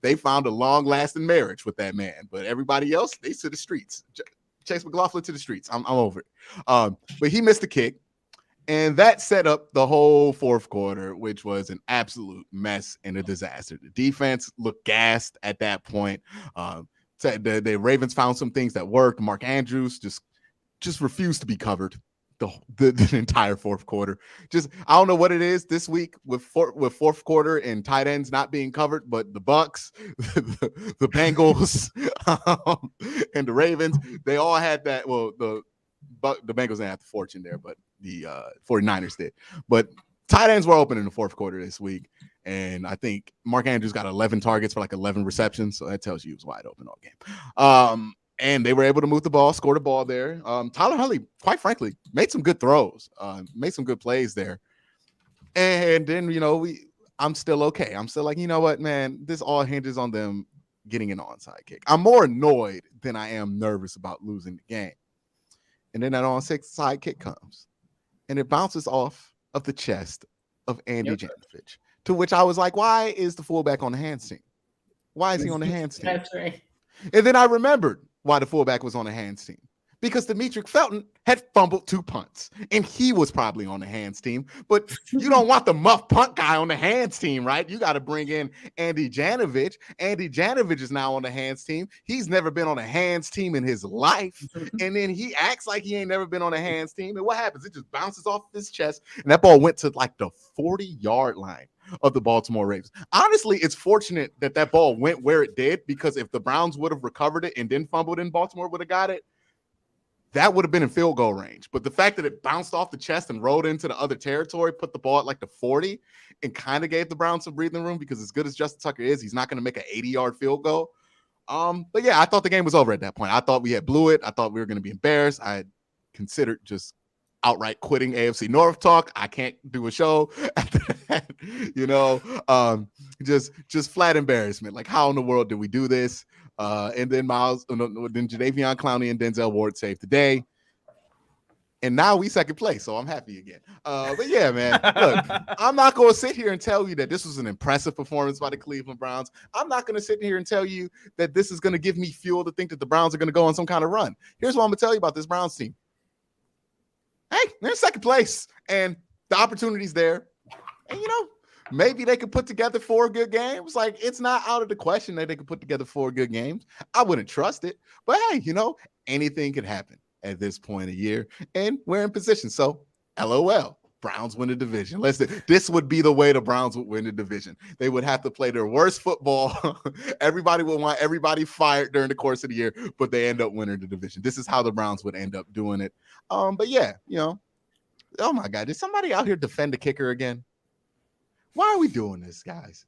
they found a long-lasting marriage with that man. But everybody else, they to the streets. Chase McLaughlin to the streets. I'm over it. But he missed the kick. And that set up the whole fourth quarter, which was an absolute mess and a disaster. The defense looked gassed at that point. The Ravens found some things that worked. Mark Andrews just refused to be covered the entire fourth quarter. I don't know what it is this week with fourth quarter and tight ends not being covered, but the Bucks, the Bengals, and the Ravens, they all had that. Well, the Bengals didn't have the fortune there, but the 49ers did. But tight ends were open in the fourth quarter this week. And I think Mark Andrews got 11 targets for like 11 receptions. So that tells you he was wide open all game. And they were able to move the ball, score the ball there. Tyler Huntley, quite frankly, made some good throws, made some good plays there. And then, I'm still okay. I'm still like, you know what, man, this all hinges on them getting an onside kick. I'm more annoyed than I am nervous about losing the game. And then that onside kick comes. And it bounces off of the chest of Andy Janovich, to which I was like, why is the fullback on the hands team? Why is he on the hands team? That's right. And then I remembered why the fullback was on the hands team. Because Demetric Felton had fumbled 2 punts, and he was probably on the hands team. But you don't want the muff punt guy on the hands team, right? You got to bring in Andy Janovich. Andy Janovich is now on the hands team. He's never been on a hands team in his life. And then he acts like he ain't never been on a hands team. And what happens? It just bounces off his chest, and that ball went to like the 40-yard line of the Baltimore Ravens. Honestly, it's fortunate that ball went where it did, because if the Browns would have recovered it and then fumbled in, Baltimore would have got it, that would have been in field goal range. But the fact that it bounced off the chest and rolled into the other territory, put the ball at like the 40, and kind of gave the Browns some breathing room, because as good as Justin Tucker is, he's not going to make an 80-yard field goal. But yeah, I thought the game was over at that point. I thought we had blew it. I thought we were going to be embarrassed. I had considered just outright quitting AFC North Talk. I can't do a show after that, just flat embarrassment. Like, how in the world did we do this? And then Jadeveon Clowney and Denzel Ward saved the day. And now we second place, so I'm happy again. But yeah, man, look, I'm not going to sit here and tell you that this was an impressive performance by the Cleveland Browns. I'm not going to sit here and tell you that this is going to give me fuel to think that the Browns are going to go on some kind of run. Here's what I'm going to tell you about this Browns team. Hey, they're in second place, and the opportunity's there. And, maybe they could put together 4 good games. Like, it's not out of the question that they could put together 4 good games. I wouldn't trust it. But, hey, anything could happen at this point of year, and we're in position. So, LOL, Browns win the division. This would be the way the Browns would win the division. They would have to play their worst football. Everybody would want everybody fired during the course of the year, but they end up winning the division. This is how the Browns would end up doing it. But yeah, oh my God, did somebody out here defend the kicker again? Why are we doing this, guys?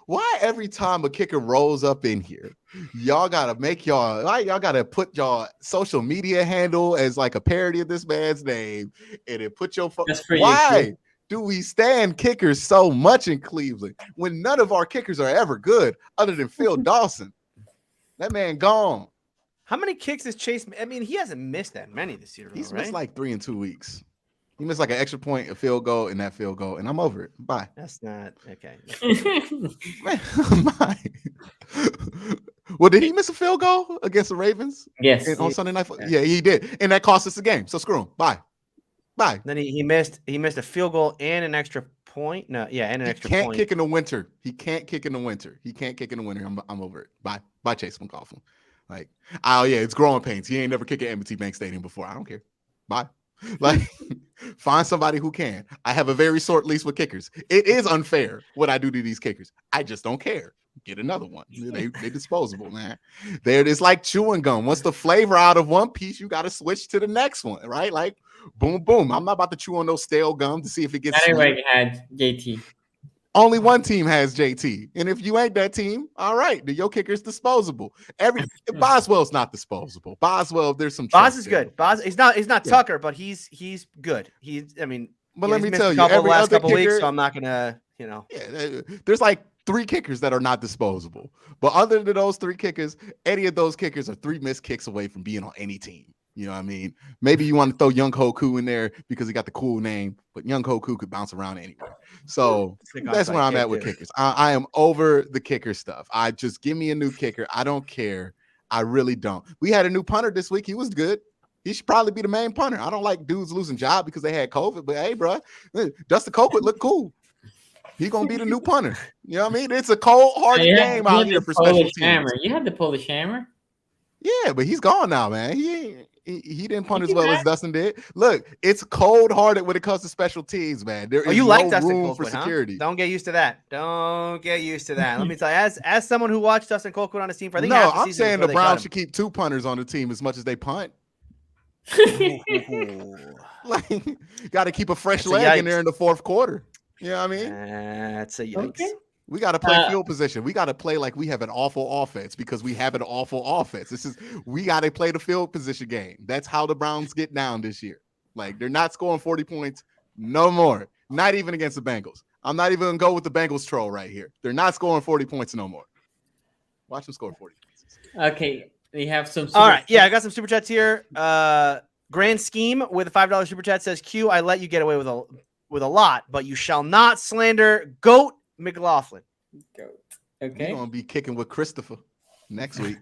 Why every time a kicker rolls up in here, y'all gotta put y'all social media handle as like a parody of this man's name, and then put your why do we stand kickers so much in Cleveland when none of our kickers are ever good other than Phil Dawson? That man gone. How many kicks has Chase? I mean, he hasn't missed that many this year. He's missed like 3 in 2 weeks. He missed like an extra point, a field goal, and that field goal, and I'm over it. Bye. That's not okay. Man, well, did he miss a field goal against the Ravens? Yes. On Sunday night? Yeah, he did, and that cost us the game. So screw him. Bye. Then he missed a field goal and an extra point. No, yeah, and an extra point. He can't kick in the winter. I'm over it. Bye, Chase McCauliffe. Like, oh yeah, it's growing pains. He ain't never kicked at M&T Bank Stadium before. I don't care. Bye. Like, find somebody who can. I have a very short leash with kickers. It is unfair what I do to these kickers. I just don't care. Get another one. They disposable, man. It's like chewing gum. Once the flavor out of one piece, you got to switch to the next one, right? Like, boom, boom. I'm not about to chew on those stale gum to see if it gets. Everybody had JT. Only one team has JT, and if you ain't that team, all right, your kicker's disposable. Boswell's not disposable. Boswell, there's some. Bos is good. Bos, he's not Tucker, but he's good. But let me tell you, every last couple weeks, so I'm not gonna, Yeah, there's like 3 kickers that are not disposable, but other than those 3 kickers, any of those kickers are 3 missed kicks away from being on any team. You know what I mean? Maybe you want to throw Young Hoku in there because he got the cool name, but Young Hoku could bounce around anywhere. So that's where I'm at with kickers. I am over the kicker stuff. I just give me a new kicker. I don't care. I really don't. We had a new punter this week. He was good. He should probably be the main punter. I don't like dudes losing job because they had COVID, but hey, bro, Dustin Colquitt look cool. He gonna be the new punter. You know what I mean? It's a cold-hearted game out here for special teams. Hammer. You had the Polish Hammer. Yeah, but he's gone now, man. He didn't punt as well as Dustin did. Look, it's cold-hearted when it comes to special teams, man. There is you no like Dustin room Colquitt, for security. Huh? Don't get used to that. Don't get used to that. Let me tell you, as someone who watched Dustin Colquitt on his team for I think half the I'm season saying the before they Browns cut should keep 2 punters on the team as much as they punt. him. Like, got to keep a fresh That's a leg in yikes. there in the 4th quarter. You know what I mean? That's a yikes. Okay. We got to play field position. We got to play like we have an awful offense because we have an awful offense. We got to play the field position game. That's how the Browns get down this year. Like, they're not scoring 40 points no more. Not even against the Bengals. I'm not even going to go with the Bengals troll right here. They're not scoring 40 points no more. Watch them score 40 points. Okay. We have some. All right. Yeah, I got some super chats here. Grand Scheme with a $5 super chat says, Q, I let you get away with a lot, but you shall not slander GOAT McLaughlin. Okay. You're going to be kicking with Christopher next week.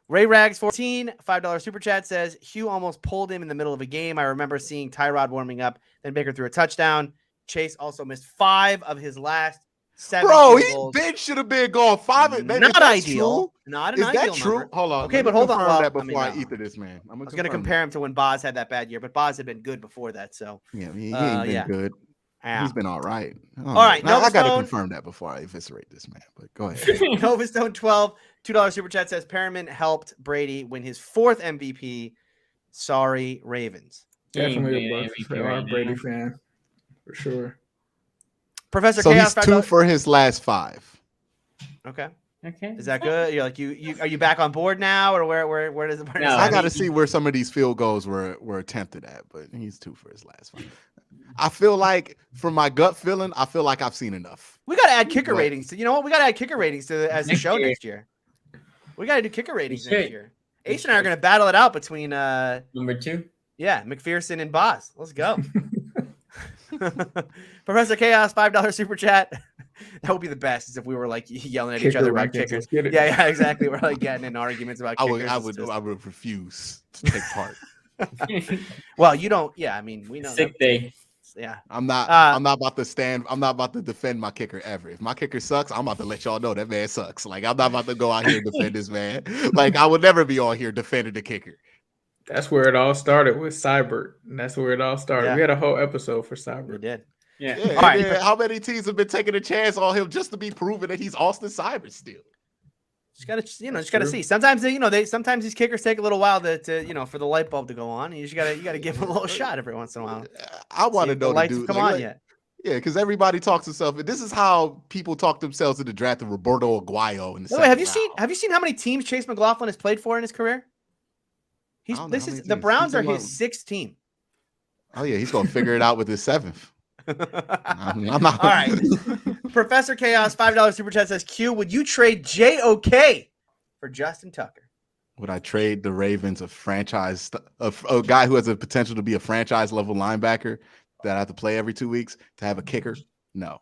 Ray Rags 14, $5 super chat says, Hugh almost pulled him in the middle of a game. I remember seeing Tyrod warming up, then Baker threw a touchdown. Chase also missed 5 of his last 7. Bro, field he goals. big should have been gone 5. Maybe Not that's ideal. True. Not an Is ideal that true? number. Hold on. Okay, Let me but hold on. confirm Well, that before I I mean, ether this, man. I was going to compare him to when Boz had that bad year, but Boz had been good before that. So Yeah, he ain't been good. Yeah. He's been all right. All right, I got to Novastone. confirm that before I eviscerate this man. But go ahead. Novastone 12, $2 super chat says Perriman helped Brady win his 4th MVP. Sorry, Ravens. Definitely Yeah, a Bucks MVP fan, right Brady now. fan for sure. Professor So Chaos he's 2 $5. for his last 5. Okay, Okay. is that good? You're like you are you back on board now, or where does the No, I got to see where some of these field goals were attempted at, but he's 2 for his last 5. I feel like, from my gut feeling, I feel like I've seen enough. We got to add kicker But- ratings. You know what? We got to add kicker ratings as the Next show year. next year. We got to do kicker ratings should. next year. Ace and I are going to battle it out between Number 2. McPherson and Boz. Let's go. Professor Chaos $5 super chat. That would be the best, is if we were like yelling at each other about rankings, kickers. let's get it. Yeah, exactly. We're like getting in arguments about I kickers. would refuse to take part. Well, you don't. Yeah, I mean, we know. Sick that. day. Yeah. I'm not about to stand. I'm not about to defend my kicker ever. If my kicker sucks, I'm about to let y'all know that man sucks. Like, I'm not about to go out here and defend this man. Like, I would never be on here defending the kicker. That's where it all started with Cybert. And that's where it all started. Yeah. We had a whole episode for We Cybert. did. Yeah. Yeah, All right. and then how many teams have been taking a chance on him just to be proven that he's Austin Cybert still? Just gotta, That's gotta true. see. Sometimes sometimes these kickers take a little while to for the light bulb to go on. You gotta give them a little shot every once in a while. I want to See if the know the lights dude. have come like, on yet. Yeah, because everybody talks himself. This is how people talk themselves into drafting Roberto Aguayo in the By the way, have you second seen round. how many teams Chase McLaughlin has played for in his career? I don't know This how is many the teams. Browns He's are in his 6th team. Oh yeah, he's gonna figure it out with his 7th. I'm not. All right. Professor Chaos $5 super chat says, Q, would you trade JOK for Justin Tucker? Would I trade the Ravens a guy who has the potential to be a franchise level linebacker that I have to play every 2 weeks to have a kicker? No.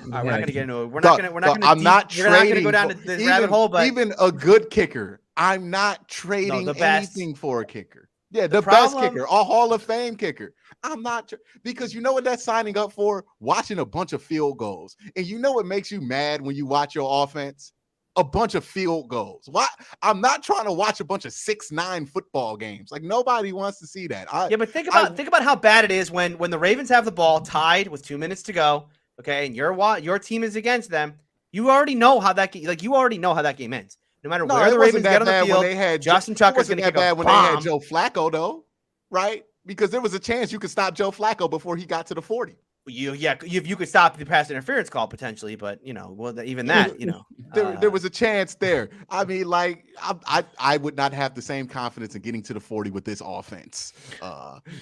All right, we're not gonna get into it. We're Dog, not gonna. I'm not You're not gonna trading go down for- to this rabbit hole, but even a good kicker, I'm not trading the best. anything for a kicker. Yeah, the problem- best kicker, a Hall of Fame kicker. I'm not because you know what that's signing up for? Watching a bunch of field goals. And you know what makes you mad when you watch your offense? A bunch of field goals. Why? I'm not trying to watch a bunch of 6-9 football games. Like, nobody wants to see that. yeah, but think about how bad it is when the Ravens have the ball tied with 2 minutes to go. Okay, and your team is against them. You already know how that game ends. No matter where the Ravens get on the field, Justin Tucker's going to kick a bad when they had bomb. Joe Flacco, though, right? Because there was a chance you could stop Joe Flacco before he got to the 40. You could stop the pass interference call potentially, but even that, There was a chance there. I mean, like, I would not have the same confidence in getting to the 40 with this offense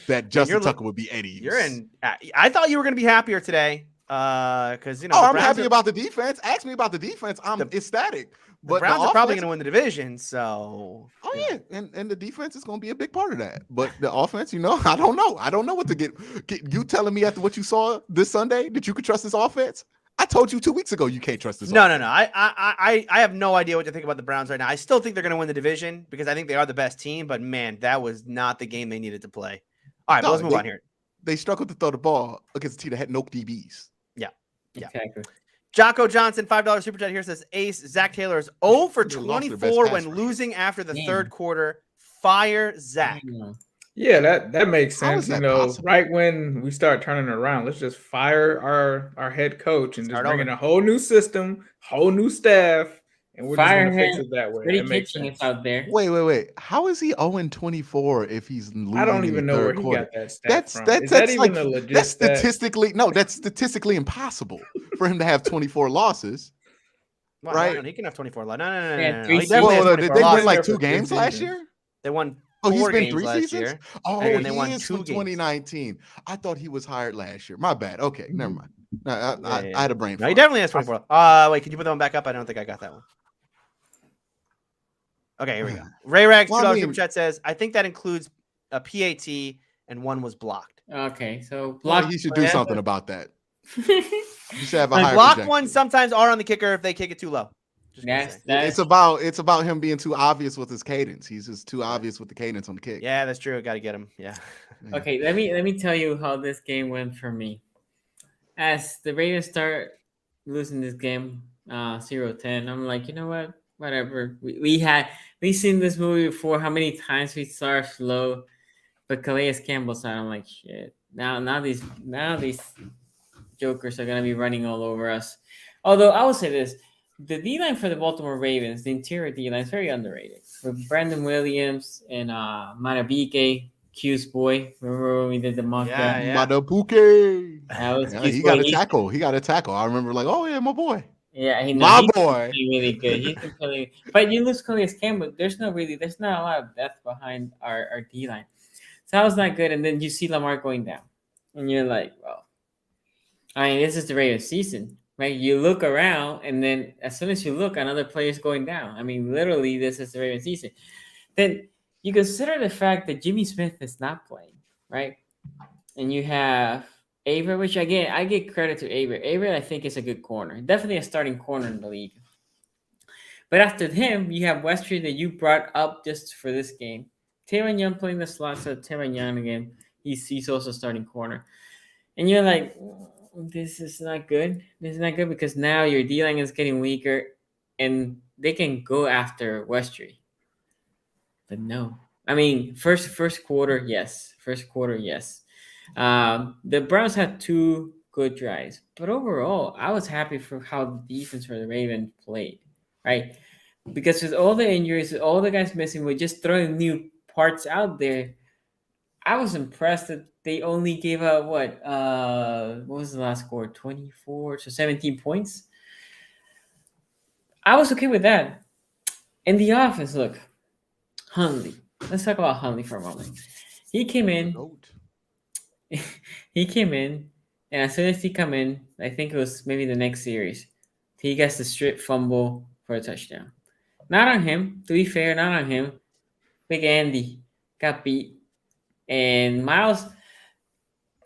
that Justin Tucker would be Eddie. I thought you were going to be happier today because I'm happy about the defense. Ask me about the defense. I'm ecstatic. The But Browns are probably offense- going to win the division, so. Oh yeah, and the defense is going to be a big part of that. But the offense, I don't know. I don't know what to get. You telling me after what you saw this Sunday that you could trust this offense? I told you 2 weeks ago you can't trust this. No. offense. I have no idea what to think about the Browns right now. I still think they're going to win the division because I think they are the best team. But man, that was not the game they needed to play. All right, No, let's move on here. They struggled to throw the ball against a team that had no DBs. Yeah. Exactly. Jocko Johnson, $5 super chat here says Ace Zach Taylor is 0 for They lost their best 24 pass when rusher. losing after the Damn. third quarter. Fire Zach. Yeah, that makes How sense. is You that know, possible? right when we start turning around, let's just fire our head coach and Start just bring over. in a whole new system, whole new staff, and we're Fire just gonna fix him. it that way. Pretty That makes kitchen sense. is out there. Wait. How is he 0-24 if he's losing I don't in even the know where third he quarter? got that stat That's from. that's Is that that's even like a legit that's stat? statistically impossible for him to have 24 losses. Wow, Right. No, he can have 24. No. Yeah, He 3 definitely has Well, 24 they lost. win losses. like There 2 for 3 games last seasons. year. They won Oh, he's 4 been games 3 last seasons. year. Oh, and then they he won is 2 from games. 2019. I thought he was hired last year. My bad. Okay, never mind. No, I had a brain. No, he fart. definitely has 24. Wait, can you put that one back up? I don't think I got that one. Okay, here we go. Ray Rags, $2 Well, I mean- super chat says, I think that includes a PAT and one was blocked. Okay, so Well, block. he should do something about that. You should have a Like higher block projection. ones sometimes are on the kicker if they kick it too low. Just gonna That's say. that's It's about him being too obvious with his cadence. He's just too obvious with the cadence on the kick. Yeah, that's true. Got to get him. Yeah. okay. Let me tell you how this game went for me. As the Ravens start losing this game, 0-10, I'm like, you know what? Whatever. We've seen this movie before. How many times we start slow, but Calais Campbell's side, I'm like, shit. Now these jokers are gonna be running all over us. Although I will say this, the D line for the Baltimore Ravens, the interior D line, is very underrated. With Brandon Williams and Matabike, Q's boy. Remember when we did the mock Yeah, draft? yeah. Madabuke. That was Yeah, Q's he boy. got a tackle. He got a tackle. I remember like, oh yeah, my boy. Yeah, My he's boy. been really good. He's been playing, but you lose Calais Campbell. There's not a lot of depth behind our D line. So that was not good. And then you see Lamar going down, and you're like, well, I mean, this is the Ravens season, right? You look around, and then as soon as you look, another player's going down. I mean, literally, this is the Ravens season. Then you consider the fact that Jimmy Smith is not playing, right? And you have Aver, which again, I give credit to Aver. Aver, I think, is a good corner. Definitely a starting corner in the league. But after him, you have Westry that you brought up just for this game. Taron Young playing the slot, so Taron Young again. He's also starting corner. And you're like, this is not good. This is not good because now your D-line is getting weaker and they can go after Westry. But no. I mean, first quarter, yes. First quarter, yes. The Browns had 2 good drives, but overall, I was happy for how the defense for the Ravens played, right? Because with all the injuries, with all the guys missing, we're just throwing new parts out there. I was impressed that they only gave out what was the last score? 24 to 17 points. I was okay with that. In the offense, look, Hundley. Let's talk about Hundley for a moment. He came in. And as soon as he come in, I think it was maybe the next series, he gets the strip fumble for a touchdown. Not on him, to be fair, not on him. Big Andy got beat. And Miles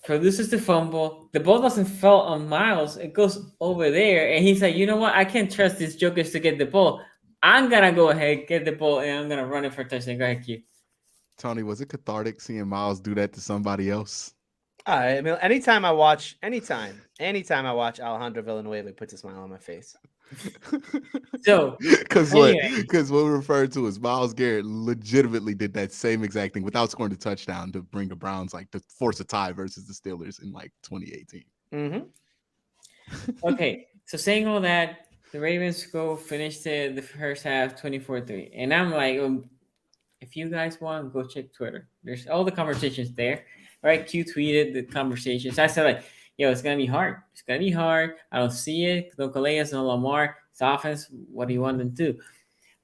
produces the fumble. The ball doesn't fall on Miles. It goes over there. And he's like, you know what? I can't trust these jokers to get the ball. I'm going to go ahead, get the ball, and I'm going to run it for a touchdown. Go ahead, Q. Tony, was it cathartic seeing Miles do that to somebody else? I mean, anytime I watch Alejandro Villanueva, it puts a smile on my face. So, because anyway. what we referred to as Myles Garrett legitimately did that same exact thing without scoring the touchdown to bring the Browns to force a tie versus the Steelers in 2018. Mm-hmm. Okay, so saying all that, the Ravens finish the first half 24-3, and I'm like, if you guys want, go check Twitter. There's all the conversations there. Right? Q tweeted the conversations. I said like, yo, it's gonna be hard. It's gonna be hard. I don't see it. No Calais, no Lamar. It's offense. What do you want them to do?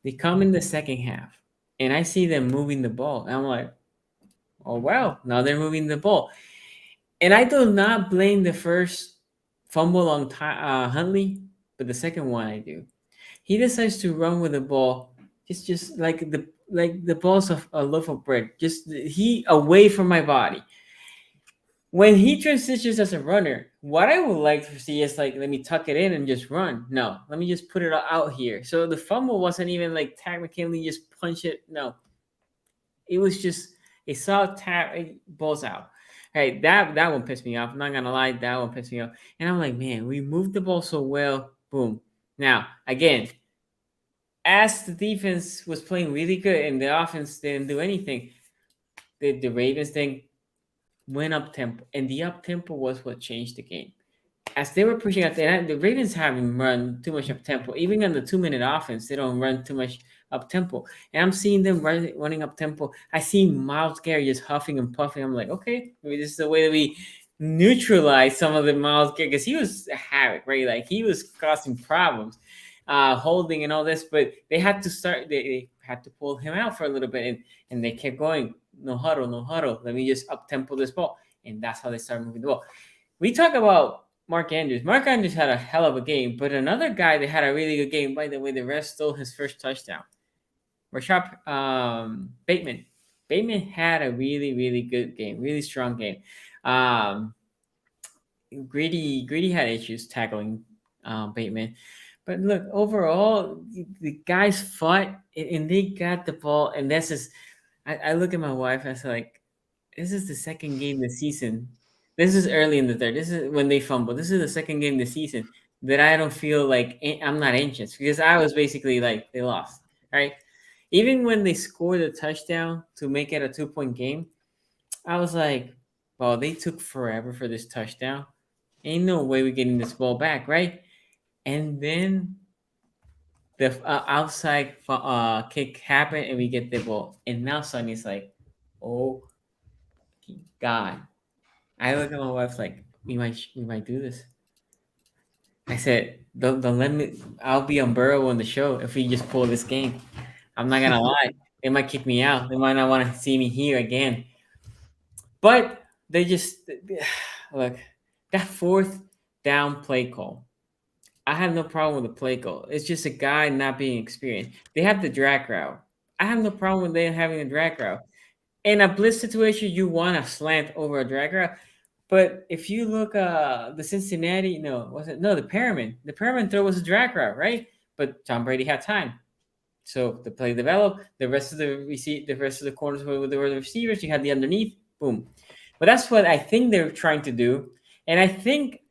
They come in the second half, and I see them moving the ball. And I'm like, oh wow, now they're moving the ball. And I do not blame the first fumble on Huntley, but the second one I do. He decides to run with the ball. It's just like the ball's a loaf of bread. Just he away from my body. When he transitions as a runner, What I would like to see is like, let me tuck it in and just run. No, let me just put it out here. So the fumble wasn't even like Tag McKinley just punch it. No, it was just a solid tap, balls out. Hey, that one pissed me off. I'm not gonna lie, that one pissed me off. And I'm like, man, we moved the ball so well. Boom. Now again, as the defense was playing really good and the offense didn't do anything, the Ravens thing went up tempo, and the up tempo was what changed the game. As they were pushing out the Ravens haven't run too much up tempo. Even on the 2-minute offense, they don't run too much up tempo. And I'm seeing them running up tempo. I see Myles Garrett just huffing and puffing. I'm like, okay, maybe this is the way that we neutralize some of the Myles Garrett, because he was a havoc, right? Like he was causing problems, holding and all this. But they had to start. They had to pull him out for a little bit, and they kept going. No huddle, no huddle. Let me just up tempo this ball, and that's how they started moving the ball. We talk about Mark Andrews. Mark Andrews had a hell of a game, but another guy that had a really good game, by the way, the ref stole his first touchdown. Rashad Bateman. Bateman had a really, really good game, really strong game. Greedy had issues tackling Bateman. But look, overall, the guys fought and they got the ball. And this is, I look at my wife, I was like, this is the second game this season. This is early in the third. This is when they fumble. This is the second game this season that I don't feel like I'm not anxious, because I was basically like, they lost, right? Even when they scored a touchdown to make it a 2-point game, I was like, well, they took forever for this touchdown. Ain't no way we're getting this ball back, right? And then the outside kick happened and we get the ball. And now Sonny's like, oh, God. I look at my wife like, we might do this. I said, don't let me. I'll be on Burrow on the show if we just pull this game. I'm not gonna lie. They might kick me out. They might not want to see me here again. But they just look, that fourth down play call. I have no problem with the play call. It's just a guy not being experienced. They have the drag route. I have no problem with them having a drag route. In a blitz situation, you want a slant over a drag route. But if you look, the Cincinnati, the Perriman. The Perriman throw was a drag route, right? But Tom Brady had time, so the play developed. The rest of the corners were the receivers. You had the underneath, boom. But that's what I think they're trying to do, and I think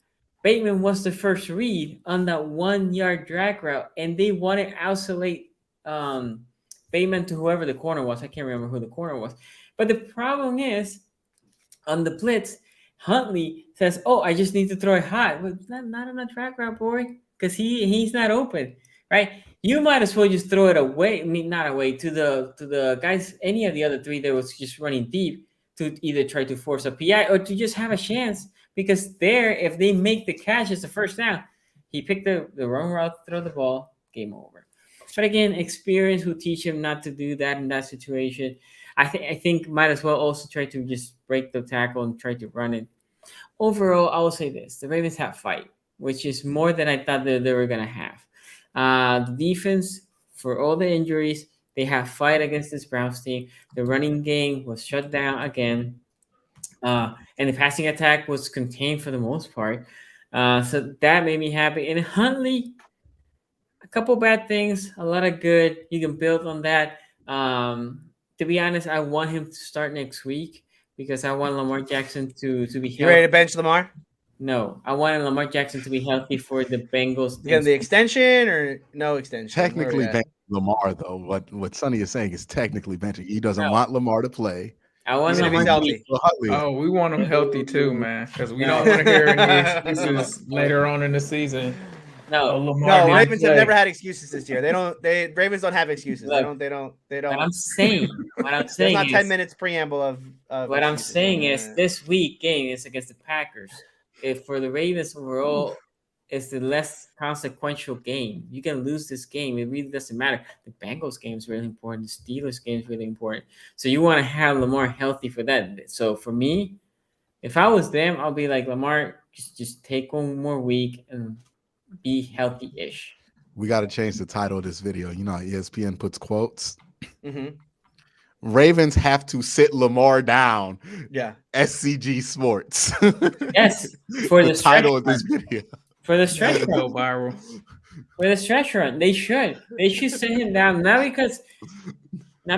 Bateman was the first read on that 1-yard drag route, and they wanted to isolate Bateman to whoever the corner was. I can't remember who the corner was, but the problem is on the blitz. Huntley says, "Oh, I just need to throw it high." But not on a track route, boy, because he's not open, right? You might as well just throw it away. I mean, not away to the guys. Any of the other three that was just running deep to either try to force a PI or to just have a chance. Because there, if they make the catch, it's the first down. He picked the wrong route to throw the ball. Game over. But again, experience will teach him not to do that in that situation. I think might as well also try to just break the tackle and try to run it. Overall, I will say this. The Ravens have fight, which is more than I thought that they were going to have. The defense, for all the injuries, they have fight against this Browns team. The running game was shut down again. And the passing attack was contained for the most part. So that made me happy. And Huntley, a couple bad things, a lot of good. You can build on that. To be honest, I want him to start next week because I want Lamar Jackson to be healthy. You ready to bench Lamar? No, I want Lamar Jackson to be healthy for the Bengals. You getting the extension or no extension? Technically benching Lamar, though. What Sonny is saying is technically benching. He doesn't want Lamar to play. I want Lamar to be healthy. Oh, we want him healthy too, man, because we don't want to hear any excuses later on in the season. No, Ravens have never had excuses this year. Ravens don't have excuses. Look, They don't. What I'm saying There's not 10 minutes preamble of what I'm saying is this week game is against the Packers. If for the Ravens overall, it's the less consequential game. You can lose this game. It really doesn't matter. The Bengals game is really important. The Steelers game is really important. So you want to have Lamar healthy for that. So for me, if I was them, I'll be like, Lamar, just take one more week and be healthy-ish. We got to change the title of this video. You know how ESPN puts quotes? Mm-hmm. Ravens have to sit Lamar down. Yeah. SCG Sports. Yes, for the title of stretch this video. For the stretch That'll go run. viral. For the stretch run. They should sit him down. Not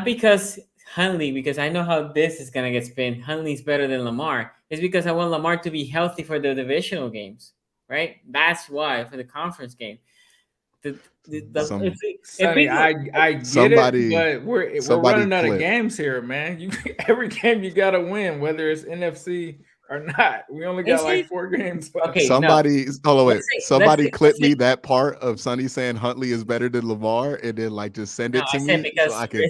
because Huntley, because I know how this is gonna get spin. Huntley's better than Lamar. It's because I want Lamar to be healthy for the divisional games, right? That's why for the conference game. Sonny, I get somebody- it, but we're running out of games here, man. Every game you gotta win, whether it's NFC or not. We only got like 4 games left. Okay, somebody, hold on, wait. Somebody clip me say, that part of Sonny saying Huntley is better than Lamar, and then like just send it to me so I can.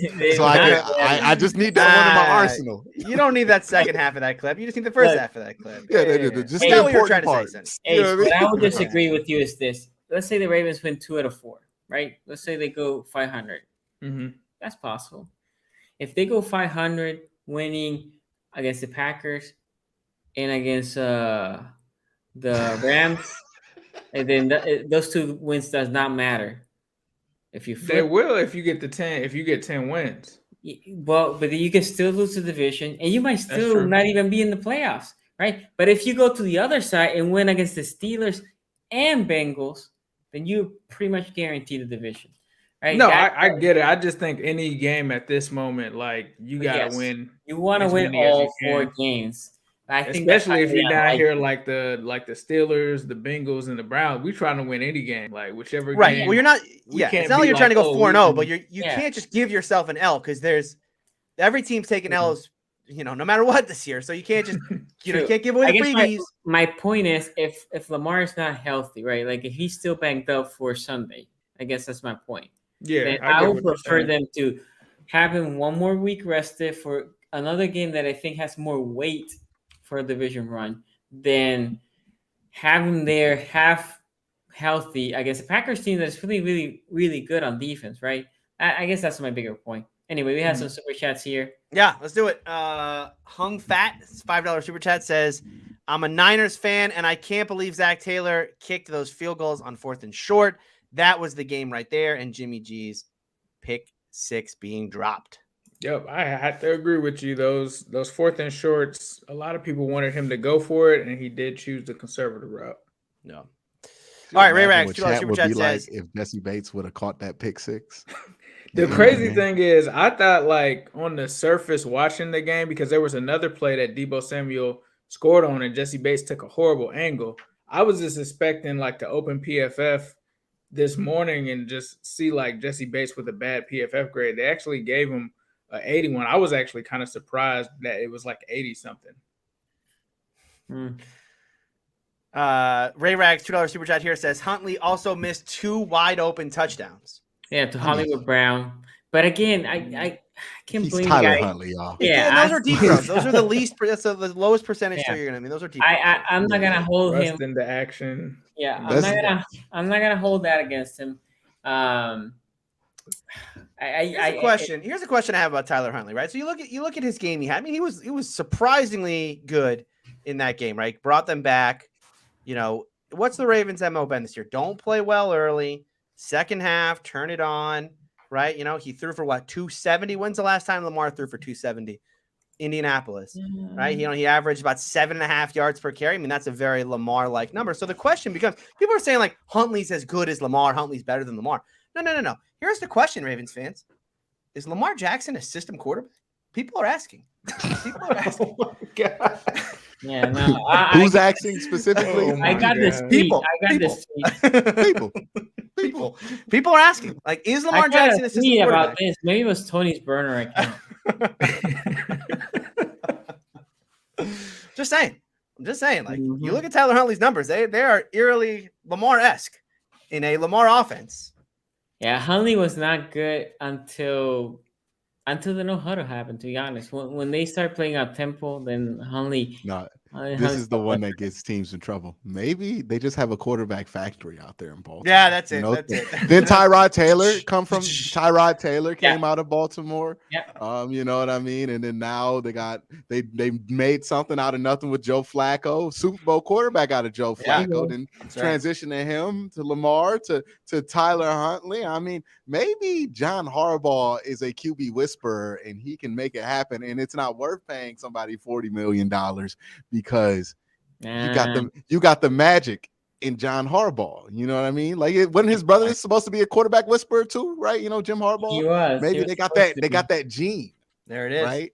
I just need that one in my arsenal. You don't need that second half of that clip. You just need the first half of that clip. Yeah, just hey, what you were trying to say, Sonny. Hey, what I would disagree with you is this. Let's say the Ravens win 2 out of 4, right? Let's say they go 500. Mm-hmm. That's possible. If they go 500, winning against the Packers and against the Rams, and then those 2 wins does not matter. If you they will if you get 10 wins. Well, but you can still lose the division, and you might still not even be in the playoffs, right? But if you go to the other side and win against the Steelers and Bengals, then you pretty much guarantee the division, right? No, I get it. I just think any game at this moment, like you gotta win. You want to win all 4 games. I think especially if you're down here like the Steelers, the Bengals, and the Browns. We trying to win any game, like whichever. Right. Game, well, you're not. Yeah. It's not like you're trying to go 4-0, but you can't just give yourself an L because every team's taking L's. No matter what this year, so you can't just you can't give away the freebies. My point is, if Lamar is not healthy, right? Like if he's still banged up for Sunday, I guess that's my point. Yeah, I would prefer them to have him 1 more week rested for another game that I think has more weight for a division run than have him there half healthy against a Packers team that's really, really, really good on defense, right? I guess that's my bigger point. Anyway, we have some super chats here. Yeah, let's do it. Hung Fat, $5 super chat says, I'm a Niners fan, and I can't believe Zach Taylor kicked those field goals on 4th and short. That was the game right there, and Jimmy G's pick 6 being dropped. Yep, I had to agree with you. Those 4th and shorts, a lot of people wanted him to go for it, and he did choose the conservative route. No. All right, Ray Rags, $2 super chat says, if Jesse Bates would have caught that pick 6. The crazy thing is, I thought like on the surface watching the game, because there was another play that Deebo Samuel scored on and Jesse Bates took a horrible angle. I was just expecting like to open PFF this morning and just see like Jesse Bates with a bad PFF grade. They actually gave him an 81. I was actually kind of surprised that it was like 80 something. Ray Rags, $2 super chat here says Huntley also missed 2 wide open touchdowns. Yeah, to Hollywood Brown. But again, I can't believe Tyler Huntley, y'all. Yeah, those are deep throws. Those are the least. That's the lowest percentage throw you're gonna. I mean, those are deep. I'm not gonna hold him into action. Yeah, I'm not gonna hold that against him. Here's a question I have about Tyler Huntley. Right. So you look at his game he had. I mean, he was surprisingly good in that game. Right. Brought them back. What's the Ravens' MO been this year? Don't play well early. Second half, turn it on, right? He threw for 270. When's the last time Lamar threw for 270? Indianapolis, right? He averaged about 7.5 yards per carry. I mean, that's a very Lamar-like number. So the question becomes, people are saying like Huntley's as good as Lamar. Huntley's better than Lamar. No. Here's the question, Ravens fans. Is Lamar Jackson a system quarterback? People are asking. Oh my God. Yeah, no. Who's asking specifically? I got this. People. People are asking. Like, is Lamar Jackson a system quarterback? About this. Maybe it was Tony's burner account. Just saying. I'm just saying. Like, you look at Tyler Huntley's numbers. They are eerily Lamar-esque in a Lamar offense. Yeah, Huntley was not good until the no huddle happened. To be honest, when they start playing up tempo, then Huntley This is the one that gets teams in trouble. Maybe they just have a quarterback factory out there in Baltimore. Yeah, that's it. You know? That's it. Then Tyrod Taylor came out of Baltimore. Yeah. You know what I mean? And then now they made something out of nothing with Joe Flacco, Super Bowl quarterback out of Joe Yeah. Flacco. Then That's right. transitioning him to Lamar to Tyler Huntley. I mean, maybe John Harbaugh is a QB whisperer and he can make it happen. And it's not worth paying somebody $40 million because you got the magic in John Harbaugh. You know what I mean? Like, wasn't his brother supposed to be a quarterback whisperer too, right? You know, Jim Harbaugh. He was. Maybe they got that gene. There it is. Right.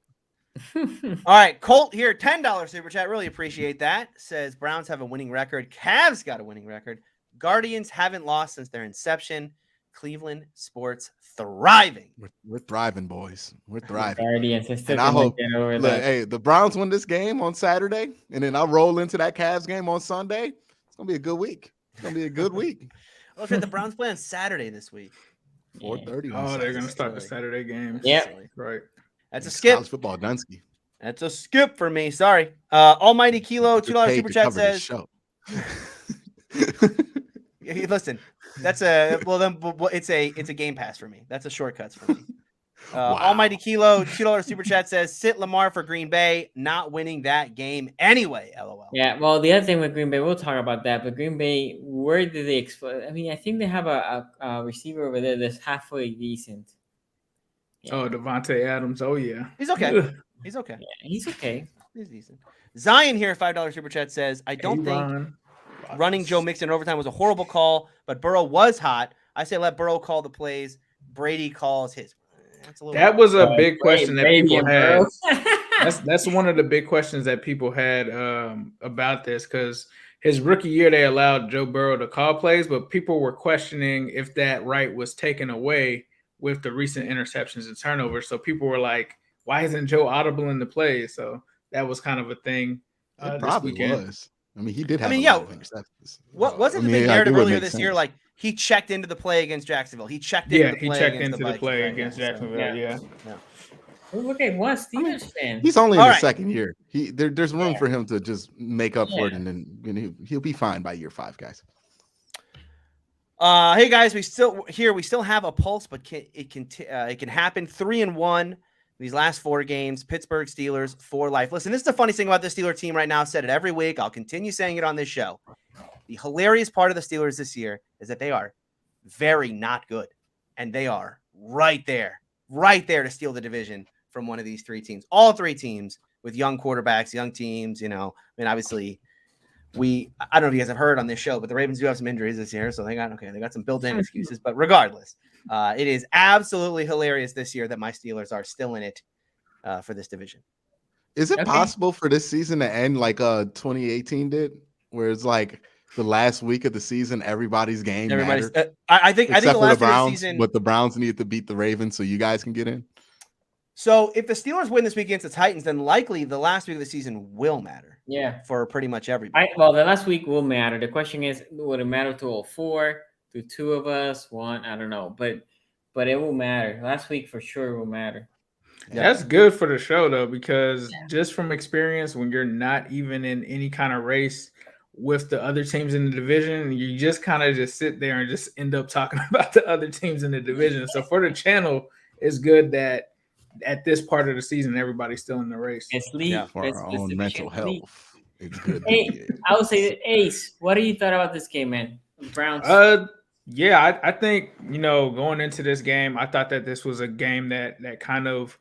All right, Colt here, $10 super chat. Really appreciate that. Says Browns have a winning record. Cavs got a winning record. Guardians haven't lost since their inception. Cleveland sports thriving. We're thriving, boys. We're thriving. Guardians. And I hope, hey, the Browns win this game on Saturday, and then I'll roll into that Cavs game on Sunday. It's gonna be a good week. It's gonna be a good week. Oh, shit, the Browns play on Saturday this week. 4:30. Oh, they're gonna start the Saturday game. Yeah. Right. That's a skip. College football, Dunsky. That's a skip for me. Sorry. Almighty Kilo, $2 super chat says. Hey, listen, that's it's a game pass for me. That's a shortcuts for me. Wow. Almighty Kilo, $2 super chat says sit Lamar for Green Bay, not winning that game anyway. LOL. Yeah, well, the other thing with Green Bay, we'll talk about that. But Green Bay, where did they explode? I mean, I think they have a receiver over there that's halfway decent. Yeah. Oh, Devontae Adams. Oh yeah, He's okay. He's okay. Yeah, he's okay. He's decent. Zion here, $5 super chat says I don't think running Joe Mixon in overtime was a horrible call, but Burrow was hot. I say let Burrow call the plays. Brady calls his. That was a big question that people had. Bro. That's one of the big questions that people had about this, because his rookie year they allowed Joe Burrow to call plays, but people were questioning if that right was taken away with the recent interceptions and turnovers. So people were like, "Why isn't Joe audible in the plays?" So that was kind of a thing. It probably was. I mean, he did have. Interceptions. What wasn't the big narrative earlier this year? Like he checked into the play against Jacksonville. He checked into the play against Jacksonville. Yeah. Look at one Steelers fan. He's only in his second year. There's room for him to just make up for it, and then he'll be fine by year 5, guys. Hey guys, we still have a pulse, but it can happen. 3-1 these last 4 games. Pittsburgh Steelers for life. Listen, this is the funny thing about the Steeler team right now. I've said it every week. I'll continue saying it on this show. The hilarious part of the Steelers this year is that they are very not good, and they are right there to steal the division from one of these 3 teams. All 3 teams with young quarterbacks, young teams. You know, I mean, obviously. I don't know if you guys have heard on this show, but the Ravens do have some injuries this year, so they got some built-in excuses. But regardless, it is absolutely hilarious this year that my Steelers are still in it for this division. Is it possible for this season to end like 2018 did, where it's like the last week of the season, everybody's game mattered? I think the last week of the season, but the Browns need to beat the Ravens so you guys can get in. So if the Steelers win this week against the Titans, then likely the last week of the season will matter. Yeah, for pretty much everybody. Well, the last week will matter. The question is, would it matter to all 4, to 2 of us, 1? I don't know, but it will matter. Last week for sure will matter. Yeah. That's good for the show though, because just from experience, when you're not even in any kind of race with the other teams in the division, you just kind of just sit there and just end up talking about the other teams in the division. So for the channel, it's good that at this part of the season, everybody's still in the race. It's for our own mental health. It's good. Hey, I would say, Ace, what do you thought about this game, man? Browns. I think, going into this game, I thought that this was a game that kind of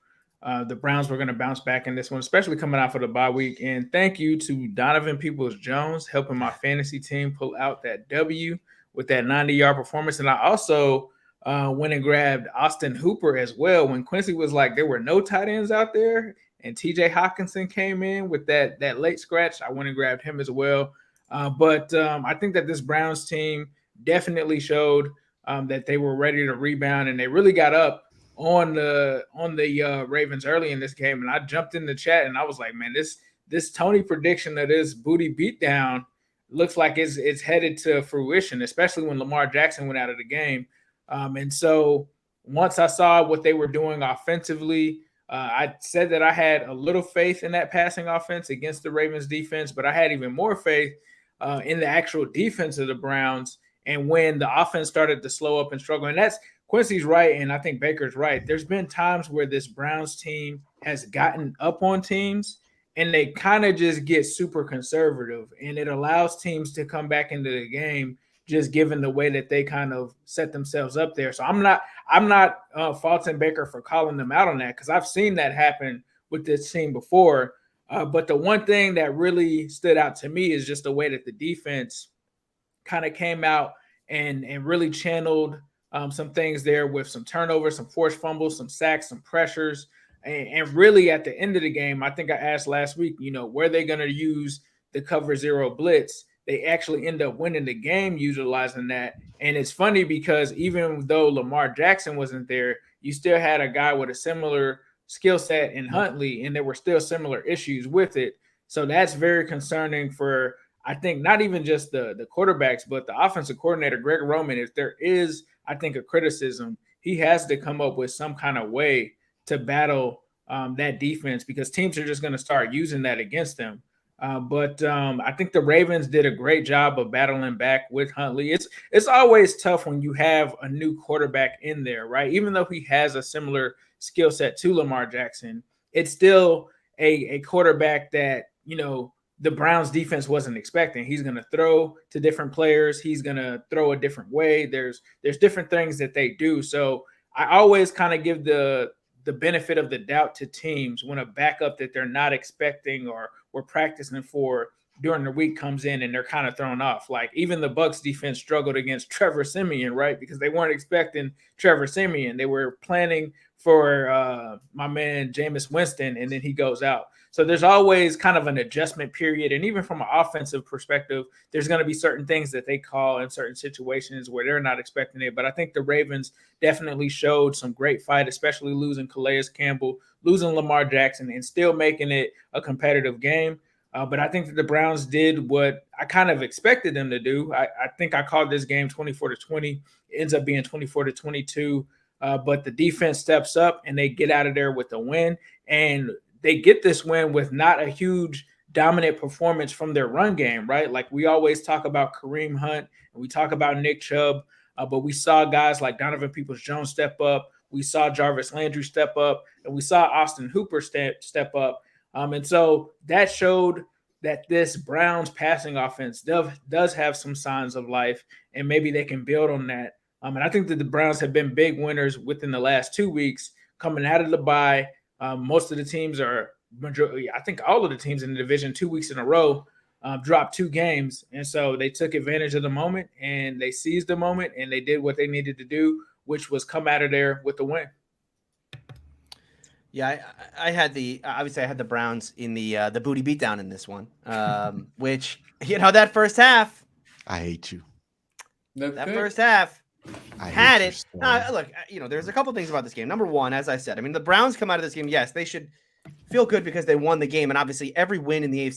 the Browns were going to bounce back in this one, especially coming out for the bye week. And thank you to Donovan Peoples-Jones helping my fantasy team pull out that W with that 90-yard performance. And I also went and grabbed Austin Hooper as well when Quincy was like, there were no tight ends out there, and TJ Hawkinson came in with that late scratch. I went and grabbed him as well. But I think that this Browns team definitely showed that they were ready to rebound, and they really got up on the Ravens early in this game. And I jumped in the chat and I was like, man, this Tony prediction of this booty beatdown looks like it's headed to fruition, especially when Lamar Jackson went out of the game. And so once I saw what they were doing offensively, I said that I had a little faith in that passing offense against the Ravens defense, but I had even more faith in the actual defense of the Browns. And when the offense started to slow up and struggle, and that's Quincy's right, and I think Baker's right. There's been times where this Browns team has gotten up on teams and they kind of just get super conservative, and it allows teams to come back into the game just given the way that they kind of set themselves up there. So I'm not faulting Baker for calling them out on that, because I've seen that happen with this team before. But the one thing that really stood out to me is just the way that the defense kind of came out and really channeled some things there with some turnovers, some forced fumbles, some sacks, some pressures. And really at the end of the game, I think I asked last week, were they going to use the cover zero blitz? They actually end up winning the game utilizing that. And it's funny because even though Lamar Jackson wasn't there, you still had a guy with a similar skill set in Huntley, and there were still similar issues with it. So that's very concerning for, I think, not even just the quarterbacks, but the offensive coordinator, Greg Roman. If there is, I think, a criticism, he has to come up with some kind of way to battle that defense, because teams are just going to start using that against them. But I think the Ravens did a great job of battling back with Huntley. It's always tough when you have a new quarterback in there, right? Even though he has a similar skill set to Lamar Jackson, it's still a quarterback that, the Browns defense wasn't expecting. He's going to throw to different players. He's going to throw a different way. There's different things that they do. So I always kind of give the benefit of the doubt to teams when a backup that they're not expecting or practicing for during the week comes in and they're kind of thrown off. Like even the Bucs defense struggled against Trevor Siemian, right? Because they weren't expecting Trevor Siemian. They were planning for my man Jameis Winston, and then he goes out. So there's always kind of an adjustment period. And even from an offensive perspective, there's going to be certain things that they call in certain situations where they're not expecting it. But I think the Ravens definitely showed some great fight, especially losing Calais Campbell, losing Lamar Jackson, and still making it a competitive game. But I think that the Browns did what I kind of expected them to do. I think I called this game 24-20. It ends up being 24-22. But the defense steps up and they get out of there with a win. And they get this win with not a huge dominant performance from their run game, right? Like we always talk about Kareem Hunt and we talk about Nick Chubb, but we saw guys like Donovan Peoples-Jones step up. We saw Jarvis Landry step up, and we saw Austin Hooper step up. And so that showed that this Browns passing offense does have some signs of life, and maybe they can build on that. And I think that the Browns have been big winners within the last 2 weeks coming out of the bye. Most of the teams I think all of the teams in the division 2 weeks in a row dropped 2 games. And so they took advantage of the moment and they seized the moment and they did what they needed to do, which was come out of there with the win. Yeah, I had obviously I had the Browns in the booty beatdown in this one, which, that first half. I hate you. First half. I had it. Look, there's a couple things about this game. Number one, as I said, the Browns come out of this game. Yes, they should feel good because they won the game. And obviously every win in the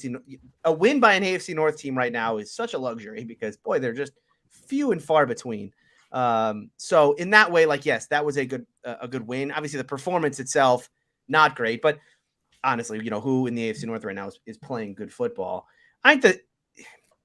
a win by an AFC North team right now is such a luxury because, boy, they're just few and far between. So in that way, yes, that was a good win. Obviously the performance itself, not great, but honestly, who in the AFC North right now is playing good football. I think that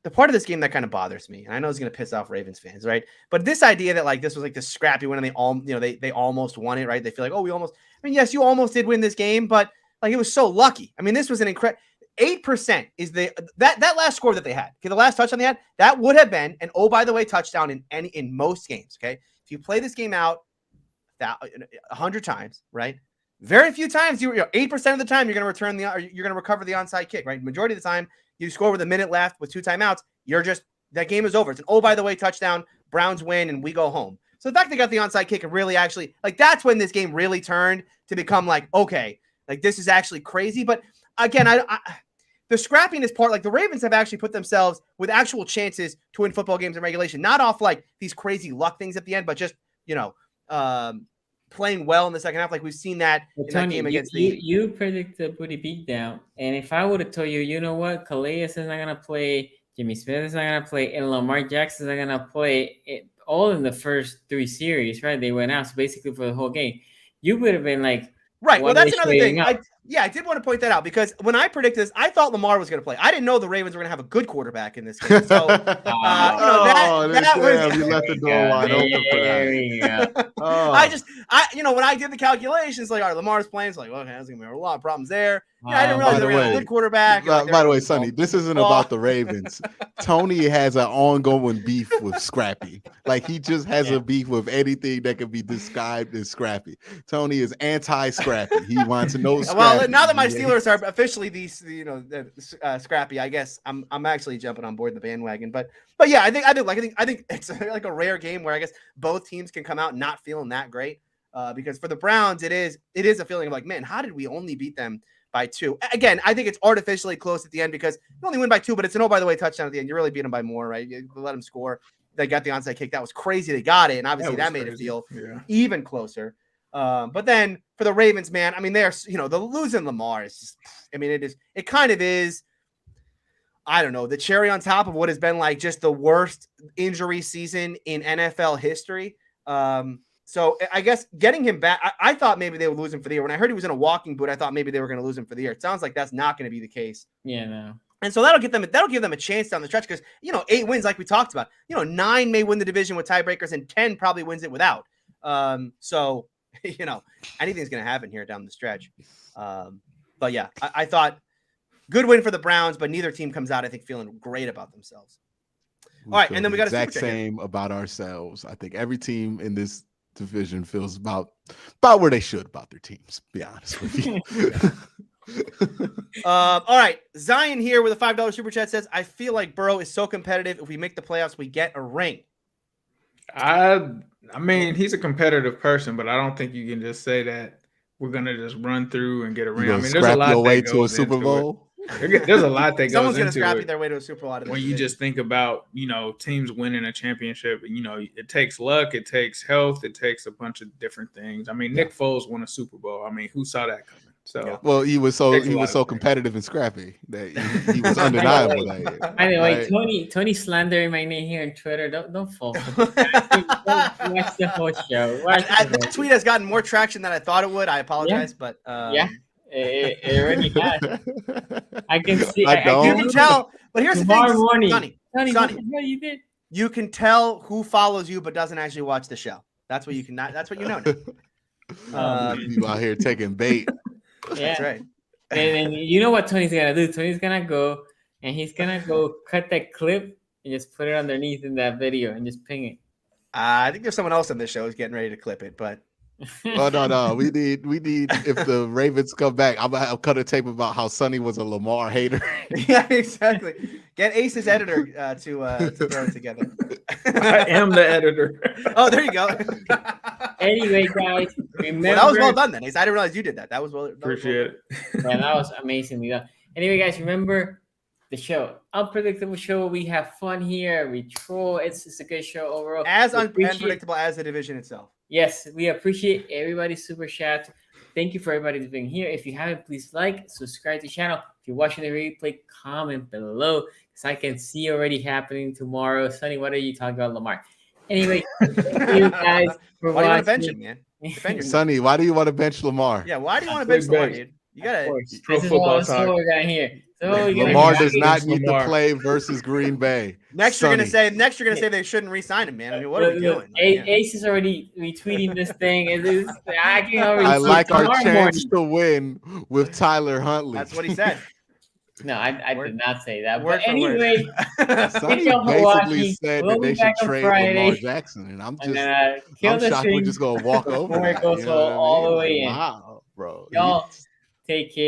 the part of this game that kind of bothers me, and I know it's going to piss off Ravens fans, right? But this idea that this was this scrappy win and they almost won it, right? They feel we almost. Yes, you almost did win this game, but it was so lucky. This was an incredible 8% is that last score that they had. Okay, the last touchdown they had, that would have been an by the way touchdown in most games. Okay, if you play this game out 100 times, right? Very few times 8% of the time you're going to recover the onside kick, right? Majority of the time. You score with a minute left with 2 timeouts. That game is over. It's an by the way touchdown. Browns win and we go home. So the fact they got the onside kick and really actually that's when this game really turned to become okay, this is actually crazy. But again, the scrappiness part, the Ravens have actually put themselves with actual chances to win football games in regulation, not off these crazy luck things at the end, but just playing well in the second half, we've seen that in that game against you predict the booty beatdown, and if I would have told you, you know what, Calais is not gonna play, Jimmy Smith is not gonna play, and Lamar Jackson is not gonna play all in the first 3 series, right? They went out, so basically for the whole game, you would have been Right. Well, Why are that's they another thing. trading up? I did want to point that out because when I predicted this, I thought Lamar was going to play. I didn't know the Ravens were going to have a good quarterback in this game. So, that was. You left the door wide open for There that. we go. When I did the calculations, like, all right, Lamar's playing, it's like, okay, there's going to be a lot of problems there. I didn't By realize the they were way, a good quarterback. By the way, Sonny, this isn't about the Ravens. Tony has an ongoing beef with Scrappy. Like, he just has a beef with anything that can be described as Scrappy. Tony is anti-Scrappy. He wants no Scrappy. Well, now that my Steelers are officially Scrappy, I guess I'm actually jumping on board the bandwagon. But yeah, I think it's like a rare game where I guess both teams can come out not feeling that great. Because for the Browns, it is a feeling of like, man, how did we only beat them by 2? Again, I think it's artificially close at the end because you only win by 2, but it's an by the way touchdown at the end. You really beat them by more, right? You let them score. They got the onside kick. That was crazy. They got it, and obviously that made it feel even closer. But then for the Ravens, man, I mean, they're the losing Lamar is just, I mean, it kind of is. I don't know, the cherry on top of what has been like just the worst injury season in NFL history. So I guess getting him back, I thought maybe they would lose him for the year. When I heard he was in a walking boot, I thought maybe they were going to lose him for the year. It sounds like that's not going to be the case. Yeah, no. And so that'll give them a chance down the stretch because 8 wins, like we talked about. 9 may win the division with tiebreakers, and 10 probably wins it without. So anything's going to happen here down the stretch. But yeah, I thought good win for the Browns, but neither team comes out, I think, feeling great about themselves. All right, and then we got the exact same about ourselves. I think every team in this division feels about where they should about their teams, be honest with you. All right, Zion here with a $5 super chat says, I feel like Burrow is so competitive. If we make the playoffs, we get a ring. I mean, he's a competitive person, but I don't think you can just say that we're gonna just run through and get a ring. I mean, there's a lot your way that to a goes Super Bowl. There's a lot that Someone's goes gonna into scrappy it. their way to a Super Bowl out of this when you division. just think about teams winning a championship, it takes luck, it takes health, it takes a bunch of different things. I mean, Nick Foles won a Super Bowl. I mean, who saw that coming? So well, he was so competitive and scrappy that he was undeniable. By the way, Tony slandering my name here on Twitter. Don't fall for that. Watch the whole show. That tweet has gotten more traction than I thought it would. I apologize, but it already has. I can see. You can tell. But here's the thing, Sonny, what you did? You can tell who follows you but doesn't actually watch the show. That's what you can. That's what you know now. You out here taking bait. Yeah. That's right. And you know what Tony's gonna do? Tony's gonna go and he's gonna go cut that clip and just put it underneath in that video and just ping it. I think there's someone else on this show who's getting ready to clip it, but Oh no. We need if the Ravens come back, I'll cut a tape about how Sonny was a Lamar hater. Yeah, exactly. Get Ace's editor to throw it together. I am the editor. Oh, there you go. Anyway, guys, remember that was well done then, Ace. I didn't realize you did that. That was well. Appreciate it. Yeah, that was amazingly done. Anyway, guys, remember the show. Unpredictable show. We have fun here. We troll. It's a good show overall. As unpredictable as the division itself. Yes, we appreciate everybody's super chat. Thank you for everybody being here. If you haven't, please like, subscribe to the channel. If you're watching the replay, comment below because I can see already happening tomorrow. Sonny, what are you talking about, Lamar? Anyway, thank you guys for why watching. do you want to bench him, man? Defend yourself. Sonny, why do you want to bench Lamar? Yeah, why do you want to bench Lamar, dude? You gotta. Pro football talk. What we're gonna hear. So Lamar does not need to play versus Green Bay. Next, you're gonna say they shouldn't re-sign him, man. I mean, what are we doing? Ace is already retweeting this thing. I can already. I like our chance to win with Tyler Huntley. That's what he said. No, I did not say that. Word But anyway, Sonny basically said that they should trade Lamar Jackson, and I'm shocked we're just gonna walk over before it goes all the way in. Wow, bro. Y'all take care.